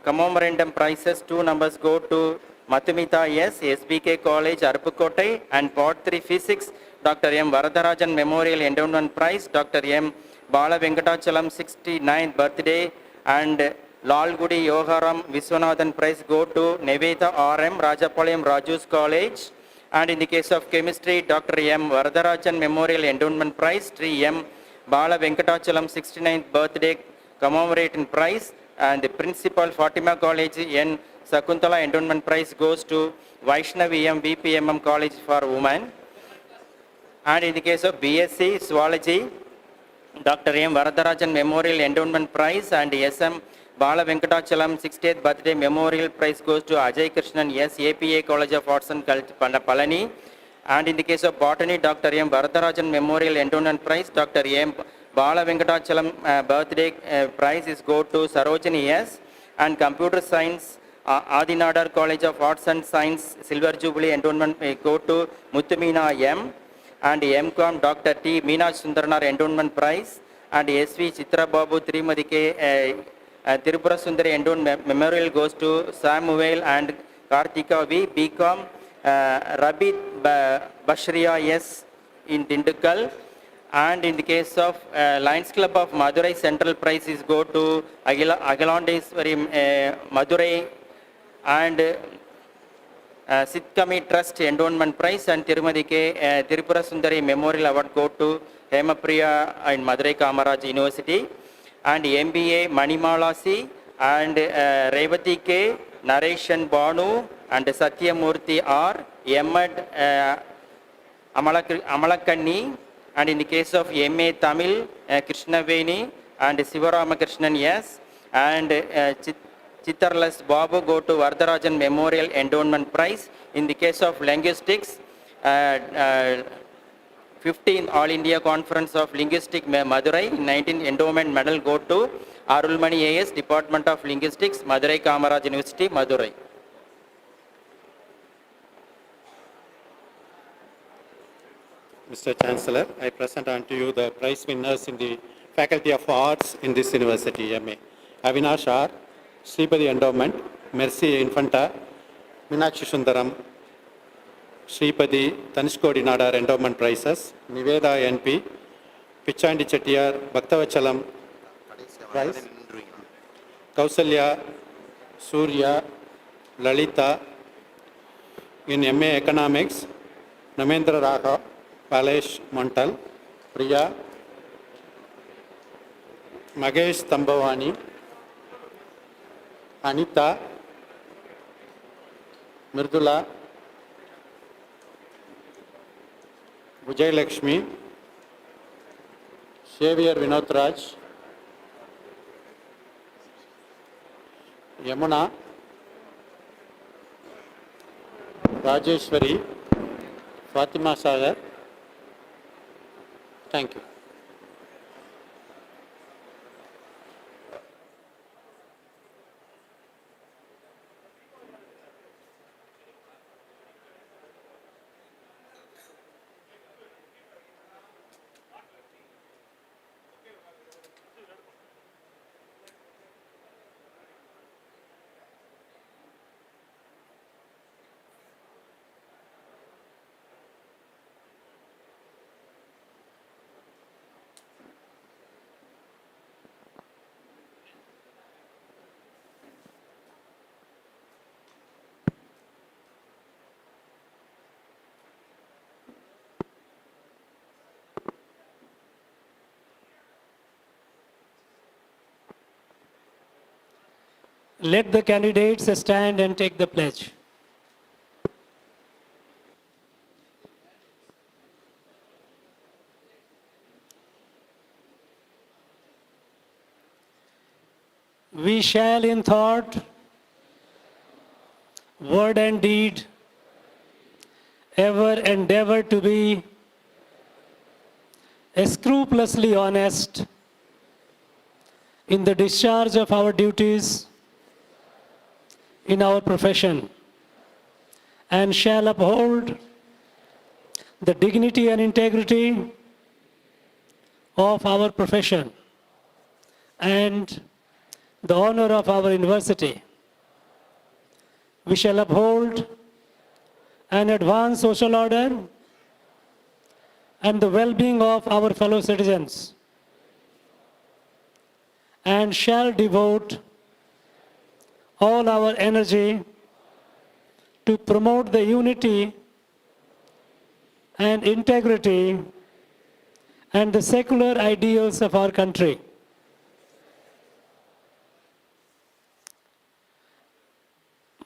commemorandum prizes. 2 numbers go to Mathumita S. SBK College, Arupukottai, and Part 3 Physics, Dr. M. Varadarajan Memorial Endowment Prize, Dr. M. Bala Venkatachalam 69th birthday, and Lalgudi Yogaram Viswanathan Prize go to Neveda RM, Rajapalayam Raju's College. And in the case of chemistry, Dr. M. Varadarajan Memorial Endowment Prize, Sri M. Bala Venkatachalam 69th birthday commemorating prize, and the principal Fatima College N. Sakuntala Endowment Prize goes to Vaishnavi M. VPMM College for Women. And in the case of BSc Zoology, Dr. M. Varadarajan Memorial Endowment Prize and SM Bala Venkatachalam 60th birthday memorial prize goes to Ajay Krishnan S. APA College of Arts and Culture, Palani. And in the case of botany, Dr. M. Varadarajan Memorial Endowment Prize, Dr. M. Bala Venkatachalam birthday prize is go to Sarojini S. And computer science, Adinadar College of Arts and Science Silver Jubilee Endowment go to Muthumina M. And MCOM Dr. T. Meenakshi Sundarnar Endowment Prize, and SV Chitra Babu Trimadike Tirupura Sundari Endowment Memorial goes to Samuel and Karthika V. BCom Rabi Bashriya S. in Dindukkal. And in the case of Lions Club of Madurai, Central Prize is go to Agilandeswari Madurai, and Sitkami Trust Endowment Prize and Tirumadi K. Tirupura Sundari Memorial Award go to Hemapriya in Madurai Kamaraj University. And MBA Manimala C. and Revati K. Nareshan Banu and Satyamurthy R. Ahmed Amalakani. And in the case of MA Tamil, Krishnaveni and Sivaramakrishnan S. And Chittarlas Babu go to Varadarajan Memorial Endowment Prize. In the case of linguistics, 15th All India Conference of Linguistics Madurai, 19th Endowment Medal go to Arulmani AS, Department of Linguistics, Madurai Kamaraj University, Madurai. Mr. Chancellor, I present unto you the prize winners in the Faculty of Arts in this university, MA. Avinash R. Sripadi Endowment, Mercy Infanta, Meenakshi Sundaram, Sripadi Tanishkodi Nadar Endowment Prizes, Niveda NP, Pichandi Chettiar, Bhaktavachalam Prize, Kausalya, Surya, Lalita, in MA Economics, Namendra Raha, Palesh Montal, Priya, Magesh Tambavani, Anita, Mirdula, Vijay Lakshmi, Xavier Vinod Raj, Yamuna, Rajeshwari, Fatima Sagar. Thank you. Let the candidates stand and take the pledge. We shall in thought, word and deed ever endeavor to be scrupulously honest in the discharge of our duties in our profession, and shall uphold the dignity and integrity of our profession and the honor of our university. We shall uphold and advance social order and the well-being of our fellow citizens, and shall devote all our energy to promote the unity and integrity and the secular ideals of our country.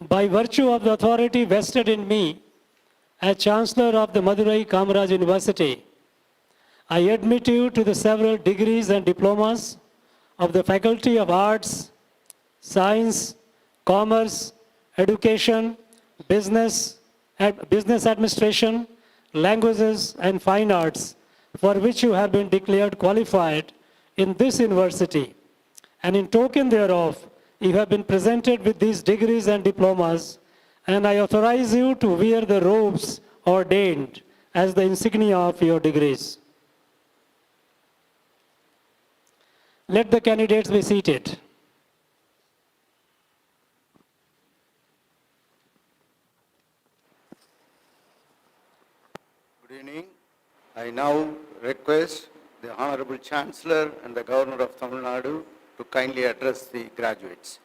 By virtue of the authority vested in me as Chancellor of the Madurai Kamaraj University, I admit you to the several degrees and diplomas of the Faculty of Arts, Science, Commerce, Education, Business Administration, Languages and Fine Arts, for which you have been declared qualified in this university. And in token thereof, you have been presented with these degrees and diplomas, and I authorize you to wear the robes ordained as the insignia of your degrees. Let the candidates be seated. Good evening. I now request the Honorable Chancellor and the Governor of Tamil Nadu to kindly address the graduates.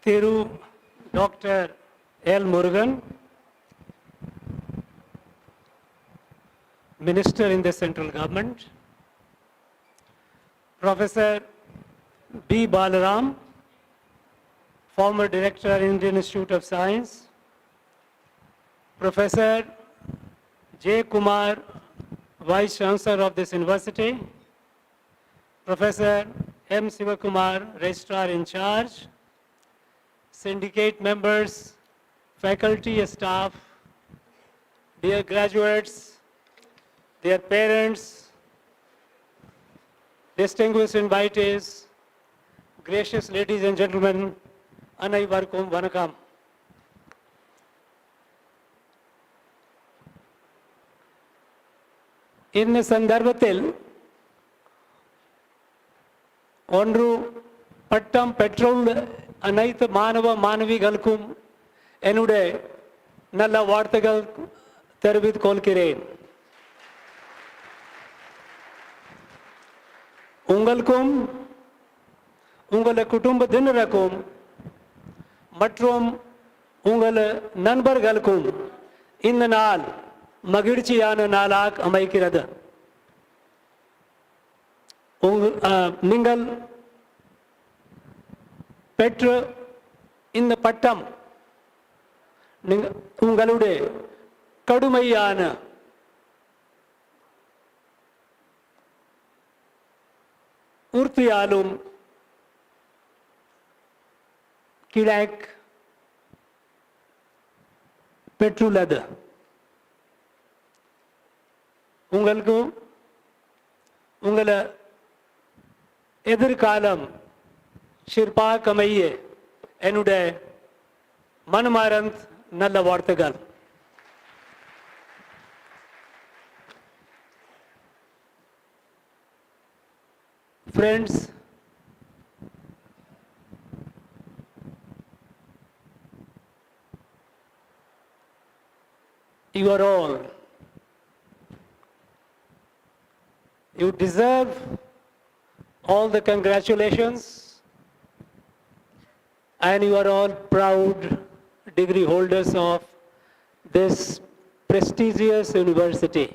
Thiru Dr. L. Murugan, Minister in the Central Government. Professor B. Balaram, former Director, Indian Institute of Science. Professor J. Kumar, Vice Chancellor of this university. Professor M. Sivakumar, Registrar in Charge. Syndicate members, faculty, staff, dear graduates, dear parents, distinguished invitees, gracious ladies and gentlemen, Anaivarkum Vanakam. In സന്ദർഭത്തിൽ ഒന്നു പട്ടം petrol അനൈത്ത് മാനവ മാനവികൾക്കും എന്നുടെ നല്ല വാർത്തകൾ தெரிவித்துக்கொள்கிறேன். உங்களுக்கும் உங்கள் குடும்பத்தினருக்கும் மற்றும் உங்கள் நண்பர்களுக்கும் இந்த நாள் மகிழ்ச்சியான நாளாக அமைகிறது. நீங்கள் பெற்ற இந்த பட்டம் உங்களுடைய கடுமையான உறுதியாலும் கிடைக்க பெற்றுள்ளது. உங்களுக்கு உங்கள எதிர்காலம் சிறப்பாக அமைய என்னுடைய மனமார்ந்த நல்ல வாழ்த்துக்கள். Friends, you are all, you deserve all the congratulations, and you are all proud degree holders of this prestigious university.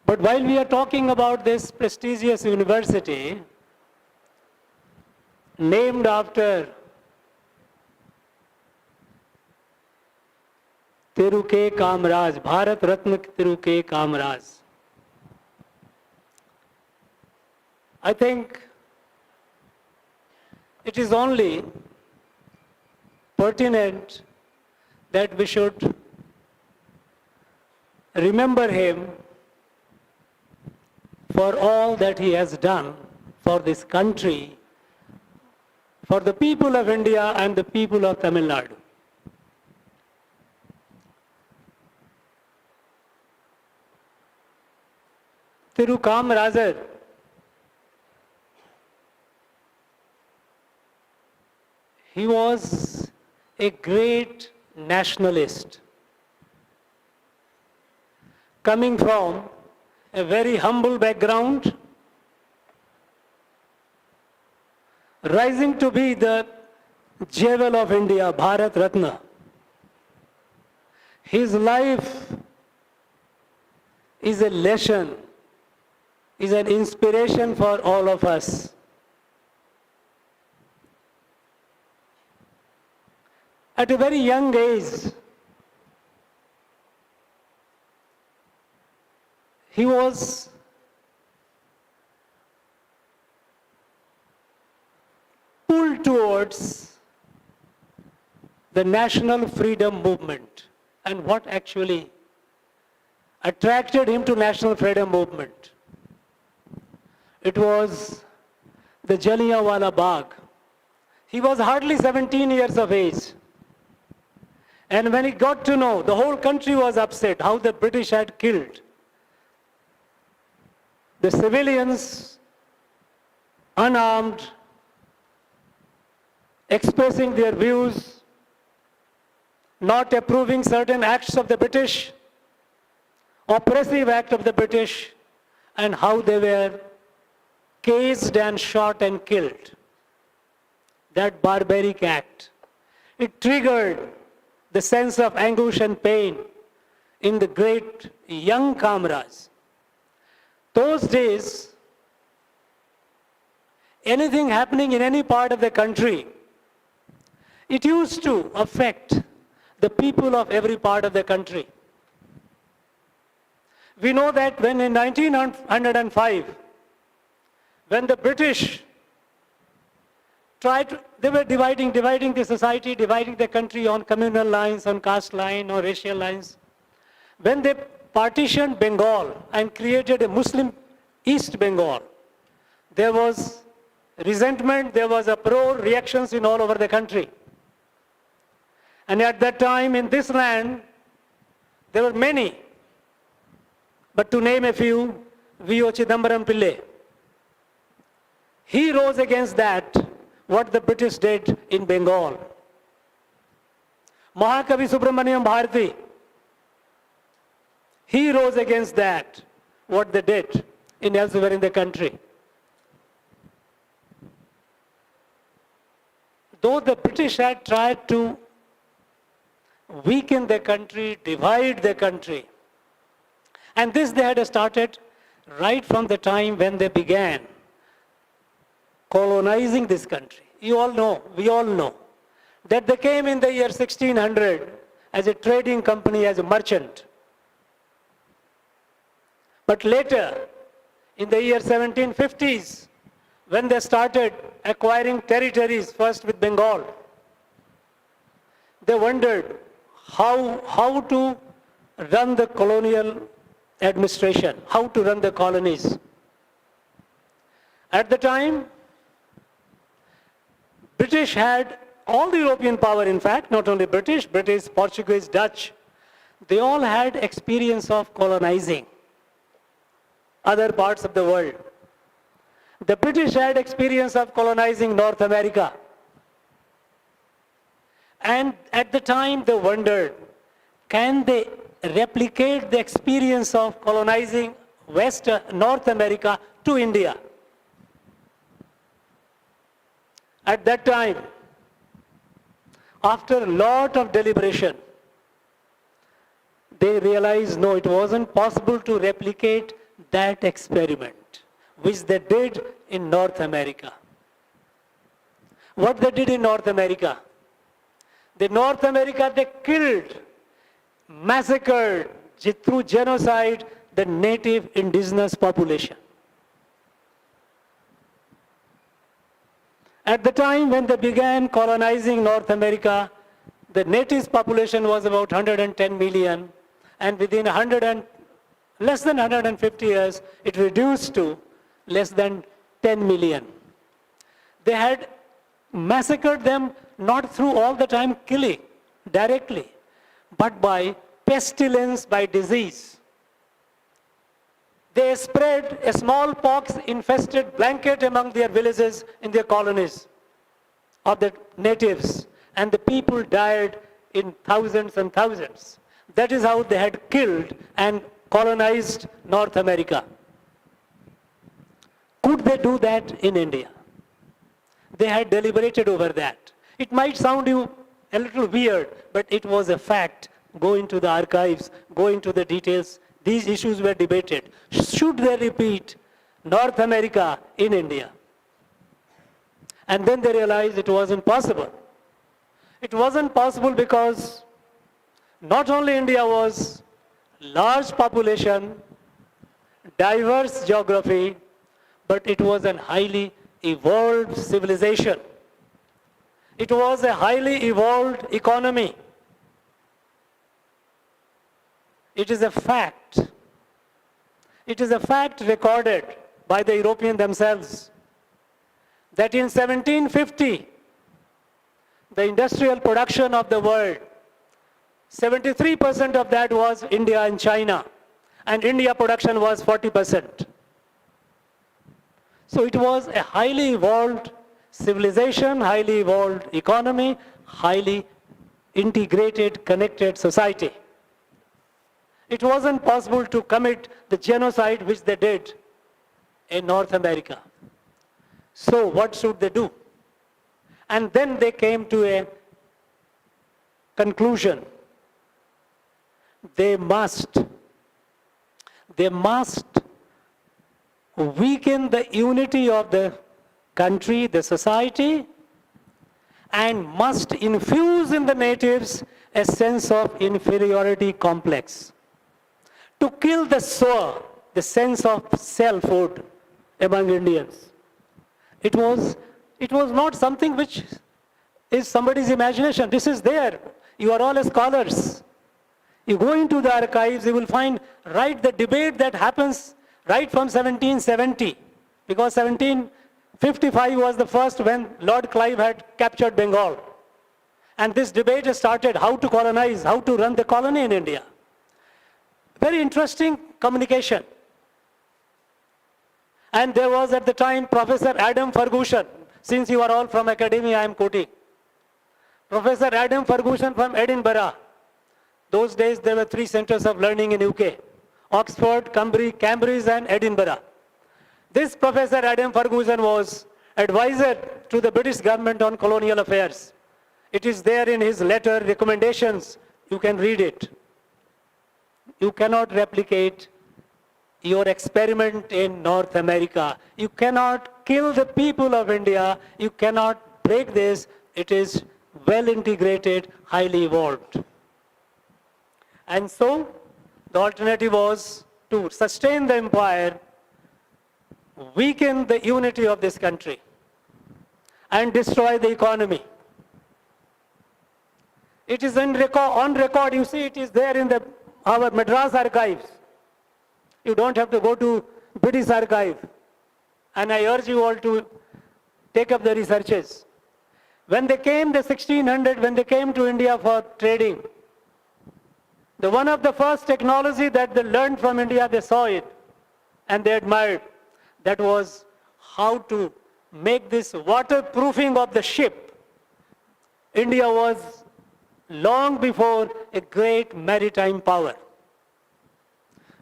But while we are talking about this prestigious university, named after Thiru K. Kamaraj, Bharat Ratna Thiru K. Kamaraj, I think it is only pertinent that we should remember him for all that he has done for this country, for the people of India and the people of Tamil Nadu. Thiru Kamarajar he was a great nationalist, coming from a very humble background, rising to be the jewel of India, Bharat Ratna. His life is a lesson, is an inspiration for all of us. At a very young age, he was pulled towards the national freedom movement. And what actually attracted him to national freedom movement? It was the Jallianwala Bagh. He was hardly 17 years of age. And when he got to know, the whole country was upset how the British had killed the civilians, unarmed, expressing their views, not approving certain acts of the British, oppressive act of the British, and how they were caged and shot and killed. That barbaric act, it triggered the sense of anguish and pain in the great young Kamaraj. Those days, anything happening in any part of the country, it used to affect the people of every part of the country. We know that when in 1905, when the British they were dividing the society, dividing the country on communal lines, on caste line, or racial lines. When they partitioned Bengal and created a Muslim East Bengal, there was resentment, there was uproar, reactions in all over the country. And at that time in this land, there were many, but to name a few, V.O. Chidambaram Pillai. He rose against that, what the British did in Bengal. Mahakavi Subramaniam Bharati, he rose against that, what they did in elsewhere in the country. Though the British had tried to weaken the country, divide the country, and this they had started right from the time when they began colonizing this country. You all know, we all know, that they came in the year 1600 as a trading company, as a merchant. But later, in the year 1750s, when they started acquiring territories, first with Bengal, they wondered how to run the colonial administration, how to run the colonies. At the time, British had all the European power, in fact, not only British, Portuguese, Dutch, they all had experience of colonizing other parts of the world. The British had experience of colonizing North America. And at the time they wondered, can they replicate the experience of colonizing North America to India? At that time, after a lot of deliberation, they realized no, it wasn't possible to replicate that experiment, which they did in North America. What they did in North America? They killed, massacred, through genocide, the native indigenous population. At the time when they began colonizing North America, the natives population was about 110 million, and within less than 150 years, it reduced to less than 10 million. They had massacred them not through all the time killing directly, but by pestilence, by disease. They spread a smallpox-infested blanket among their villages in their colonies of the natives, and the people died in thousands and thousands. That is how they had killed and colonized North America. Could they do that in India? They had deliberated over that. It might sound you a little weird, but it was a fact. Go into the archives, go into the details. These issues were debated. Should they repeat North America in India? And then they realized it wasn't possible. It wasn't possible because not only India was large population, diverse geography, but it was a highly evolved civilization. It was a highly evolved economy. It is a fact. It is a fact recorded by the Europeans themselves that in 1750, the industrial production of the world, 73% of that was India and China, and India production was 40%. So it was a highly evolved civilization, highly evolved economy, highly integrated, connected society. It wasn't possible to commit the genocide which they did in North America. So what should they do? And then they came to a conclusion. They must weaken the unity of the country, the society, and must infuse in the natives a sense of inferiority complex. To kill the swa, the sense of selfhood among Indians. It was not something which is somebody's imagination. This is there. You are all scholars. You go into the archives, you will find right the debate that happens right from 1770, because 1755 was the first when Lord Clive had captured Bengal. And this debate started how to colonize, how to run the colony in India. Very interesting communication. And there was at the time Professor Adam Ferguson. Since you are all from academia, I am quoting. Professor Adam Ferguson from Edinburgh. Those days there were 3 centers of learning in UK. Oxford, Cambridge and Edinburgh. This Professor Adam Ferguson was advisor to the British government on colonial affairs. It is there in his letter, recommendations. You can read it. You cannot replicate your experiment in North America. You cannot kill the people of India. You cannot break this. It is well integrated, highly evolved. And so, the alternative was to sustain the empire, weaken the unity of this country, and destroy the economy. It is on record, you see, it is there in our Madras archives. You don't have to go to British archive. And I urge you all to take up the researches. When they came, the 1600, when they came to India for trading, one of the first technology that they learned from India, they saw it and they admired. That was how to make this waterproofing of the ship. India was long before a great maritime power.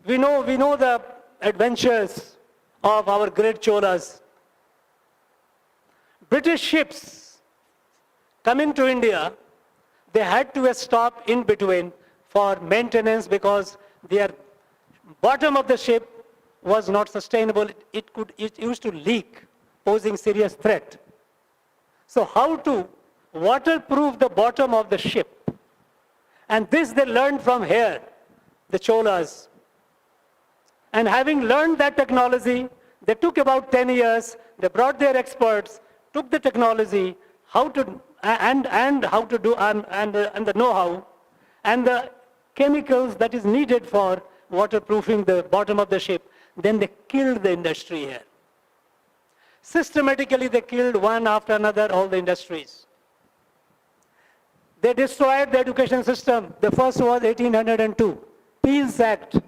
We know the adventures of our great Cholas. British ships coming to India, they had to stop in between for maintenance because their bottom of the ship was not sustainable. It used to leak, posing serious threat. So how to waterproof the bottom of the ship? And this they learned from here, the Cholas. And having learned that technology, they took about 10 years, they brought their experts took the technology, how to, and how to do, and the know-how, and the chemicals that is needed for waterproofing the bottom of the ship. Then they killed the industry here. Systematically, they killed one after another all the industries. They destroyed the education system. The first was 1802, Peel's Act.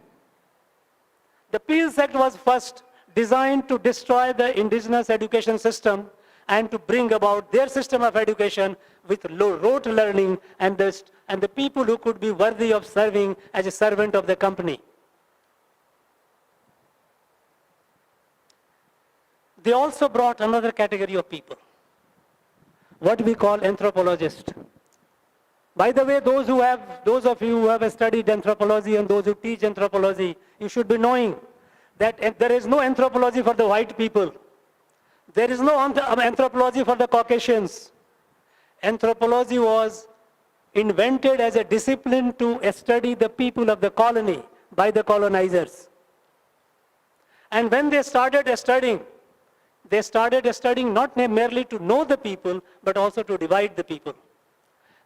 The Peel's Act was first designed to destroy the indigenous education system and to bring about their system of education with rote learning and the people who could be worthy of serving as a servant of the company. They also brought another category of people, what we call anthropologists. By the way, those of you who have studied anthropology and those who teach anthropology, you should be knowing that there is no anthropology for the white people. There is no anthropology for the Caucasians. Anthropology was invented as a discipline to study the people of the colony by the colonizers. And when they started studying not merely to know the people, but also to divide the people.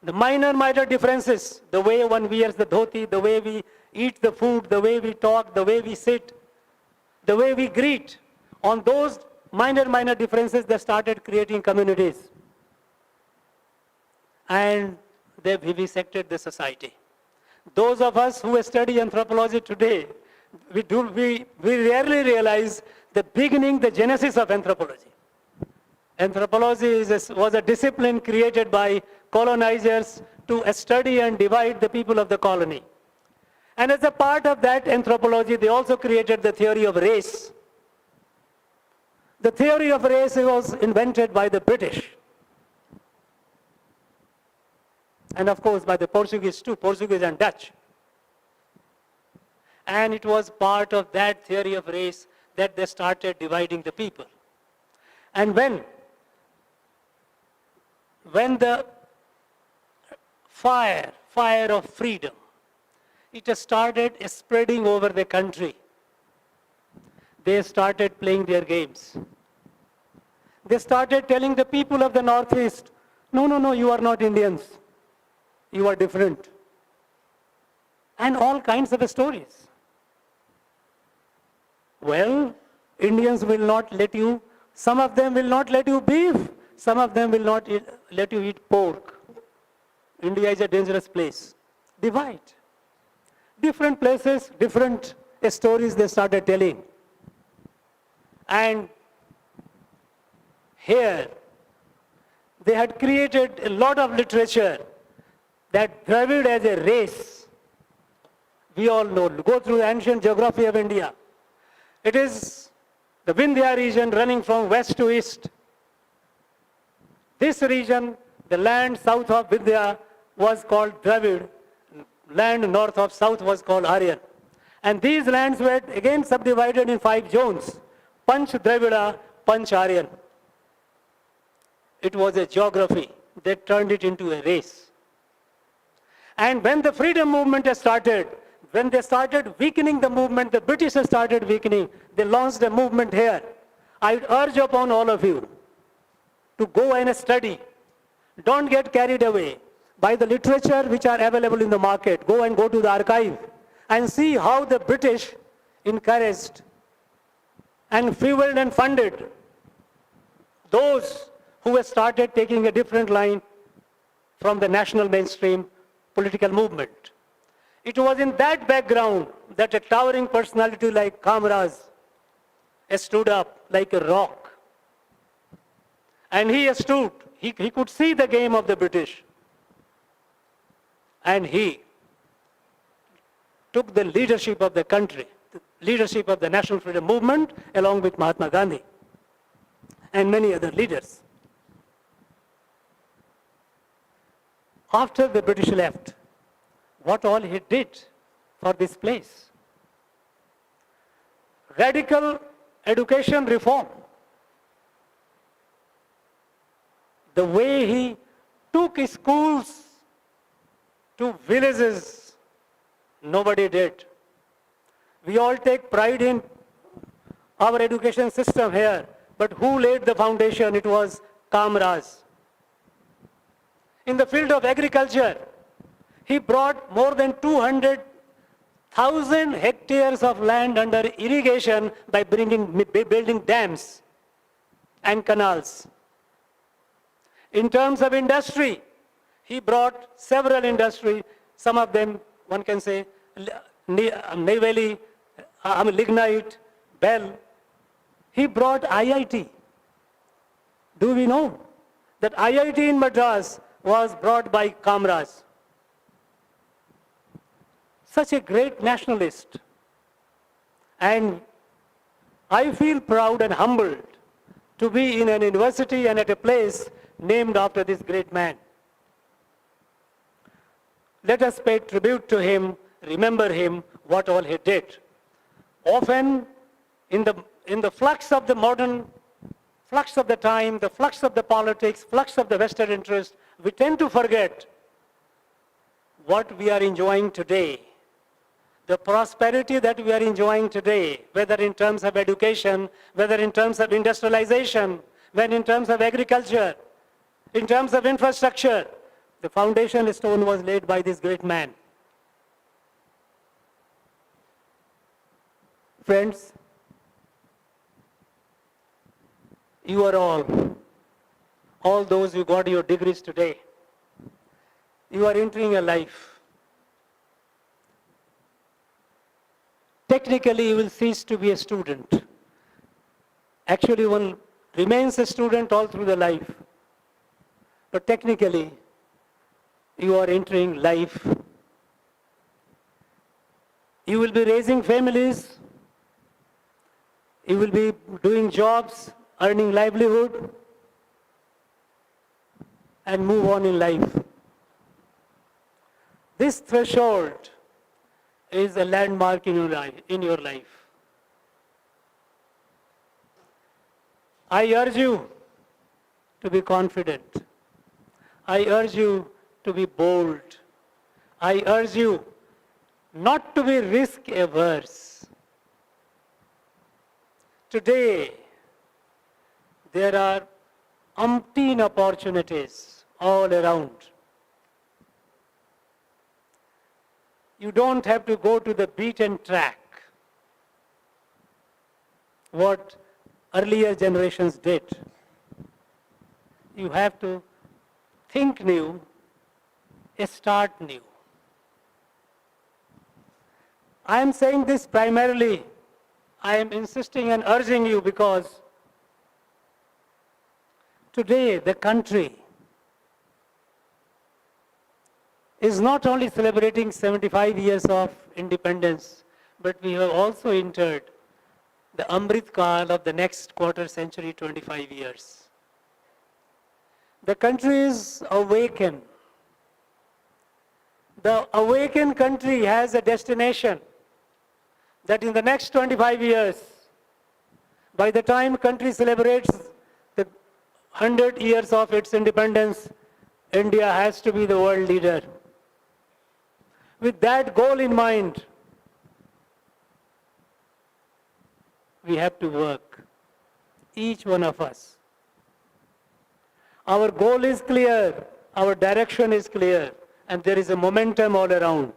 The minor differences, the way one wears the dhoti, the way we eat the food, the way we talk, the way we sit, the way we greet, on those minor differences, they started creating communities. And they vivisected the society. Those of us who study anthropology today, we rarely realize the beginning, the genesis of anthropology. Anthropology was a discipline created by colonizers to study and divide the people of the colony. And as a part of that anthropology, they also created the theory of race. The theory of race was invented by the British. And of course by the Portuguese too, Portuguese and Dutch. And it was part of that theory of race that they started dividing the people. And when the fire of freedom, it started spreading over the country, they started playing their games. They started telling the people of the Northeast, no, you are not Indians. You are different. And all kinds of stories. Well, Indians will not let you, some of them will not let you beef, some of them will not let you eat pork. India is a dangerous place. Divide. Different places, different stories they started telling. And here, they had created a lot of literature that Dravid as a race, we all know, go through the ancient geography of India. It is the Vindhya region running from west to east. This region, the land south of Vindhya was called Dravid, land north of south was called Aryan. And these lands were again subdivided in 5 zones, Panch Dravida, Panch Aryan. It was a geography that turned it into a race. And when the freedom movement started, when they started weakening the movement, the British started weakening, they launched a movement here. I urge upon all of you to go and study. Don't get carried away by the literature which are available in the market. Go to the archive and see how the British encouraged and fueled and funded those who started taking a different line from the national mainstream political movement. It was in that background that a towering personality like Kamaraj stood up like a rock. And he stood, he could see the game of the British. And he took the leadership of the country, the leadership of the National Freedom Movement, along with Mahatma Gandhi and many other leaders. After the British left, what all he did for this place? Radical education reform. The way he took schools to villages, nobody did. We all take pride in our education system here, but who laid the foundation? It was Kamaraj. In the field of agriculture, he brought more than 200,000 hectares of land under irrigation by building dams and canals. In terms of industry, he brought several industries, some of them, one can say, Neyveli, lignite, Bell. He brought IIT. Do we know that IIT in Madras was brought by Kamaraj? Such a great nationalist. And I feel proud and humbled to be in an university and at a place named after this great man. Let us pay tribute to him, remember him, what all he did. Often in the flux of the modern, flux of the time, the flux of the politics, flux of the vested interest, we tend to forget what we are enjoying today. The prosperity that we are enjoying today, whether in terms of education, whether in terms of industrialization, whether in terms of agriculture, in terms of infrastructure, the foundation stone was laid by this great man. Friends, you are all those who got your degrees today, you are entering a life. Technically, you will cease to be a student. Actually, one remains a student all through the life. But technically, you are entering life. You will be raising families. You will be doing jobs, earning livelihood, and move on in life. This threshold is a landmark in your life. I urge you to be confident. I urge you to be bold. I urge you not to be risk averse. Today, there are umpteen opportunities all around. You don't have to go to the beaten track, what earlier generations did. You have to think new, start new. I am saying this primarily, I am insisting and urging you because today the country is not only celebrating 75 years of independence, but we have also entered the Amrit Kaal of the next quarter century, 25 years. The country is awakened. The awakened country has a destination that in the next 25 years, by the time country celebrates the 100 years of its independence, India has to be the world leader. With that goal in mind, we have to work, each one of us. Our goal is clear, our direction is clear, and there is a momentum all around.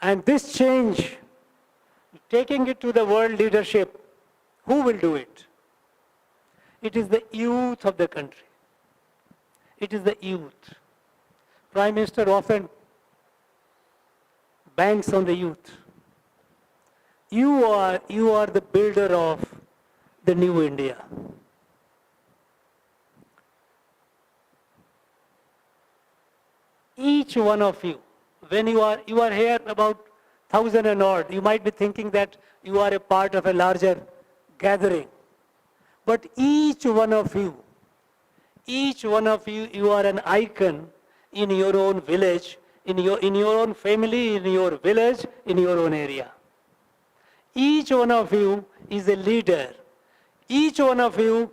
And this change, taking it to the world leadership, who will do it? It is the youth of the country. It is the youth. Prime Minister often banks on the youth. You are the builder of the new India. Each one of you, when you are here about 1,000 and odd, you might be thinking that you are a part of a larger gathering. But each one of you, you are an icon in your own village, in your own family, in your village, in your own area. Each one of you is a leader. Each one of you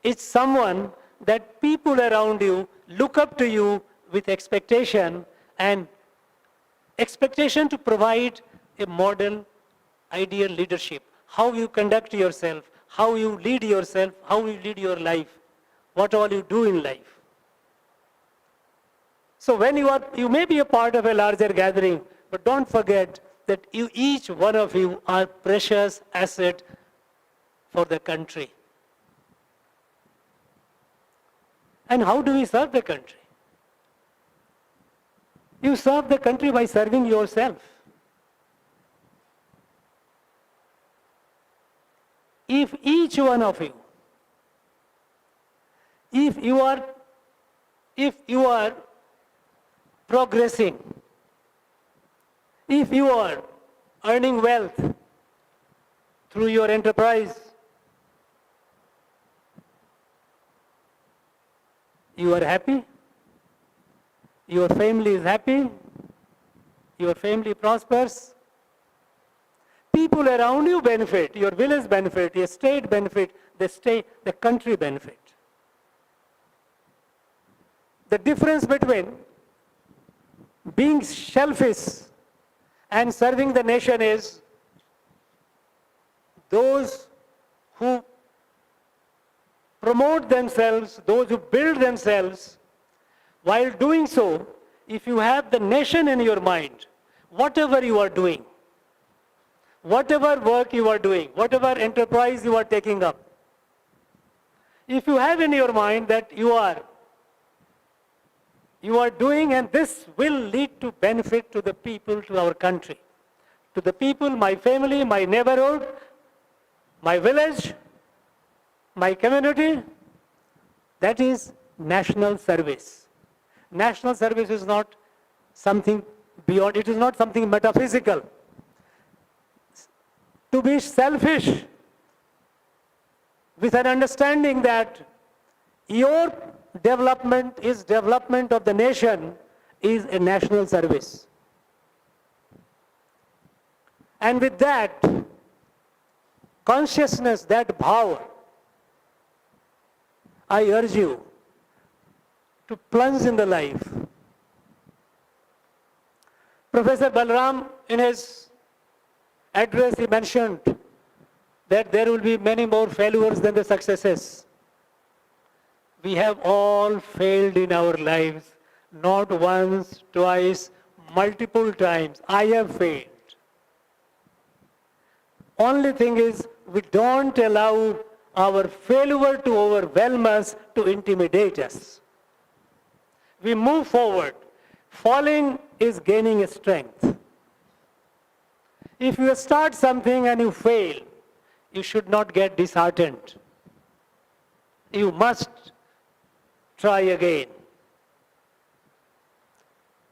is someone that people around you look up to you with expectation, and expectation to provide a model, ideal leadership. How you conduct yourself, how you lead yourself, how you lead your life, what all you do in life. So when you may be a part of a larger gathering, but don't forget that each one of you are precious asset for the country. And how do we serve the country? You serve the country by serving yourself. If each one of you, if you are progressing, if you are earning wealth through your enterprise, you are happy, your family is happy, your family prospers, people around you benefit, your village benefit, your state benefit, the country benefit. The difference between being selfish and serving the nation is those who promote themselves, those who build themselves, while doing so, if you have the nation in your mind, whatever you are doing, whatever work you are doing, whatever enterprise you are taking up, if you have in your mind that you are doing, and this will lead to benefit to the people, to our country, to the people, my family, my neighborhood, my village, my community, that is national service. National service is not something beyond, it is not something metaphysical. To be selfish with an understanding that your development is development of the nation is a national service. And with that consciousness, that bhava, I urge you to plunge in the life. Professor Balram, in his address, he mentioned that there will be many more failures than the successes. We have all failed in our lives, not once, twice, multiple times. I have failed. Only thing is, we don't allow our failure to overwhelm us, to intimidate us. We move forward. Falling is gaining a strength. If you start something and you fail, you should not get disheartened. You must try again.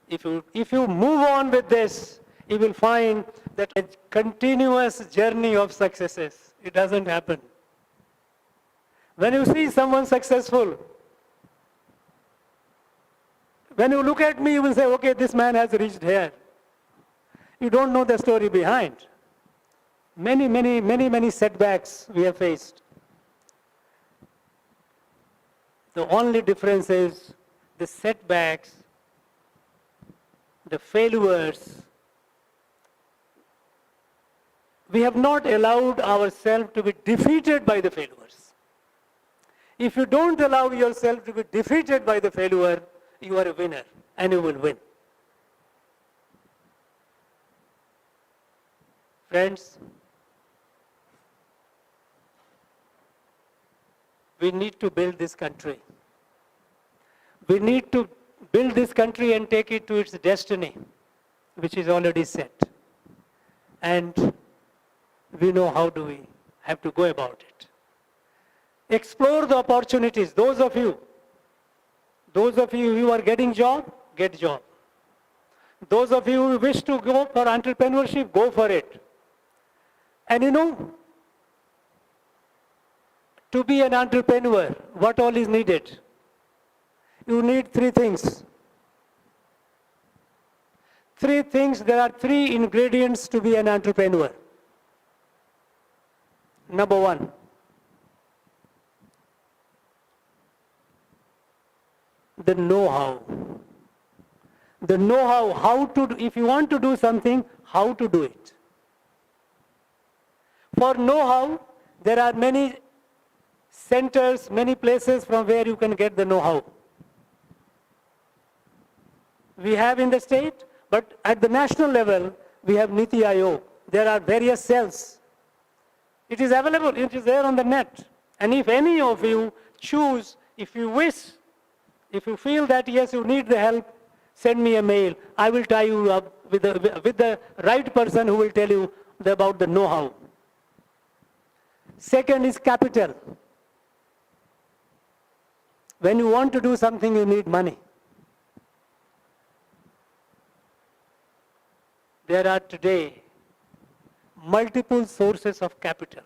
If you move on with this, you will find that a continuous journey of successes. It doesn't happen. When you see someone successful, when you look at me, you will say, okay, this man has reached here. You don't know the story behind. Many setbacks we have faced. The only difference is the setbacks, the failures. We have not allowed ourselves to be defeated by the failures. If you don't allow yourself to be defeated by the failure, you are a winner and you will win. Friends, we need to build this country. We need to build this country and take it to its destiny, which is already set. And we know how do we have to go about it. Explore the opportunities. Those of you who are getting job, get job. Those of you who wish to go for entrepreneurship, go for it. And you know, to be an entrepreneur, what all is needed? You need three things. Three things, there are three ingredients to be an entrepreneur. Number one, the know-how. The know-how, how to do, if you want to do something, how to do it. For know-how, there are many centers, many places from where you can get the know-how. We have in the state, but at the national level, we have Niti Aayog. There are various cells. It is available, it is there on the net. And if any of you choose, if you wish, if you feel that yes, you need the help, send me a mail. I will tie you up with the right person who will tell you about the know-how. Second is capital. When you want to do something, you need money. There are today multiple sources of capital.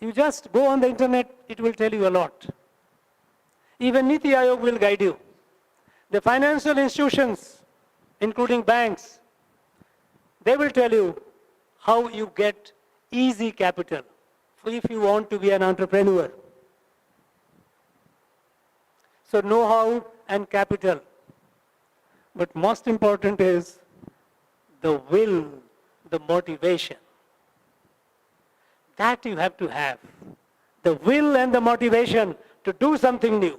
You just go on the internet, it will tell you a lot. Even Niti Aayog will guide you. The financial institutions, including banks, they will tell you how you get easy capital if you want to be an entrepreneur. So know-how and capital. But most important is the will, the motivation. That you have to have. The will and the motivation to do something new.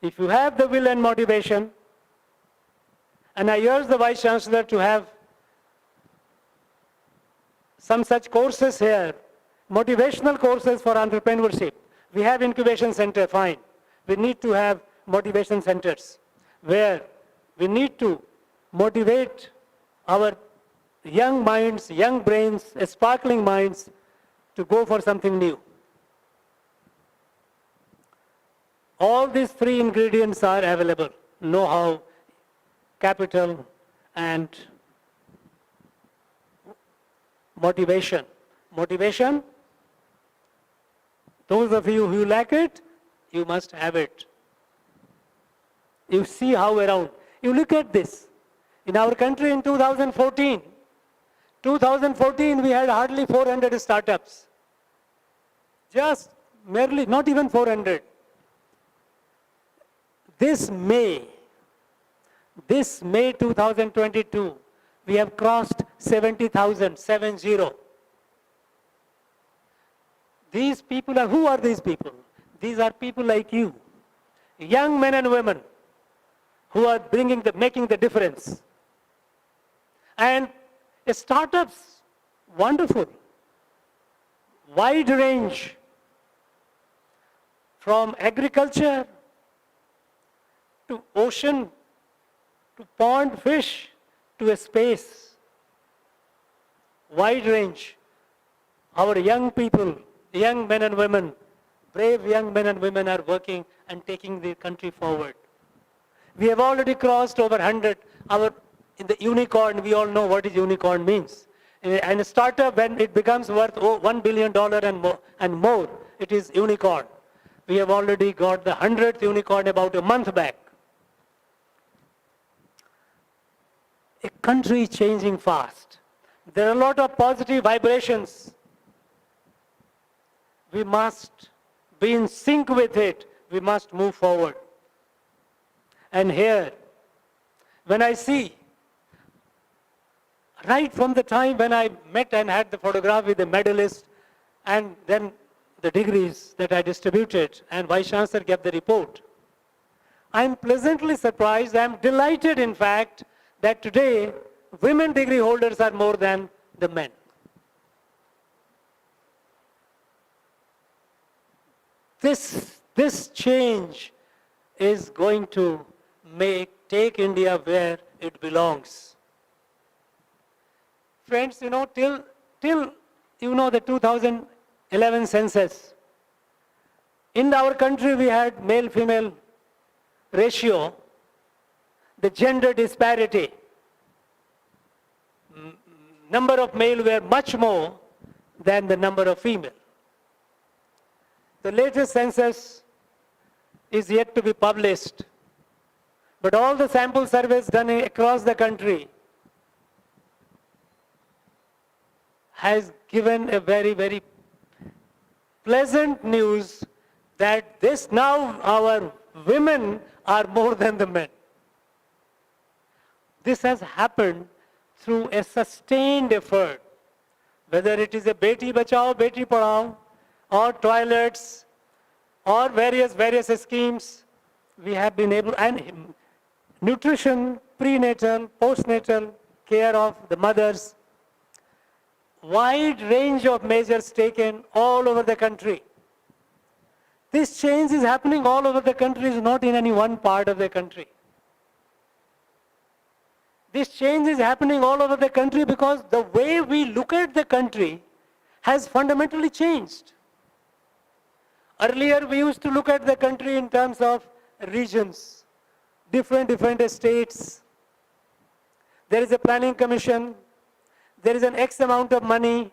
If you have the will and motivation, and I urge the Vice Chancellor to have some such courses here, motivational courses for entrepreneurship. We have incubation center, fine. We need to have motivation centers where we need to motivate our young minds, young brains, sparkling minds to go for something new. All these three ingredients are available: know-how, capital, and motivation. Motivation, those of you who lack it, you must have it. You see how around. You look at this. In our country in 2014, we had hardly 400 startups. Just merely, not even 400. This May 2022, we have crossed 70,000, 70. These people are, who are these people? These are people like you, young men and women who are making the difference. And startups, wonderful, wide range, from agriculture to ocean, to pond fish, to a space, wide range. Our young people, young men and women, brave young men and women are working and taking the country forward. We have already crossed over 100. In the unicorn, we all know what is unicorn means. And a startup, when it becomes worth $1 billion and more, it is unicorn. We have already got the 100th unicorn about a month back. A country changing fast. There are a lot of positive vibrations. We must be in sync with it. We must move forward. And here, when I see, right from the time when I met and had the photograph with the medalist, and then the degrees that I distributed, and Vice Chancellor gave the report, I'm pleasantly surprised, I'm delighted in fact, that today women degree holders are more than the men. This change is going to take India where it belongs. Friends, till the 2011 census, in our country we had male-female ratio, the gender disparity. Number of male were much more than the number of female. The latest census is yet to be published, but all the sample surveys done across the country has given a very, very pleasant news that now our women are more than the men. This has happened through a sustained effort, whether it is a Beti Bachao, Beti Padhao, or toilets, or various schemes, we have been able, and nutrition, prenatal, postnatal care of the mothers, wide range of measures taken all over the country. This change is happening all over the country, it's not in any one part of the country. This change is happening all over the country because the way we look at the country has fundamentally changed. Earlier, we used to look at the country in terms of regions, different states. There is a planning commission, there is an X amount of money.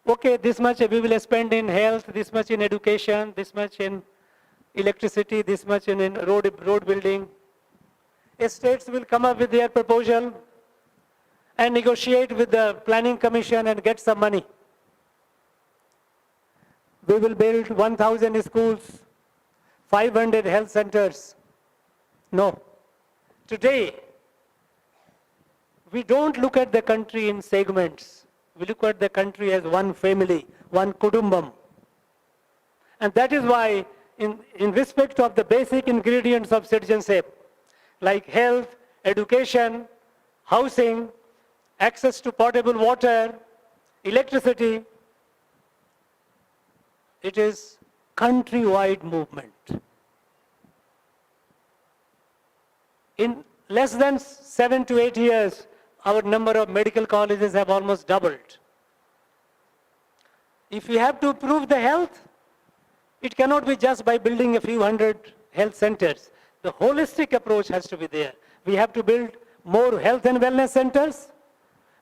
Okay, this much we will spend in health, this much in education, this much in electricity, this much in road building. States will come up with their proposal and negotiate with the planning commission and get some money. We will build 1,000 schools, 500 health centers. No. Today, we don't look at the country in segments. We look at the country as one family, one kudumbam. And that is why, in respect of the basic ingredients of citizenship, like health, education, housing, access to potable water, electricity, it is country-wide movement. In less than 7 to 8 years, our number of medical colleges have almost doubled. If we have to improve the health, it cannot be just by building a few hundred health centers. The holistic approach has to be there. We have to build more health and wellness centers.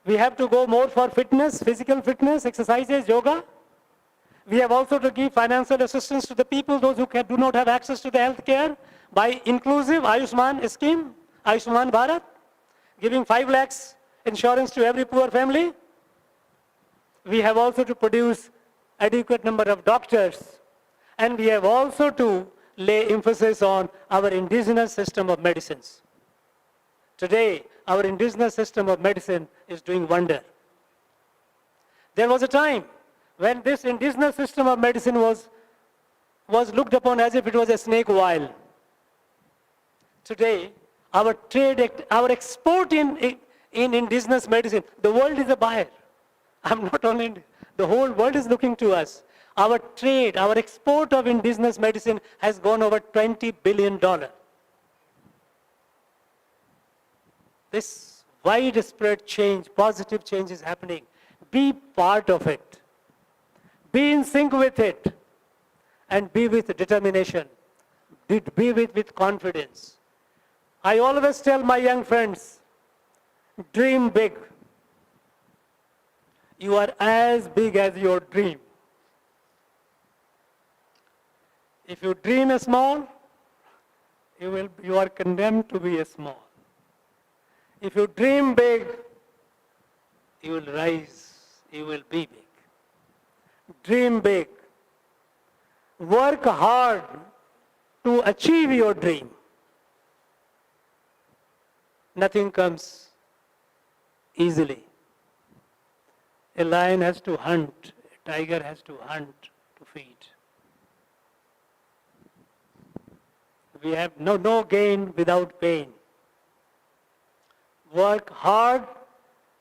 We have to go more for fitness, physical fitness, exercises, yoga. We have also to give financial assistance to the people, those who do not have access to the health care, by inclusive Ayushman scheme, Ayushman Bharat, giving 5 lakhs insurance to every poor family. We have also to produce adequate number of doctors, and we have also to lay emphasis on our indigenous system of medicines. Today, our indigenous system of medicine is doing wonder. There was a time when this indigenous system of medicine was looked upon as if it was a snake oil. Today, our export in indigenous medicine, the world is a buyer. I'm not only, the whole world is looking to us. Our trade, our export of indigenous medicine has gone over $20 billion. This widespread change, positive change is happening. Be part of it. Be in sync with it. And be with determination. Be with confidence. I always tell my young friends, dream big. You are as big as your dream. If you dream small, you are condemned to be small. If you dream big, you will rise, you will be big. Dream big. Work hard to achieve your dream. Nothing comes easily. A lion has to hunt, a tiger has to hunt to feed. We have no gain without pain. Work hard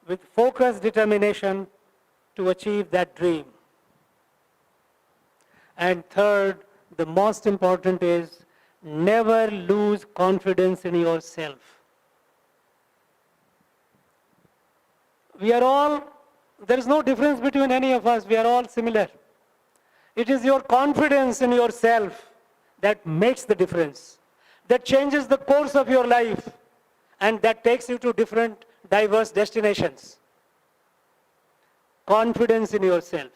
with focused determination to achieve that dream. And third, the most important is never lose confidence in yourself. We are all, there is no difference between any of us, we are all similar. It is your confidence in yourself that makes the difference, that changes the course of your life, and that takes you to different diverse destinations. Confidence in yourself.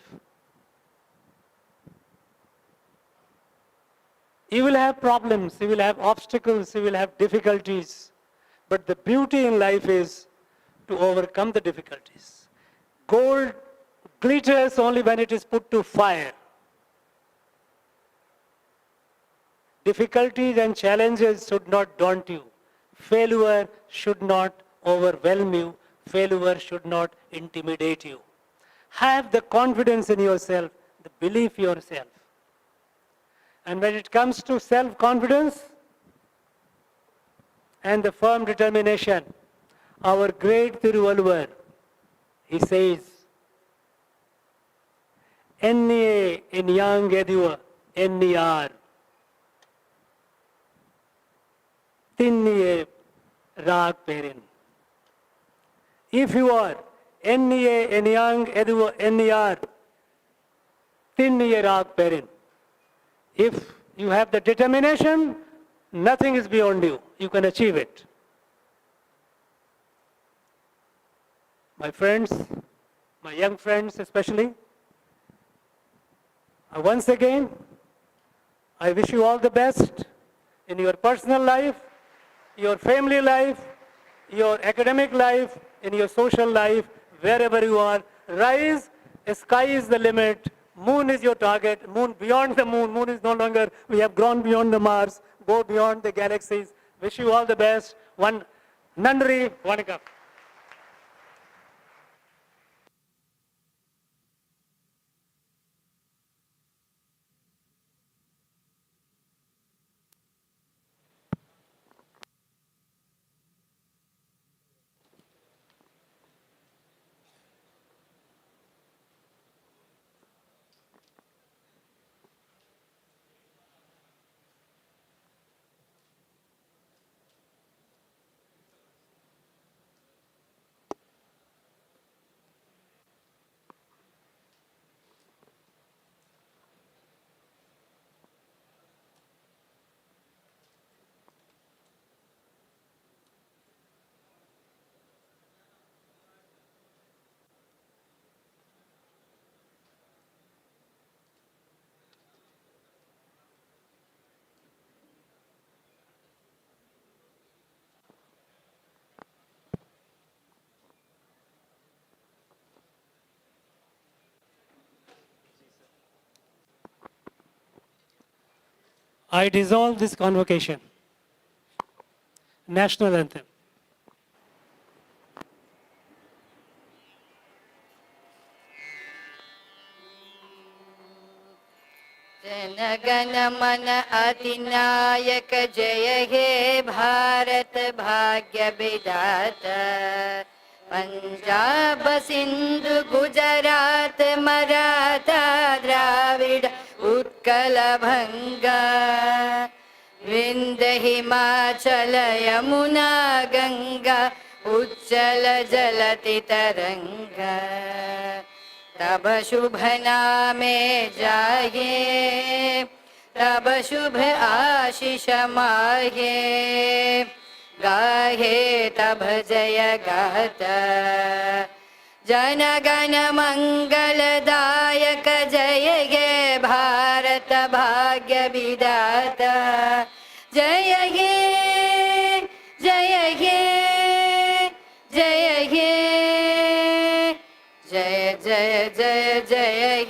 You will have problems, you will have obstacles, you will have difficulties, but the beauty in life is to overcome the difficulties. Gold glitters only when it is put to fire. Difficulties and challenges should not daunt you. Failure should not overwhelm you. Failure should not intimidate you. Have the confidence in yourself, the belief in yourself. And when it comes to self-confidence and the firm determination, our great Tiruvalluvar, he says, NAA in young eduva, NER, Tinniye Rag Perin. If you are NEA in young eduva, NER, Tinniye Rag Perin. If you have the determination, nothing is beyond you. You can achieve it. My friends, my young friends especially, once again, I wish you all the best in your personal life, your family life, your academic life, in your social life, wherever you are. Rise, sky is the limit, moon is your target, moon beyond the moon is no longer, we have gone beyond the Mars, go beyond the galaxies. Wish you all the best. One, Nandri, Vanakkam. I dissolve this convocation. National anthem. जनगण मन अधिनायक जय हे भारत भाग्य विधाता पंजाब सिंधु गुजरात मराठा द्राविड उत्कल भंगा विंध्य हिमाचल यमुना गंगा उच्चल जलति तरंगा तब शुभ नामे जाये तब शुभ आशीष माहे गाहे तब जय गाता जन गण मंगलदायक जय हे भारत भाग्य विधाता जय हे जय हे जय हे जय जय जय जय